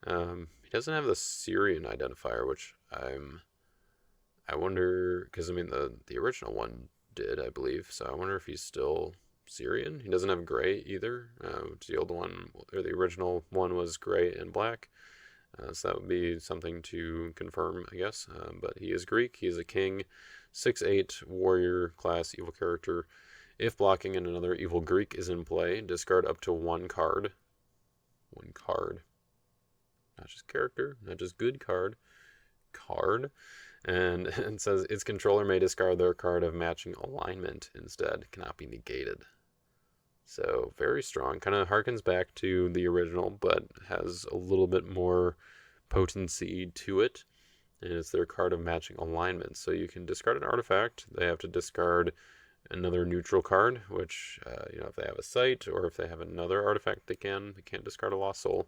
he doesn't have the Syrian identifier, which I wonder, because I mean the original one did, I believe. So I wonder if he's still Syrian. He doesn't have gray either. Which the old one or the original one was gray and black. So that would be something to confirm, I guess. But he is Greek. He is a king, 6'8", warrior class evil character. If blocking and another evil Greek is in play, discard up to one card. One card. Not just character, not just good card. Card. And it says its controller may discard their card of matching alignment instead. Cannot be negated. So very strong. Kind of harkens back to the original, but has a little bit more potency to it. And it's their card of matching alignment. So you can discard an artifact. They have to discard another neutral card, which, if they have a site or if they have another artifact they can't discard a lost soul.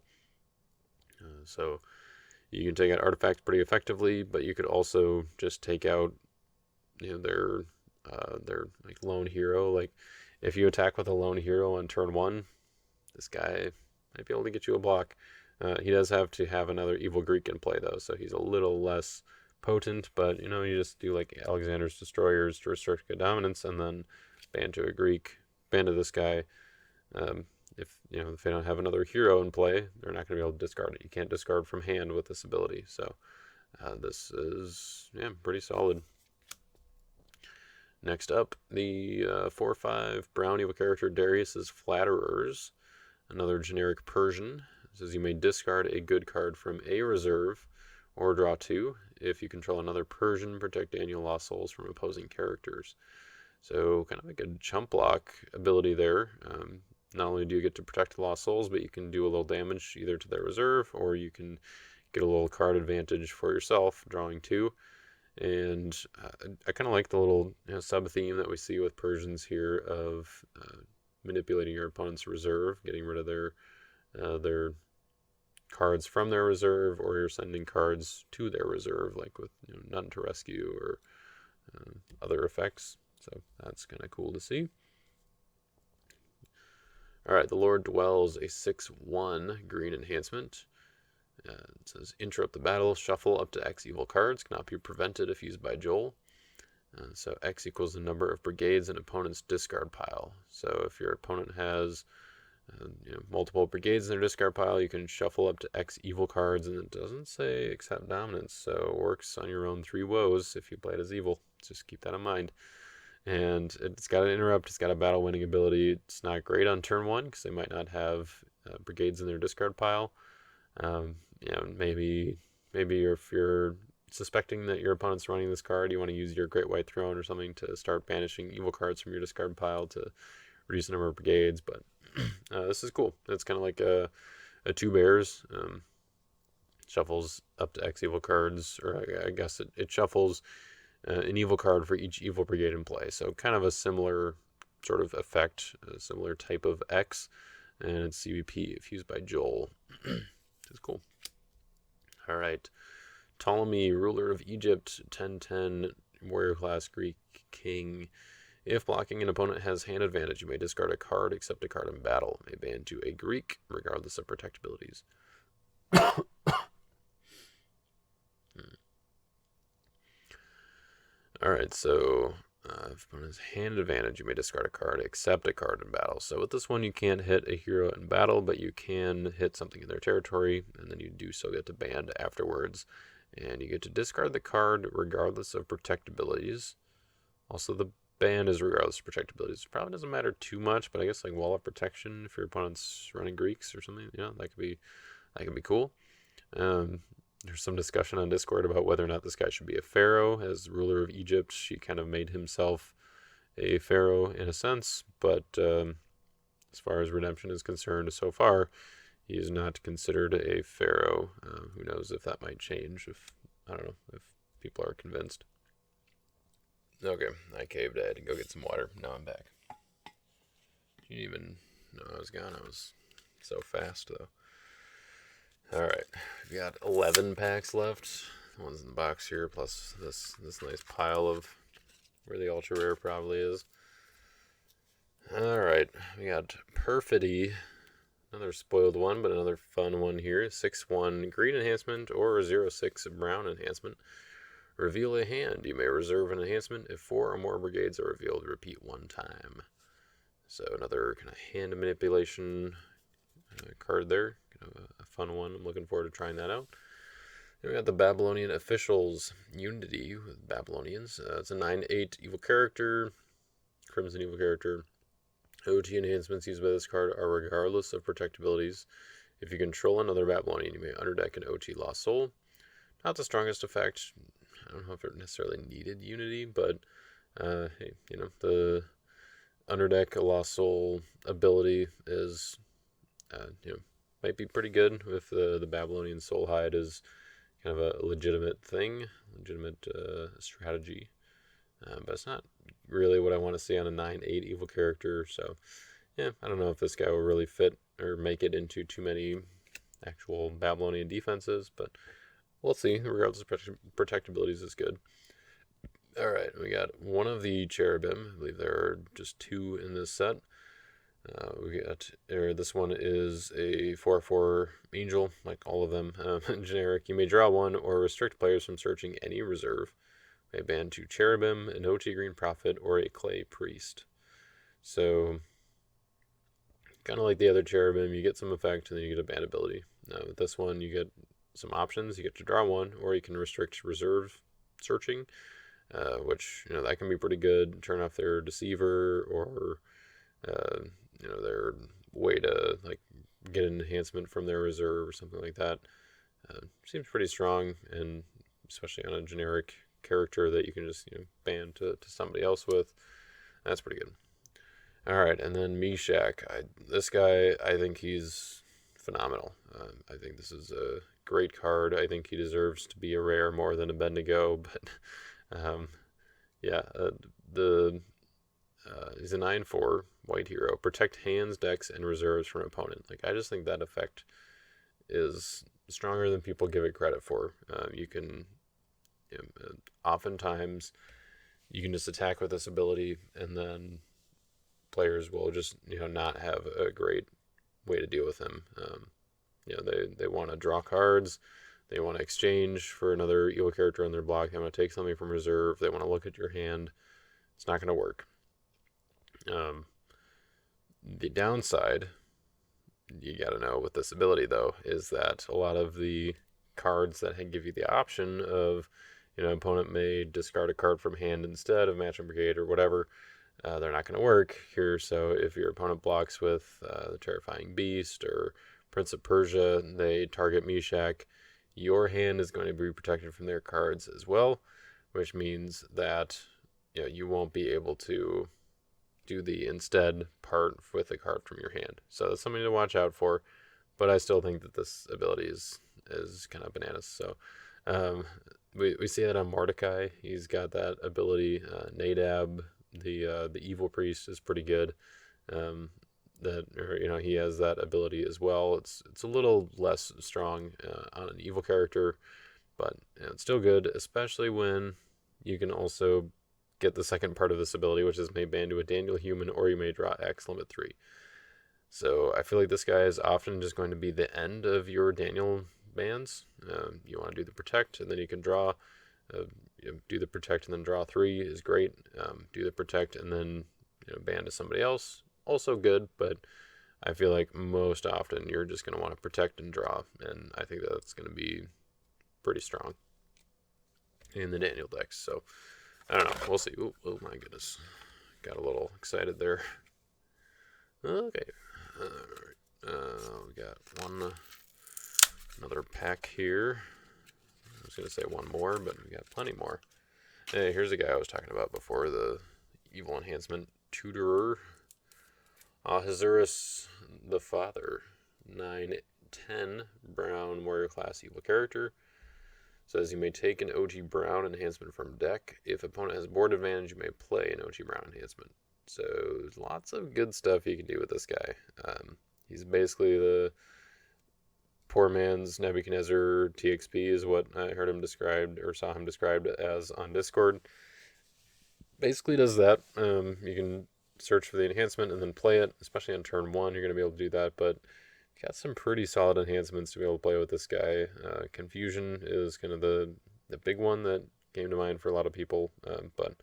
So you can take out artifacts pretty effectively, but you could also just take out, their like lone hero. Like if you attack with a lone hero on turn 1, this guy might be able to get you a block. He does have to have another evil Greek in play though, so he's a little less potent. But you just do like Alexander's Destroyers to restrict dominance, and then ban to a Greek, ban to this guy. If they don't have another hero in play, they're not going to be able to discard it. You can't discard from hand with this ability. So this is pretty solid. Next up, the 4/5 brown evil character Darius's Flatterers, another generic Persian. It says you may discard a good card from a reserve or draw 2. If you control another Persian, protect Daniel lost souls from opposing characters. So kind of like a chump block ability there. Not only do you get to protect lost souls, but you can do a little damage either to their reserve, or you can get a little card advantage for yourself, drawing 2. And I kind of like the little sub-theme that we see with Persians here of manipulating your opponent's reserve, getting rid of their cards from their reserve, or you're sending cards to their reserve, like with None to Rescue or other effects. So that's kind of cool to see. All right, the Lord Dwells, a 6/1 green enhancement. It says, interrupt the battle, shuffle up to X evil cards, cannot be prevented if used by Joel. So X equals the number of brigades an opponent's discard pile. So if your opponent has multiple brigades in their discard pile, you can shuffle up to X evil cards, and it doesn't say accept dominance, so it works on your own 3 woes if you play it as evil. Just keep that in mind. And it's got an interrupt, it's got a battle winning ability. It's not great on turn 1 because they might not have brigades in their discard pile. Maybe if you're suspecting that your opponent's running this card, you want to use your Great White Throne or something to start banishing evil cards from your discard pile to reduce the number of brigades. But this is cool. It's kind of like a 2 bears. Shuffles up to X evil cards, or I guess it shuffles an evil card for each evil brigade in play. So kind of a similar sort of effect, a similar type of X, and it's CBP if used by Joel. It's cool. All right. Ptolemy, ruler of Egypt, 10/10, warrior class, Greek king. If blocking an opponent has hand advantage, you may discard a card except a card in battle. May ban to a Greek, regardless of protect abilities. Alright, so if opponent has hand advantage, you may discard a card except a card in battle. So with this one, you can't hit a hero in battle, but you can hit something in their territory, and then you do so get to ban afterwards. And you get to discard the card regardless of protect abilities. Also, the ban is regardless of protect abilities. It probably doesn't matter too much, but I guess like wall of protection if your opponent's running Greeks or something, that could be cool. There's some discussion on Discord about whether or not this guy should be a pharaoh. As ruler of Egypt, she kind of made himself a pharaoh in a sense, but as far as redemption is concerned, so far, he is not considered a pharaoh. Who knows if that might change, I don't know, if people are convinced. Okay, I caved. I had to go get some water. Now I'm back. You didn't even know I was gone. I was so fast, though. Alright, we've got 11 packs left. The one's in the box here, plus this nice pile of where the ultra rare probably is. Alright, we got Perfidy. Another spoiled one, but another fun one here. 6/1 green enhancement or 0/6 brown enhancement. Reveal a hand. You may reserve an enhancement if 4 or more brigades are revealed. Repeat 1 time. So another kind of hand manipulation card there. Kind of a fun one. I'm looking forward to trying that out. Then we got the Babylonian Officials Unity with Babylonians. It's a 9/8 evil character, Crimson evil character. OT enhancements used by this card are regardless of protect abilities. If you control another Babylonian, you may underdeck an OT Lost Soul. Not the strongest effect. I don't know if it necessarily needed Unity, but hey, the underdeck a Lost Soul ability is, might be pretty good if the Babylonian Soul Hide is kind of a legitimate thing, legitimate strategy. But it's not really what I want to see on a 9/8 evil character. So, yeah, I don't know if this guy will really fit or make it into too many actual Babylonian defenses, but we'll see. Regardless of protect abilities is good. Alright, we got one of the Cherubim. I believe there are just 2 in this set. This one is a 4/4 angel, like all of them. Generic. You may draw 1 or restrict players from searching any reserve. May ban 2 Cherubim, an OT Green Prophet, or a Clay Priest. So, kind of like the other Cherubim, you get some effect and then you get a ban ability. Now, with this one, you get some options. You get to draw 1, or you can restrict reserve searching, which, that can be pretty good. Turn off their Deceiver, or, their way to, like, get an enhancement from their reserve or something like that. Seems pretty strong, and especially on a generic character that you can just ban to somebody else with. That's pretty good. Alright, and then Meshach. This guy, I think he's phenomenal. I think this is a great card. I think he deserves to be a rare more than a Bendigo, but he's a 9/4 white hero. Protect hands, decks, and reserves from opponent. Like, I just think that effect is stronger than people give it credit for. You can oftentimes you can just attack with this ability, and then players will just not have a great way to deal with him. they want to draw cards, they want to exchange for another evil character on their block, they want to take something from reserve, they want to look at your hand. It's not going to work. The downside, you got to know with this ability though, is that a lot of the cards that give you the option of, opponent may discard a card from hand instead of Matching Brigade or whatever, they're not going to work here. So if your opponent blocks with the Terrifying Beast or Prince of Persia, they target Meshach, your hand is going to be protected from their cards as well, which means that you won't be able to do the instead part with a card from your hand. So that's something to watch out for, but I still think that this ability is kind of bananas. So we see that on Mordecai. He's got that ability. Nadab, the evil priest, is pretty good. He has that ability as well. It's a little less strong on an evil character, but it's still good, especially when you can also get the second part of this ability, which is may ban to a Daniel human, or you may draw X limit 3. So I feel like this guy is often just going to be the end of your Daniel bans. You want to do the protect, and then you can draw. Do the protect and then draw 3 is great. Do the protect and then ban to somebody else, also good. But I feel like most often you're just going to want to protect and draw, and I think that's going to be pretty strong in the Daniel decks. So I don't know. We'll see. Ooh, oh my goodness. Got a little excited there. Okay. We got another pack here. I was going to say one more, but we got plenty more. Hey, here's the guy I was talking about before, the evil enhancement tutorer. Ahasuerus the Father. 9/10 brown warrior class evil character. Says you may take an OG Brown enhancement from deck. If opponent has board advantage, you may play an OG Brown enhancement. So there's lots of good stuff you can do with this guy. He's basically the poor man's Nebuchadnezzar. TXP is what I heard him described, or saw him described as on Discord. Basically does that. You can search for the enhancement and then play it, especially on turn 1. You're going to be able to do that, but got some pretty solid enhancements to be able to play with this guy. Confusion is kind of the big one that came to mind for a lot of people. But,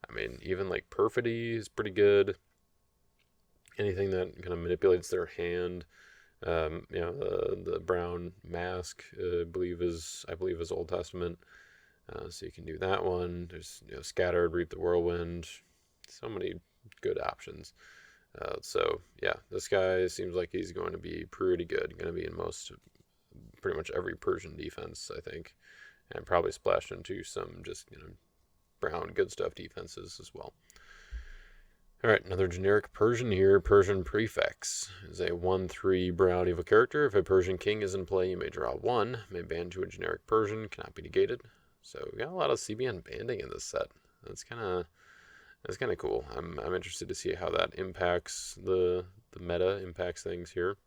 I mean, even like Perfidy is pretty good. Anything that kind of manipulates their hand. The brown mask, I believe is Old Testament. So you can do that one. There's Scattered, Reap the Whirlwind. So many good options. So yeah, this guy seems like he's going to be pretty good. Going to be in pretty much every Persian defense, I think, and probably splash into some just brown good stuff defenses as well. All right, another generic Persian here. Persian Prefects is a 1/3 brown evil character. If a Persian king is in play, you may draw 1. May ban to a generic Persian. Cannot be negated. So we got a lot of CBN banding in this set. That's kind of cool. I'm interested to see how that impacts the meta, impacts things here.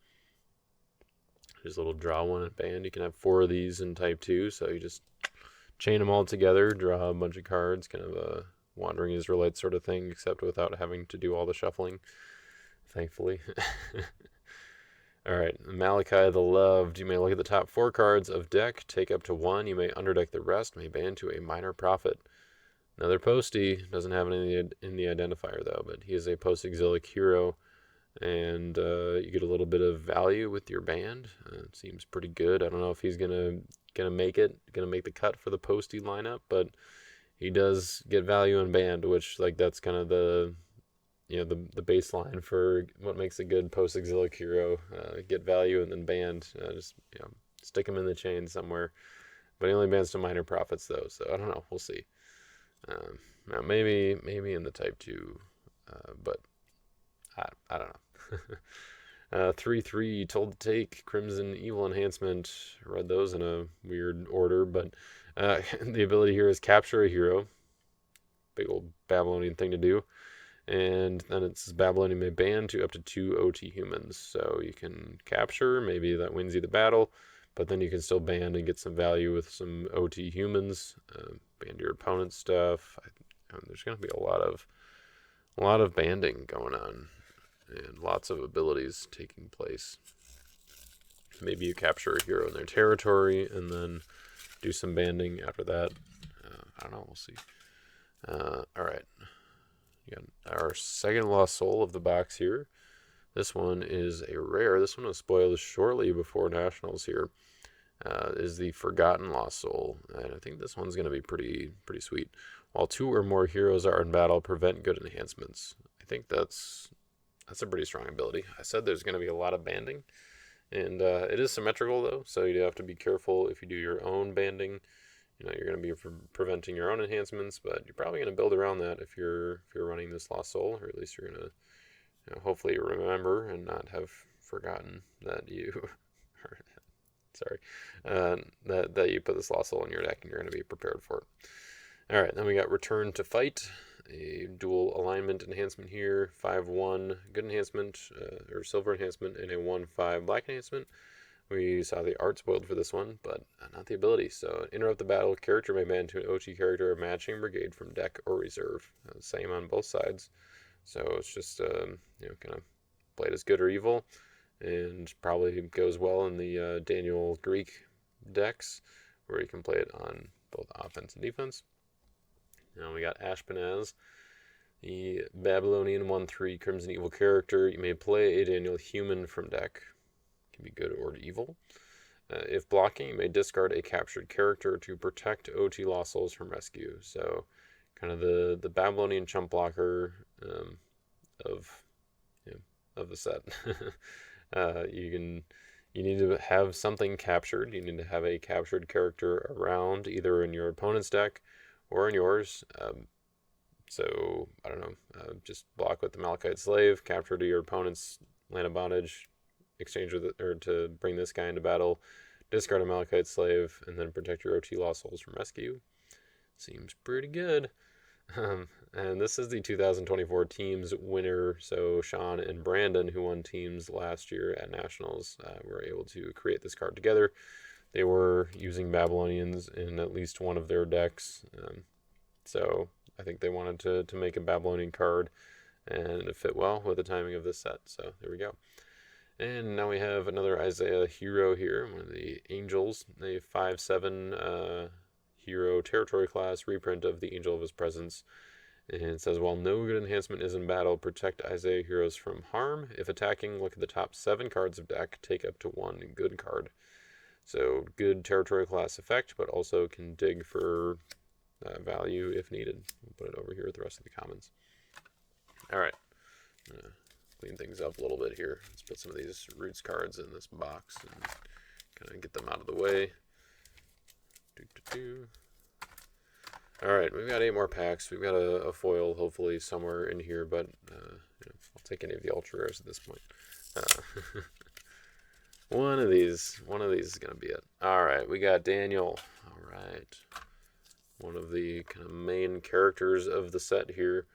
There's a little draw 1 and band. You can have 4 of these in Type 2, so you just chain them all together, draw a bunch of cards, kind of a Wandering Israelite sort of thing, except without having to do all the shuffling, thankfully. All right, Malachi the Loved. You may look at the top 4 cards of deck, take up to 1. You may underdeck the rest, may ban to a minor prophet. Another postie, doesn't have it in the identifier though, but he is a post-exilic hero, and you get a little bit of value with your band. It seems pretty good. I don't know if he's gonna make the cut for the postie lineup, but he does get value in band, which that's kind of the baseline for what makes a good post-exilic hero. Get value and then band. Just stick him in the chain somewhere. But he only bans to minor prophets though, so I don't know. We'll see. Now maybe in the Type 2, but I don't know. 3/3 Told to Take, Crimson Evil Enhancement. Read those in a weird order, but the ability here is capture a hero. Big old Babylonian thing to do. And then it says Babylonian may ban to up to 2 OT humans. So you can capture, maybe that wins you the battle, but then you can still ban and get some value with some OT humans. Ban your opponent's stuff. There's going to be a lot of banding going on, and lots of abilities taking place. Maybe you capture a hero in their territory and then do some banding after that. I don't know. We'll see. All right. We got our second lost soul of the box here. This one is a rare. This one was spoiled shortly before Nationals here. Is the Forgotten Lost Soul. And I think this one's going to be pretty sweet. While 2 or more heroes are in battle, prevent good enhancements. I think that's a pretty strong ability. I said there's going to be a lot of banding. And it is symmetrical, though, so you have to be careful if you do your own banding. You know, you're going to be preventing your own enhancements, but you're probably going to build around that if you're running this Lost Soul, or at least you're going to hopefully remember and not have forgotten that you sorry, that you put this Lost Soul in your deck and you're going to be prepared for it. All right, then we got Return to Fight, a dual alignment enhancement here, 5/1 good enhancement, or silver enhancement, and a 1/5 black enhancement. We saw the art spoiled for this one, but not the ability. So, interrupt the battle, character may ban to an OT character or matching brigade from deck or reserve. Same on both sides. So it's just, kind of played as good or evil, and probably goes well in the Daniel Greek decks, where you can play it on both offense and defense. Now we got Ashpenaz, the Babylonian 1/3 Crimson Evil character. You may play a Daniel Human from deck. Can be good or evil. If blocking, you may discard a captured character to protect OT Lost Souls from rescue. So, kind of the Babylonian chump blocker of the set. You need to have something captured. You need to have a captured character around, either in your opponent's deck or in yours. So I don't know. Just block with the Malachite Slave, capture to your opponent's land of bondage, exchange with it, or to bring this guy into battle, discard a Malachite Slave, and then protect your OT Lost Souls from rescue. Seems pretty good. And this is the 2024 teams winner. So Sean and Brandon, who won teams last year at Nationals, were able to create this card together. They were using Babylonians in at least one of their decks. So I think they wanted to make a Babylonian card, and it fit well with the timing of this set. So there we go. And now we have another Isaiah hero here, one of the Angels, a 5/7 hero territory class reprint of the Angel of His Presence. And it says, while no good enhancement is in battle, protect Isaiah heroes from harm. If attacking, look at the top 7 cards of deck, take up to 1 good card. So good territory class effect, but also can dig for value if needed. We'll put it over here with the rest of the commons. All right. Clean things up a little bit here. Let's put some of these Roots cards in this box and kind of get them out of the way. All right, we've got 8 more packs. We've got a foil, hopefully, somewhere in here, but I'll take any of the ultra rares at this point. One of these is going to be it. All right, we got Daniel. All right. One of the kind of main characters of the set here.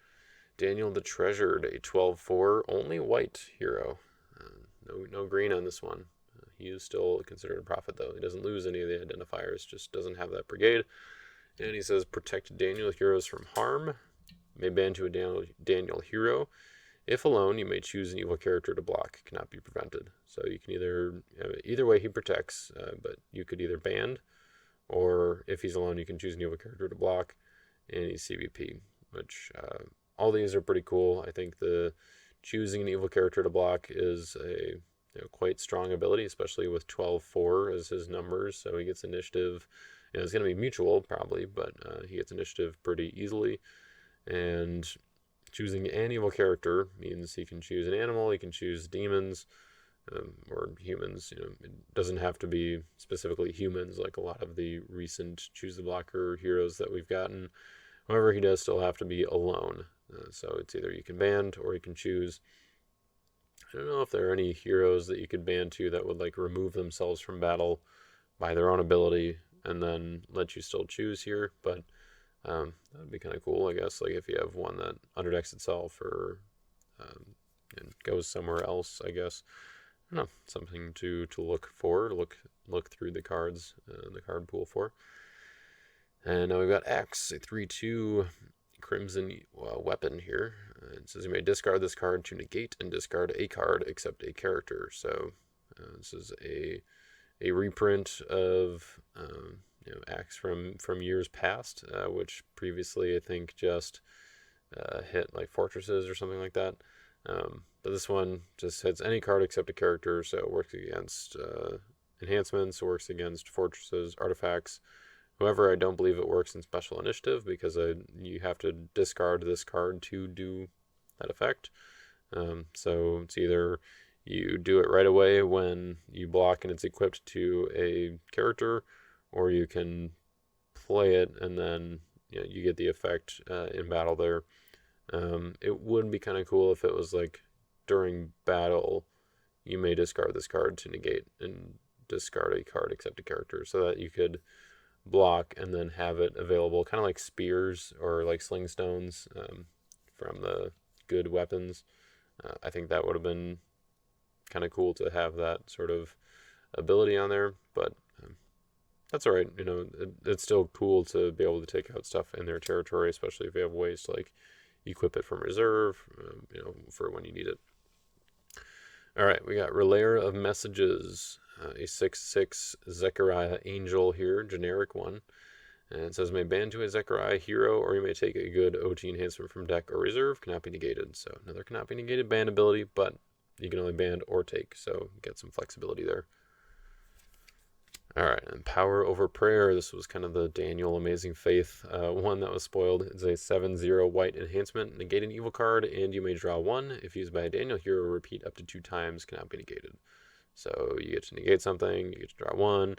Daniel the Treasured, a 12/4, only white hero. No green on this one. He is still considered a prophet, though. He doesn't lose any of the identifiers, just doesn't have that brigade. And he says, protect Daniel heroes from harm. May ban to a Daniel hero. If alone, you may choose an evil character to block. Cannot be prevented. So you can either way he protects, but you could either ban, or if he's alone, you can choose an evil character to block, and he's CBP, which all these are pretty cool. I think the choosing an evil character to block is a quite strong ability, especially with 12/4 as his numbers. So he gets initiative. It's going to be mutual probably, but he gets initiative pretty easily. And choosing an evil character means he can choose an animal, he can choose demons, or humans. It doesn't have to be specifically humans like a lot of the recent choose the blocker heroes that we've gotten. However, he does still have to be alone. So it's either you can ban or you can choose. I don't know if there are any heroes that you could ban to that would remove themselves from battle by their own ability and then let you still choose here, but that would be kind of cool, I guess. If you have one that underdecks itself or and goes somewhere else, I guess. I don't know, something to look for, look through the cards, the card pool for. And now we've got X, a 3/2 Crimson weapon here. It says you may discard this card to negate and discard a card except a character. So This is a reprint of acts from years past, which previously I think just hit like fortresses or something like that. But this one just hits any card except a character, so it works against enhancements, it works against fortresses, artifacts. However, I don't believe it works in special initiative because you have to discard this card to do that effect. So it's either you do it right away when you block and it's equipped to a character, or you can play it and then you get the effect in battle there. It would be kind of cool if it was like during battle, you may discard this card to negate and discard a card except a character, so that you could block and then have it available, kind of like spears or like sling stones from the good weapons. I think that would have been kind of cool to have that sort of ability on there, but that's all right. It's still cool to be able to take out stuff in their territory, especially if you have ways to like equip it from reserve, for when you need it. All right, we got Relayer of Messages, a 6/6 Zechariah Angel here, generic one. And it says, may ban to a Zechariah hero, or you may take a good OT enhancement from deck or reserve, cannot be negated. So another cannot be negated ban ability, but you can only ban or take, so get some flexibility there. All right, and Power Over Prayer. This was kind of the Daniel Amazing Faith one that was spoiled. It's a 7/0 white enhancement. Negate an evil card, and you may draw one. If used by a Daniel hero, repeat up to 2 times, cannot be negated. So you get to negate something, you get to draw one,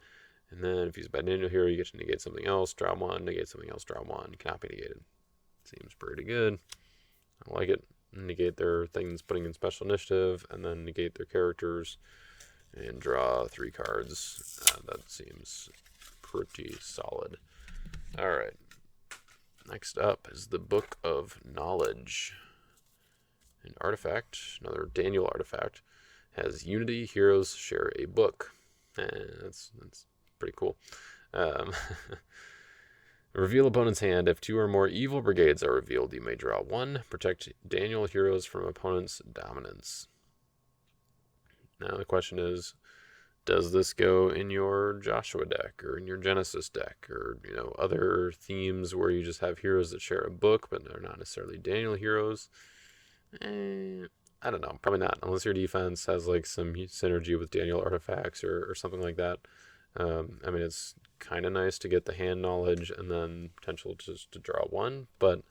and then if used by a Daniel hero, you get to negate something else, draw one, negate something else, draw one, cannot be negated. Seems pretty good. I like it. Negate their things putting in special initiative, and then negate their characters, and draw 3 cards. That seems pretty solid. All right. Next up is the Book of Knowledge. An artifact, another Daniel artifact, has Unity. Heroes share a book. That's pretty cool. Reveal opponent's hand. If 2 or more evil brigades are revealed, you may draw 1. Protect Daniel heroes from opponent's dominance. Now the question is, does this go in your Joshua deck or in your Genesis deck, or other themes where you just have heroes that share a book but they're not necessarily Daniel heroes? I don't know, probably not, unless your defense has like some synergy with Daniel artifacts or something like that. I mean, it's kind of nice to get the hand knowledge and then potential just to draw 1, but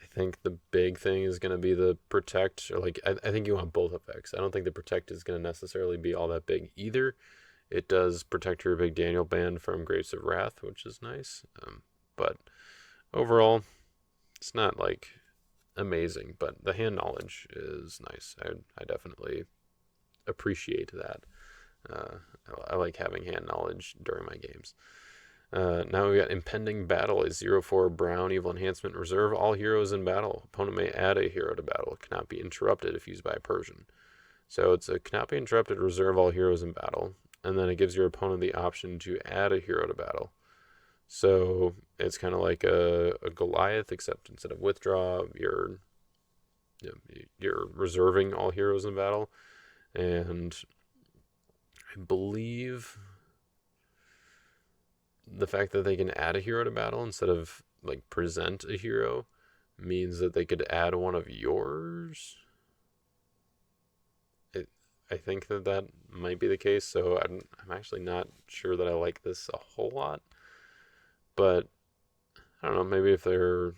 I think the big thing is going to be the protect, or like I think you want both effects. I don't think the protect is going to necessarily be all that big either. It does protect your big Daniel band from Grapes of Wrath, which is nice. But overall, it's not like amazing, but the hand knowledge is nice. I definitely appreciate that. I like having hand knowledge during my games. Now we got Impending Battle, a 0/4 brown evil enhancement. Reserve all heroes in battle. Opponent may add a hero to battle. Cannot be interrupted if used by a Persian. So it's a cannot be interrupted, reserve all heroes in battle. And then it gives your opponent the option to add a hero to battle. So it's kind of like a Goliath, except instead of withdraw, you're reserving all heroes in battle. And I believe the fact that they can add a hero to battle instead of like present a hero means that they could add one of yours. I think that might be the case, so I'm actually not sure that I like this a whole lot. But I don't know, maybe if your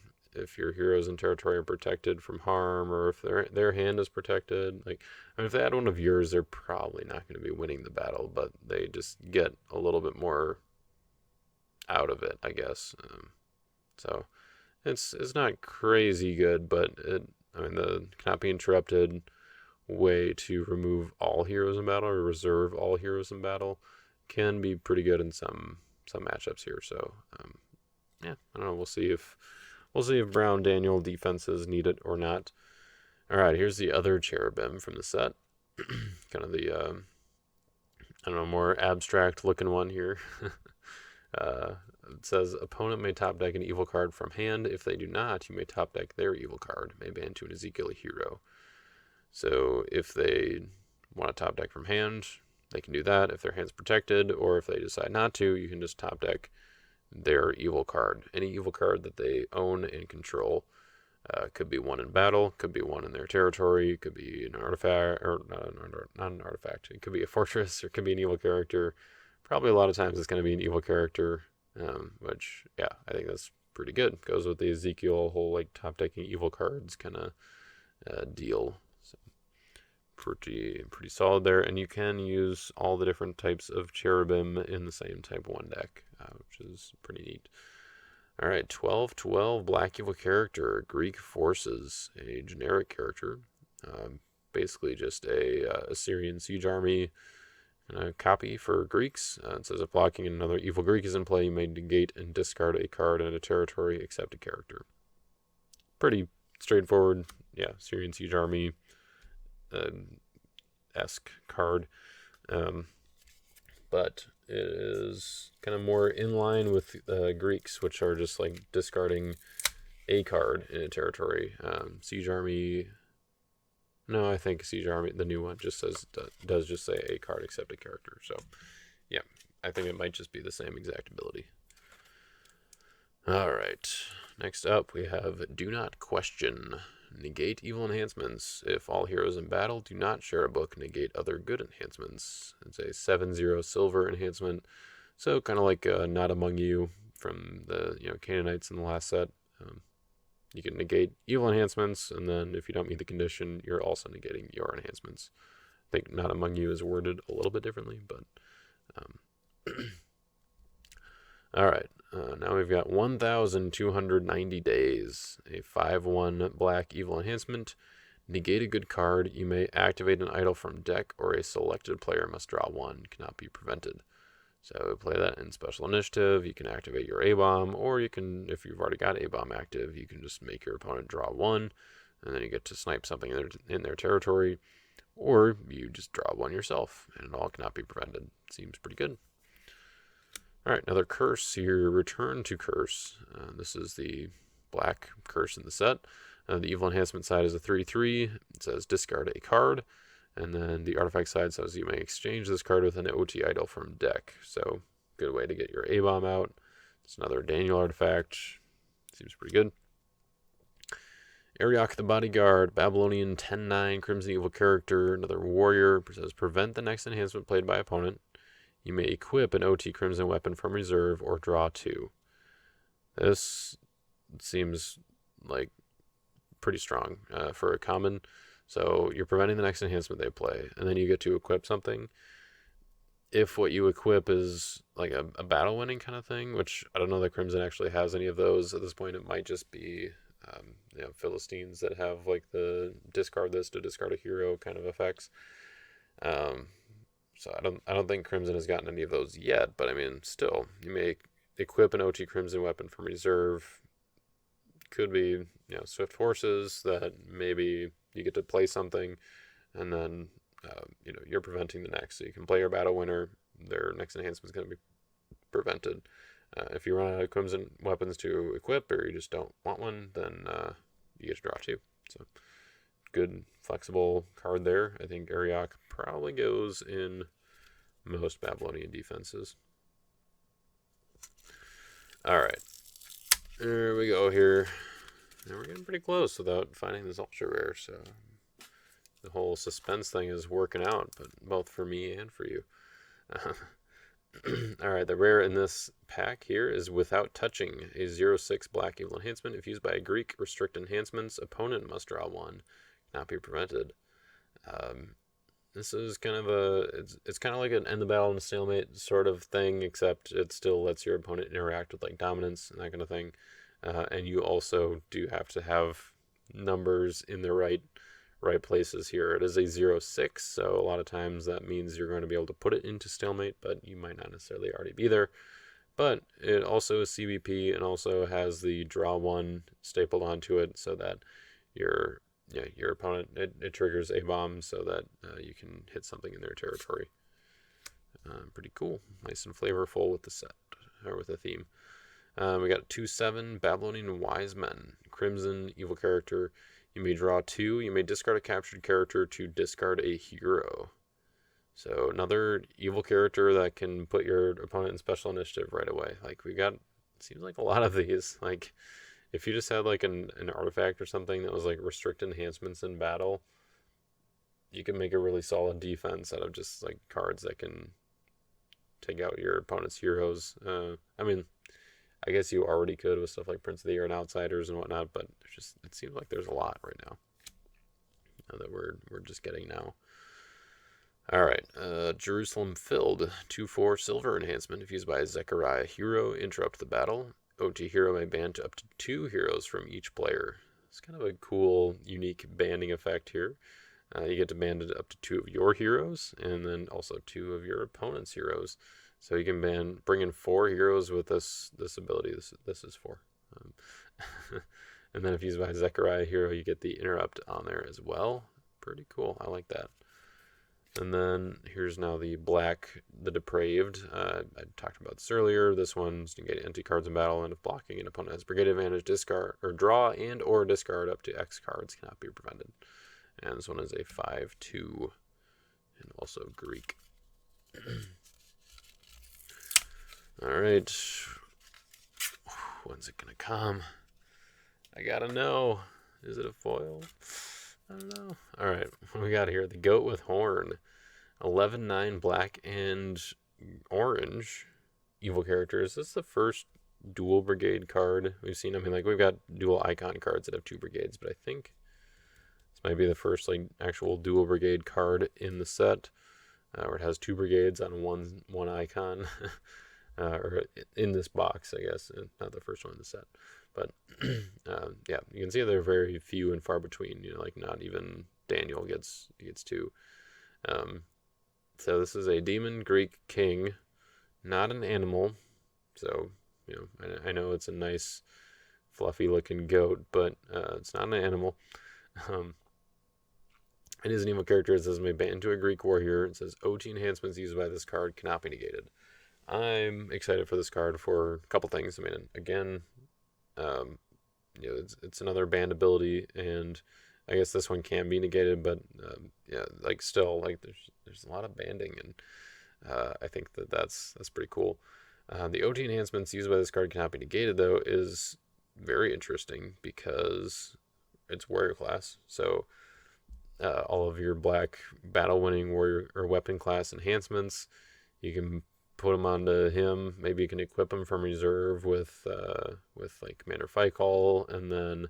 heroes in territory are protected from harm, or if their hand is protected, like, I mean, if they add one of yours, they're probably not going to be winning the battle, but they just get a little bit more out of it, I guess. So it's not crazy good, but the cannot be interrupted way to remove all heroes in battle or reserve all heroes in battle can be pretty good in some matchups here. So I don't know. We'll see if Brown Daniel defenses need it or not. All right, here's the other cherubim from the set. Kind of the more abstract looking one here. It says opponent may top deck an evil card from hand. If they do not, you may top deck their evil card. May ban to an Ezekiel hero. So if they want to top deck from hand, they can do that if their hand's protected, or if they decide not to, you can just top deck their evil card. Any evil card that they own and control. Could be one in battle, could be one in their territory, could be an artifact, or not an artifact. It could be a fortress, or it could be an evil character. Probably a lot of times it's going to be an evil character, which, yeah, I think that's pretty good. Goes with the Ezekiel whole, like, top-decking evil cards kind of deal. So, pretty solid there. And you can use all the different types of cherubim in the same type 1 deck, which is pretty neat. All right, 12/12 Black Evil Character, Greek Forces, a generic character. Basically just a Assyrian siege army copy for Greeks. It says if blocking another evil Greek is in play, you may negate and discard a card in a territory except a character. Pretty straightforward, yeah, Assyrian siege army esque card. But it is kind of more in line with Greeks, which are just like discarding a card in a territory. Siege Army, no, I think Siege Army, the new one, just does just say a card except a character. So, yeah, I think it might just be the same exact ability. All right, next up we have Do Not Question. Negate evil enhancements. If all heroes in battle do not share a book, negate other good enhancements. It's a 7/0 silver enhancement. So kind of like Not Among You from the Canaanites in the last set. You can negate evil enhancements, and then if you don't meet the condition, you're also negating your enhancements. I think Not Among You is worded a little bit differently, but all right. Now we've got 1,290 days, a 5/1 black evil enhancement. Negate a good card. You may activate an idol from deck, or a selected player must draw one. Cannot be prevented. So play that in special initiative. You can activate your A-bomb, or you can, if you've already got A-bomb active, you can just make your opponent draw one, and then you get to snipe something in their territory, or you just draw one yourself, and it all cannot be prevented. Seems pretty good. All right, another curse here. Return to Curse. This is the black curse in the set. The evil enhancement side is a 3/3. It says discard a card. And then the artifact side says you may exchange this card with an OT idol from deck. So, good way to get your A-bomb out. It's another Daniel artifact. Seems pretty good. Ariok the Bodyguard, Babylonian 10/9, Crimson Evil character, another warrior. It says prevent the next enhancement played by opponent. You may equip an OT Crimson weapon from reserve or draw 2. This seems like pretty strong for a common. So you're preventing the next enhancement they play, and then you get to equip something. If what you equip is like a battle winning kind of thing, which I don't know that Crimson actually has any of those at this point. It might just be Philistines that have like the discard this to discard a hero kind of effects. So I don't think Crimson has gotten any of those yet, but I mean, still, you may equip an OT Crimson weapon from reserve. Could be, Swift Forces that maybe you get to play something, and then, you're preventing the next. So you can play your battle winner. Their next enhancement is going to be prevented. If you run out of Crimson weapons to equip, or you just don't want one, then you get to draw 2. So good flexible card there. I think Ariok probably goes in most Babylonian defenses. All right, there we go here. And we're getting pretty close without finding this ultra rare, so the whole suspense thing is working out, but both for me and for you. All right, the rare in this pack here is Without Touching, a 0/6 black evil enhancement. If used by a Greek, restrict enhancements. Opponent must draw 1. Cannot be prevented. This is kind of it's kind of like an end the battle in a stalemate sort of thing, except it still lets your opponent interact with like dominance and that kind of thing. And you also do have to have numbers in the right places here. It is a 0/6, so a lot of times that means you're going to be able to put it into stalemate, but you might not necessarily already be there. But it also is CBP and also has the draw 1 stapled onto it, so that your opponent, it triggers a bomb so that you can hit something in their territory. Pretty cool. Nice and flavorful with the set, or with the theme. We got 2/7 Babylonian Wise Men, Crimson evil character. You may draw 2. You may discard a captured character to discard a hero. So another evil character that can put your opponent in special initiative right away. Like we got, seems like a lot of these. Like if you just had like an artifact or something that was like restrict enhancements in battle, you can make a really solid defense out of just like cards that can take out your opponent's heroes. I mean, I guess you already could with stuff like Prince of the Air and Outsiders and whatnot, but it seems like there's a lot right now that we're just getting now. All right, Jerusalem Filled, 2/4 silver enhancement. If used by a Zechariah hero, interrupt the battle. OT hero may ban to up to 2 heroes from each player. It's kind of a cool, unique banding effect here. You get to ban it up to 2 of your heroes, and then also 2 of your opponent's heroes. So you can bring in 4 heroes with this ability. This is 4. And then if used by a Zechariah hero, you get the interrupt on there as well. Pretty cool. I like that. And then here's now the black, the Depraved. I talked about this earlier. This one's to get empty cards in battle, and if blocking an opponent has brigade advantage, discard or draw and or discard up to X cards cannot be prevented. And this one is a 5/2, and also Greek. All right, when's it gonna come? I gotta know. Is it a foil? I don't know. All right, what we got here? The Goat with Horn, 11/9 black and orange evil characters. This is the first dual brigade card we've seen. I mean, like we've got dual icon cards that have 2 brigades, but I think this might be the first like actual dual brigade card in the set, where it has 2 brigades on one icon, or in this box, I guess. Not the first one in the set, but yeah, you can see they're very few and far between. You know, like not even Daniel gets 2. So this is a demon Greek king, not an animal. So you know, I know it's a nice, fluffy looking goat, but it's not an animal. It is an evil character. It says may ban to a Greek warrior. It says OT enhancements used by this card cannot be negated. I'm excited for this card for a couple things. I mean, again, you know, it's another banned ability, and I guess this one can be negated, but yeah, like still, like there's a lot of banding, and I think that's pretty cool. The OT enhancements used by this card cannot be negated, though, is very interesting because it's warrior class. So all of your black battle winning warrior or weapon class enhancements, you can put them onto him. Maybe you can equip him from reserve with like Commander Fight Call, and then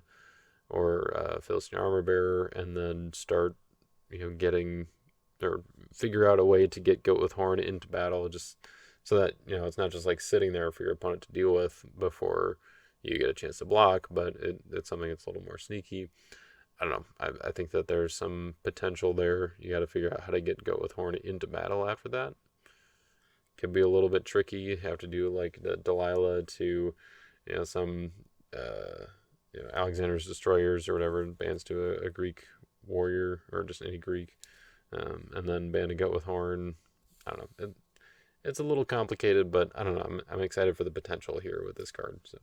or Philistine Armor Bearer, and then start, you know, getting or figure out a way to get Goat with Horn into battle, just so that, you know, it's not just like sitting there for your opponent to deal with before you get a chance to block, but it's something that's a little more sneaky. I don't know. I think that there's some potential there. You got to figure out how to get Goat with Horn into battle after that. Could be a little bit tricky. You have to do like the Delilah to, you know, some you know, Alexander's Destroyers or whatever, bans to a Greek warrior or just any Greek, and then ban a Goat with Horn. I don't know. It's a little complicated, but I don't know. I'm excited for the potential here with this card. So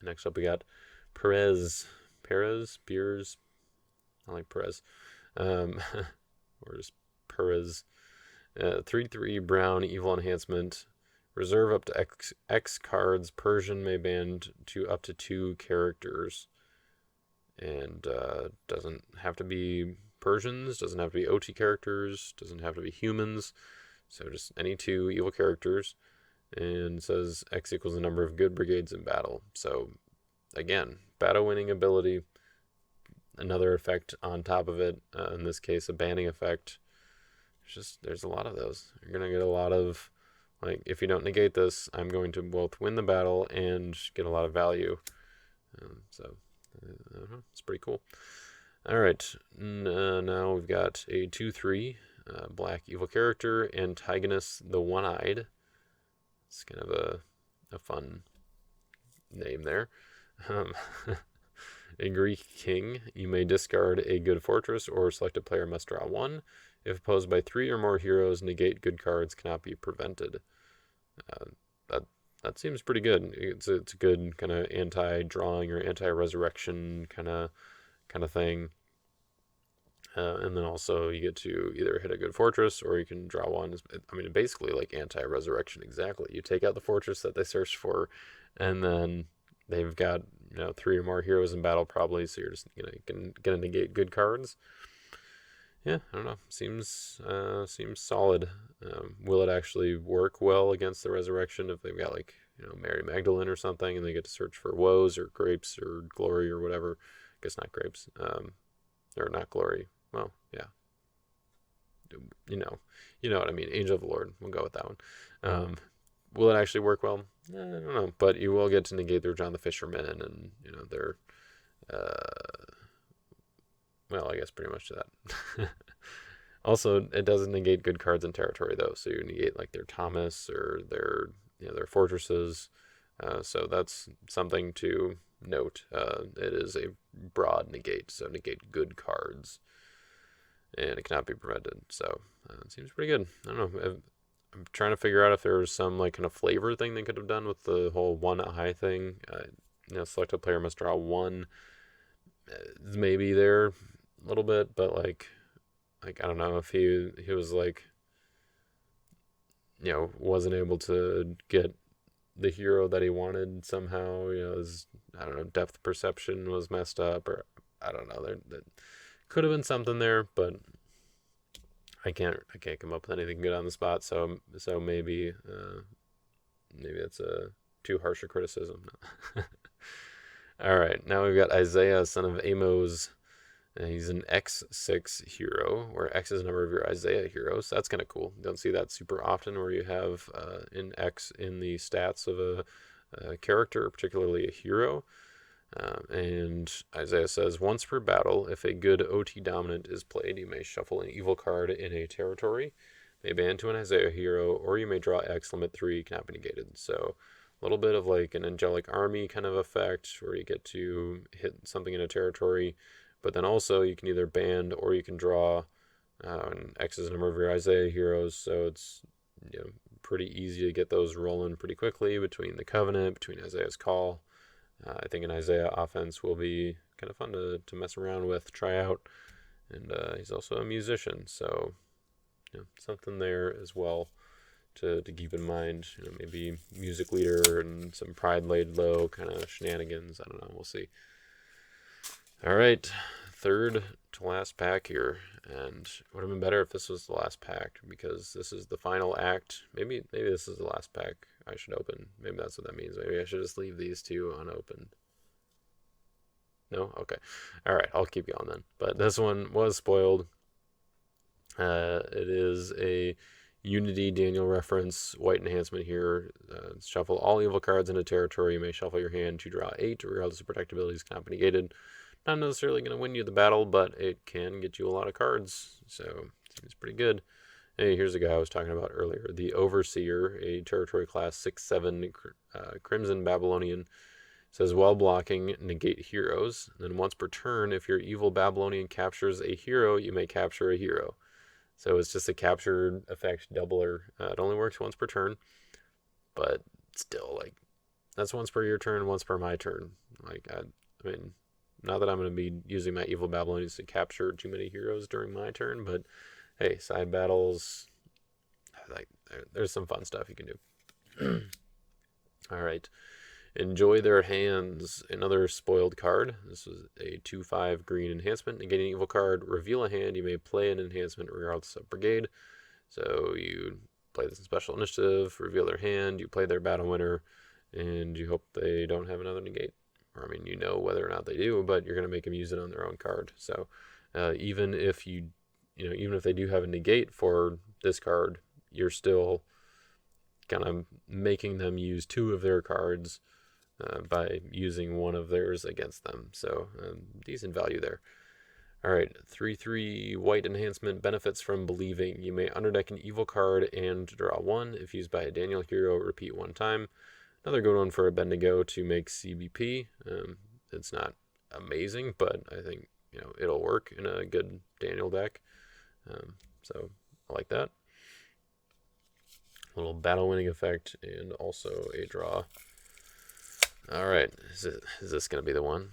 next up we got Perez. I like Perez. Or just Perez. 3/3 brown evil enhancement. Reserve up to X cards. Persian may ban to up to 2 characters. And doesn't have to be Persians, doesn't have to be OT characters, doesn't have to be humans. So just any 2 evil characters. And says X equals the number of good brigades in battle. So again, battle winning ability, another effect on top of it. In this case, a banning effect. There's a lot of those. You're going to get a lot of, like, if you don't negate this, I'm going to both win the battle and get a lot of value. So it's pretty cool. All right, now we've got a 2/3 black evil character, Antigonus the One-Eyed. It's kind of a fun name there. A Greek king. You may discard a good fortress, or selected player must draw 1. If opposed by 3 or more heroes, negate good cards cannot be prevented. That seems pretty good. It's a good kind of anti-drawing or anti-resurrection kind of thing. And then also you get to either hit a good fortress or you can draw one. I mean, basically like anti-resurrection exactly. You take out the fortress that they searched for, and then they've got 3 or more heroes in battle probably, so you're just gonna negate good cards. Yeah, I don't know. Seems solid. Will it actually work well against the resurrection if they've got like Mary Magdalene or something, and they get to search for woes or grapes or glory or whatever? I guess not grapes. Or not glory. Well, yeah. You know, you know what I mean. Angel of the Lord. We'll go with that one. Will it actually work well? I don't know, but you will get to negate their John the Fisherman and their well, I guess pretty much that. Also, it doesn't negate good cards in territory though, so you negate like their Thomas or their fortresses. So that's something to note. It is a broad negate, so negate good cards, and it cannot be prevented. So it seems pretty good. I don't know. I'm trying to figure out if there was some like kind of flavor thing they could have done with the whole 1 eye thing. Selected player must draw 1. Maybe there a little bit, but like I don't know if he was like wasn't able to get the hero that he wanted somehow. His, I don't know, depth perception was messed up, or I don't know. There could have been something there, but I can't come up with anything good on the spot. So maybe that's a too harsh a criticism. All right, now we've got Isaiah, son of Amos. He's an X6 hero, where X is the number of your Isaiah heroes. So that's kind of cool. You don't see that super often, where you have an X in the stats of a character, particularly a hero. And Isaiah says, once per battle, if a good OT dominant is played, you may shuffle an evil card in a territory, may ban to an Isaiah hero, or you may draw X, limit 3, cannot be negated. So a little bit of like an angelic army kind of effect, where you get to hit something in a territory, but then also you can either ban or you can draw. And X is the number of your Isaiah heroes, so it's pretty easy to get those rolling pretty quickly between the Covenant, between Isaiah's Call. I think an Isaiah offense will be kind of fun to mess around with, try out, and he's also a musician, so something there as well to keep in mind. Maybe music leader and some pride laid low kind of shenanigans. I don't know. We'll see. All right, third to last pack here, and it would have been better if this was the last pack because this is the final act. Maybe this is the last pack I should open. Maybe that's what that means. Maybe I should just leave these two unopened. No? Okay. All right, I'll keep going then. But this one was spoiled. It is a Unity Daniel reference, white enhancement here. Shuffle all evil cards into territory. You may shuffle your hand to draw 8, regardless of protect abilities cannot be negated. Not necessarily going to win you the battle, but it can get you a lot of cards. So, seems pretty good. Hey, here's a guy I was talking about earlier. The Overseer, a territory class 6/7 Crimson Babylonian. Says, while blocking, negate heroes. Then once per turn, if your evil Babylonian captures a hero, you may capture a hero. So it's just a captured effect doubler. It only works once per turn, but still, like, that's once per your turn, once per my turn. Like, I mean, not that I'm going to be using my evil Babylonians to capture too many heroes during my turn, but hey, side battles, like, there's some fun stuff you can do. All right. Enjoy Their Hands, another spoiled card. This was a 2/5 green enhancement. Negating an evil card, reveal a hand. You may play an enhancement regardless of brigade. So you play this in special initiative, reveal their hand, you play their battle winner, and you hope they don't have another negate. Or, I mean, you know whether or not they do, but you're going to make them use it on their own card. So even if even if they do have a negate for this card, you're still kind of making them use 2 of their cards by using one of theirs against them. So decent value there. All right, 3/3 white enhancement, benefits from believing. You may underdeck an evil card and draw 1. If used by a Daniel hero, repeat 1 time. Another good one for a Bendigo to make CBP. It's not amazing, but I think it'll work in a good Daniel deck. So I like that. A little battle winning effect and also a draw. All right, is this gonna be the one?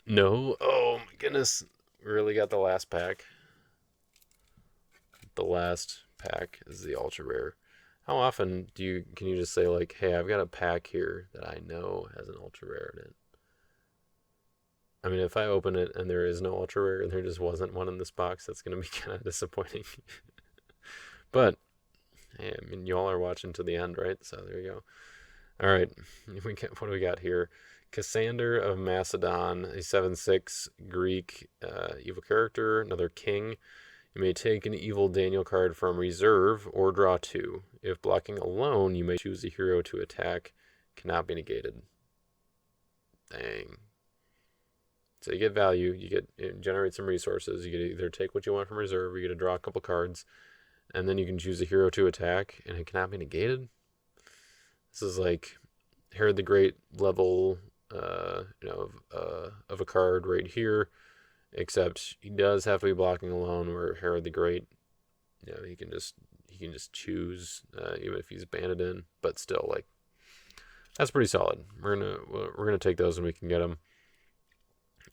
No. Oh my goodness, really got the last pack. The last pack is the ultra rare. How often can you just say like, hey, I've got a pack here that I know has an ultra rare in it? I mean, if I open it and there is no ultra rare and there just wasn't one in this box, that's gonna be kind of disappointing. But hey, I mean, you all are watching to the end, right? So there you go. All right, what do we got here? Cassander of Macedon, a 7/6 Greek evil character, another king. You may take an evil Daniel card from reserve or draw 2. If blocking alone, you may choose a hero to attack. Cannot be negated. Dang. So you get value, you generate some resources. You get to either take what you want from reserve, or you get to draw a couple cards, and then you can choose a hero to attack, and it cannot be negated. This is like Herod the Great level, of a card right here. Except he does have to be blocking alone, where Herod the Great, he can just choose, even if he's banded in. But still, like, that's pretty solid. We're gonna take those when we can get them.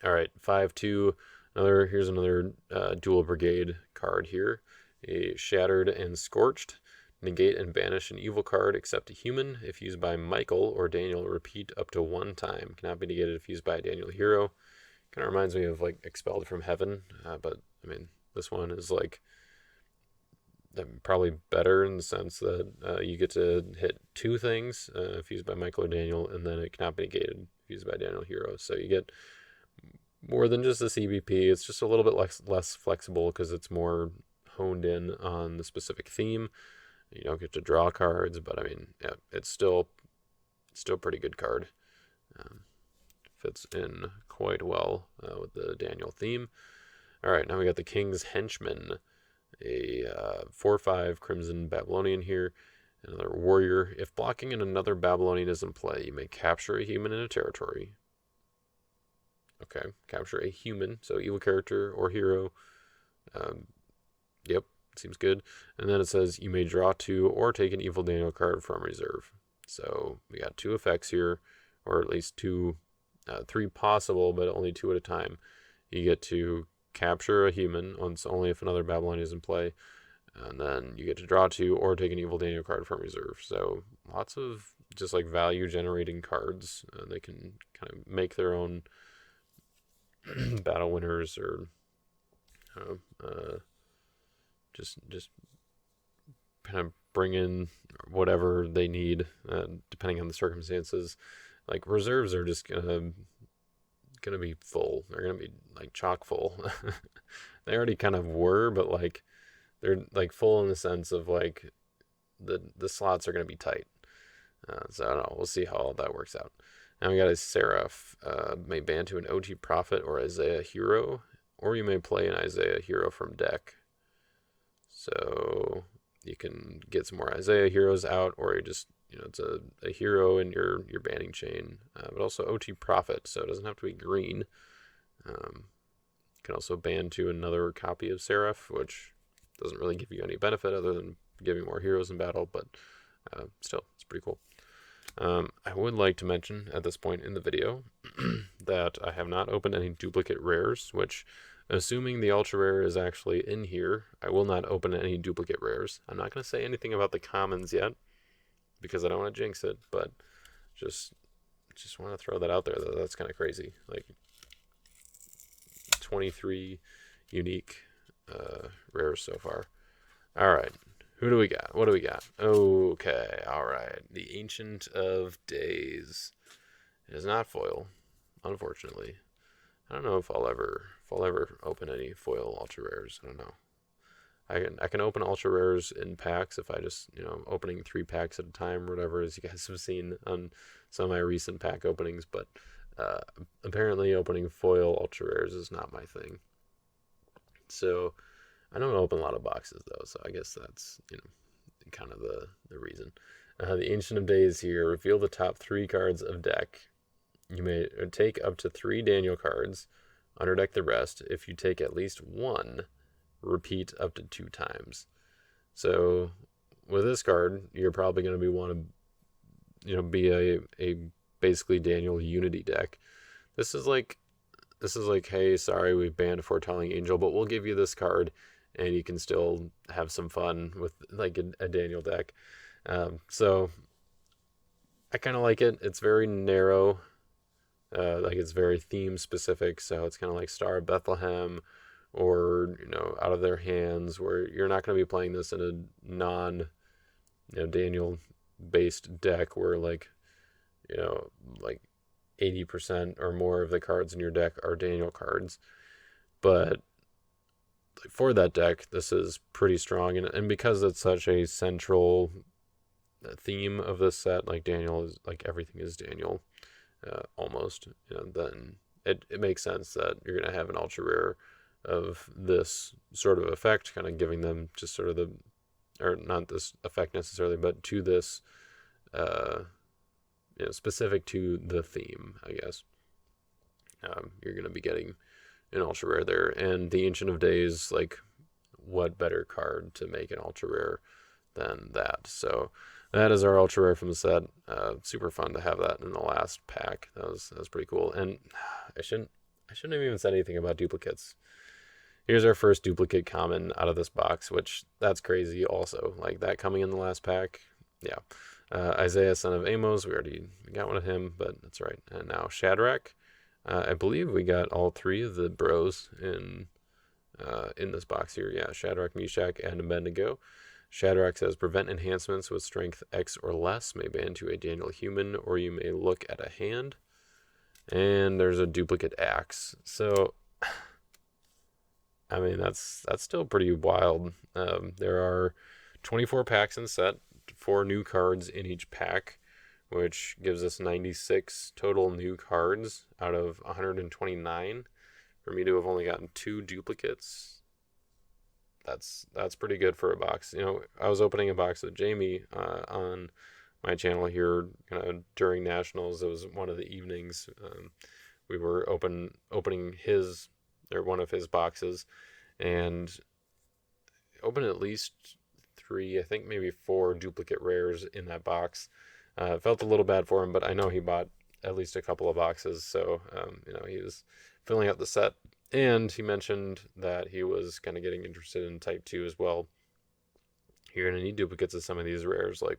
All right, 5/2. Here's another dual brigade card here. A Shattered and Scorched. Negate and banish an evil card except a human. If used by Michael or Daniel, repeat up to 1 time. Cannot be negated if used by a Daniel hero. Kind of reminds me of like Expelled from Heaven, but I mean, this one is like probably better in the sense that you get to hit 2 things if used by Michael or Daniel, and then it cannot be negated if used by Daniel hero. So you get more than just a CBP. It's just a little bit less flexible because it's more honed in on the specific theme. You don't get to draw cards, but I mean, yeah, it's still a pretty good card. Fits in quite well with the Daniel theme. All right, now we got the King's Henchman, a 4/5 Crimson Babylonian here. Another warrior. If blocking and another Babylonian is in play, you may capture a human in a territory. Okay, capture a human, so evil character or hero. Yep, seems good. And then it says you may draw 2 or take an evil Daniel card from reserve. So we got 2 effects here, or at least 3 possible, but only 2 at a time. You get to capture a human only if another Babylonian is in play, and then you get to draw 2 or take an evil Daniel card from reserve. So lots of just like value generating cards. They can kind of make their own battle winners, or just kind of bring in whatever they need depending on the circumstances. Like reserves are just gonna be full. They're gonna be like chock full. They already kind of were, but like they're like full in the sense of like the slots are gonna be tight. So I don't know. We'll see how all that works out. Now we got a Seraph. May ban to an OG Prophet or Isaiah hero, or you may play an Isaiah hero from deck. So you can get some more Isaiah heroes out, or you just it's a hero in your banning chain, but also OT Prophet, so it doesn't have to be green. You can also ban to another copy of Seraph, which doesn't really give you any benefit other than giving more heroes in battle, but still, it's pretty cool. I would like to mention at this point in the video that I have not opened any duplicate rares, which, assuming the ultra rare is actually in here, I will not open any duplicate rares. I'm not going to say anything about the commons yet, because I don't want to jinx it, but just want to throw that out there. That's kind of crazy. Like 23 unique rares so far. All right, who do we got? What do we got? Okay, all right. The Ancient of Days. It is not foil, unfortunately. I don't know if I'll ever open any foil ultra rares. I don't know. I can open ultra rares in packs if I just opening 3 packs at a time or whatever, as you guys have seen on some of my recent pack openings. But apparently opening foil ultra rares is not my thing. So I don't open a lot of boxes though, so I guess that's kind of the reason. The Ancient of Days here. Reveal the top 3 cards of deck. You may take up to 3 Daniel cards. Underdeck the rest. If you take at least 1, repeat up to 2 times. So with this card, you're probably going to want to be a basically Daniel Unity deck. This is like this is like, hey, sorry, we've banned Foretelling Angel, but we'll give you this card, and you can still have some fun with like a Daniel deck. So I kind of like it. It's very narrow, like it's very theme specific. So it's kind of like Star of Bethlehem, or Out of Their Hands, where you're not going to be playing this in a non Daniel based deck where you know like 80% or more of the cards in your deck are Daniel cards. But for that deck, this is pretty strong, and because it's such a central theme of this set, like Daniel is like everything is Daniel, almost. Then it makes sense that you're gonna have an ultra rare of this sort of effect, kind of giving them just sort of the, or not this effect necessarily, but to this, specific to the theme, I guess. You're gonna be getting an ultra rare there, and the Ancient of Days, like, what better card to make an ultra rare than that? So that is our ultra rare from the set. Super fun to have that in the last pack. That was pretty cool. And I shouldn't have even said anything about duplicates. Here's our first duplicate common out of this box, which that's crazy also. Like that coming in the last pack. Yeah. Isaiah, son of Amos, we already got one of him, but that's right. And now Shadrach. I believe we got all three of the bros in this box here. Yeah, Shadrach, Meshach, and Abednego. Shadrach says, prevent enhancements with strength X or less may ban to a Daniel human, or you may look at a hand. And there's a duplicate axe. So, I mean, that's still pretty wild. There are 24 packs in the set, 4 new cards in each pack, which gives us 96 total new cards out of 129. For me to have only gotten 2 duplicates, that's pretty good for a box. I was opening a box with Jamie on my channel here during Nationals. It was one of the evenings. We were opening one of his boxes, and opened at least 3, I think maybe 4 duplicate rares in that box. Felt a little bad for him, but I know he bought at least a couple of boxes, so he was filling out the set. And he mentioned that he was kind of getting interested in Type 2 as well. You're going to need duplicates of some of these rares. Like,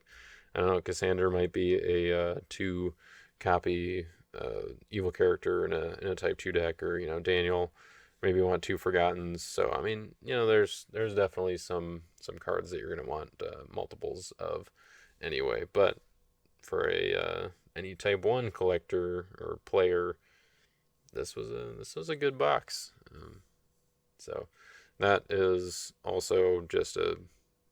I don't know, Cassander might be a 2-copy evil character in a Type 2 deck, or, Daniel maybe want 2 Forgottens. So, I mean, there's definitely some cards that you're going to want multiples of anyway. But for any Type 1 collector or player, this was a good box. So that is also just a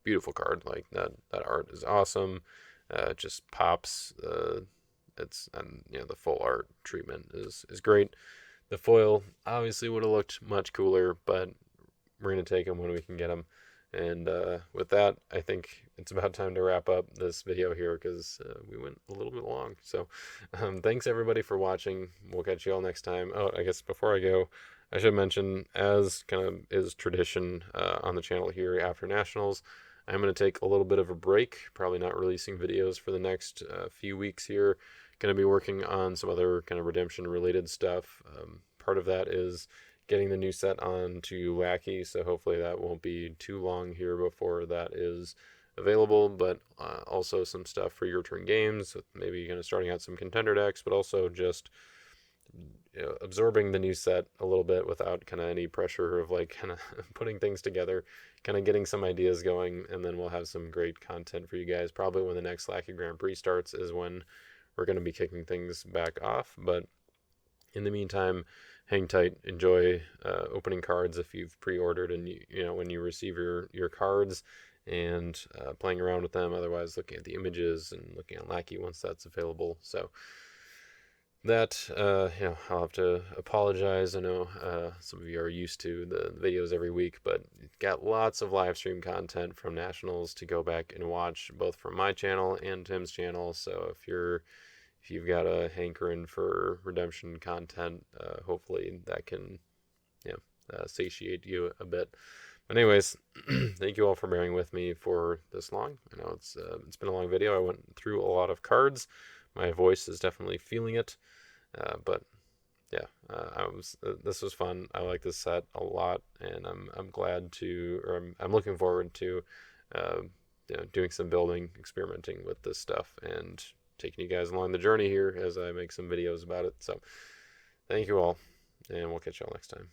beautiful card. Like that art is awesome. It just pops. The full art treatment is great. The foil obviously would have looked much cooler, but we're gonna take them when we can get them. And with that, I think it's about time to wrap up this video here, because we went a little bit long. So thanks everybody for watching. We'll catch you all next time. Oh, I guess before I go, I should mention, as kind of is tradition on the channel here after Nationals, I'm going to take a little bit of a break, probably not releasing videos for the next few weeks here. Going to be working on some other kind of redemption related stuff. Part of that is getting the new set on to Wacky, so hopefully that won't be too long here before that is available, but also some stuff for your turn games, with maybe kind of starting out some contender decks, but also just absorbing the new set a little bit without kind of any pressure of like kind of putting things together, kind of getting some ideas going, and then we'll have some great content for you guys. Probably when the next Lackey Grand Prix starts is when we're going to be kicking things back off, but in the meantime, hang tight, enjoy opening cards if you've pre-ordered, and when you receive your cards, and playing around with them. Otherwise, looking at the images and looking at Lackey once that's available. So that I'll have to apologize. I know some of you are used to the videos every week, but got lots of live stream content from Nationals to go back and watch, both from my channel and Tim's channel. So if you've got a hankering for redemption content, hopefully that can satiate you a bit. But anyways, thank you all for bearing with me for this long. I know it's been a long video. I went through a lot of cards. My voice is definitely feeling it, but yeah, this was fun. I like this set a lot, and I'm glad to, or I'm looking forward to, uh, doing some building, experimenting with this stuff, and taking you guys along the journey here as I make some videos about it. So, thank you all, and we'll catch y'all next time.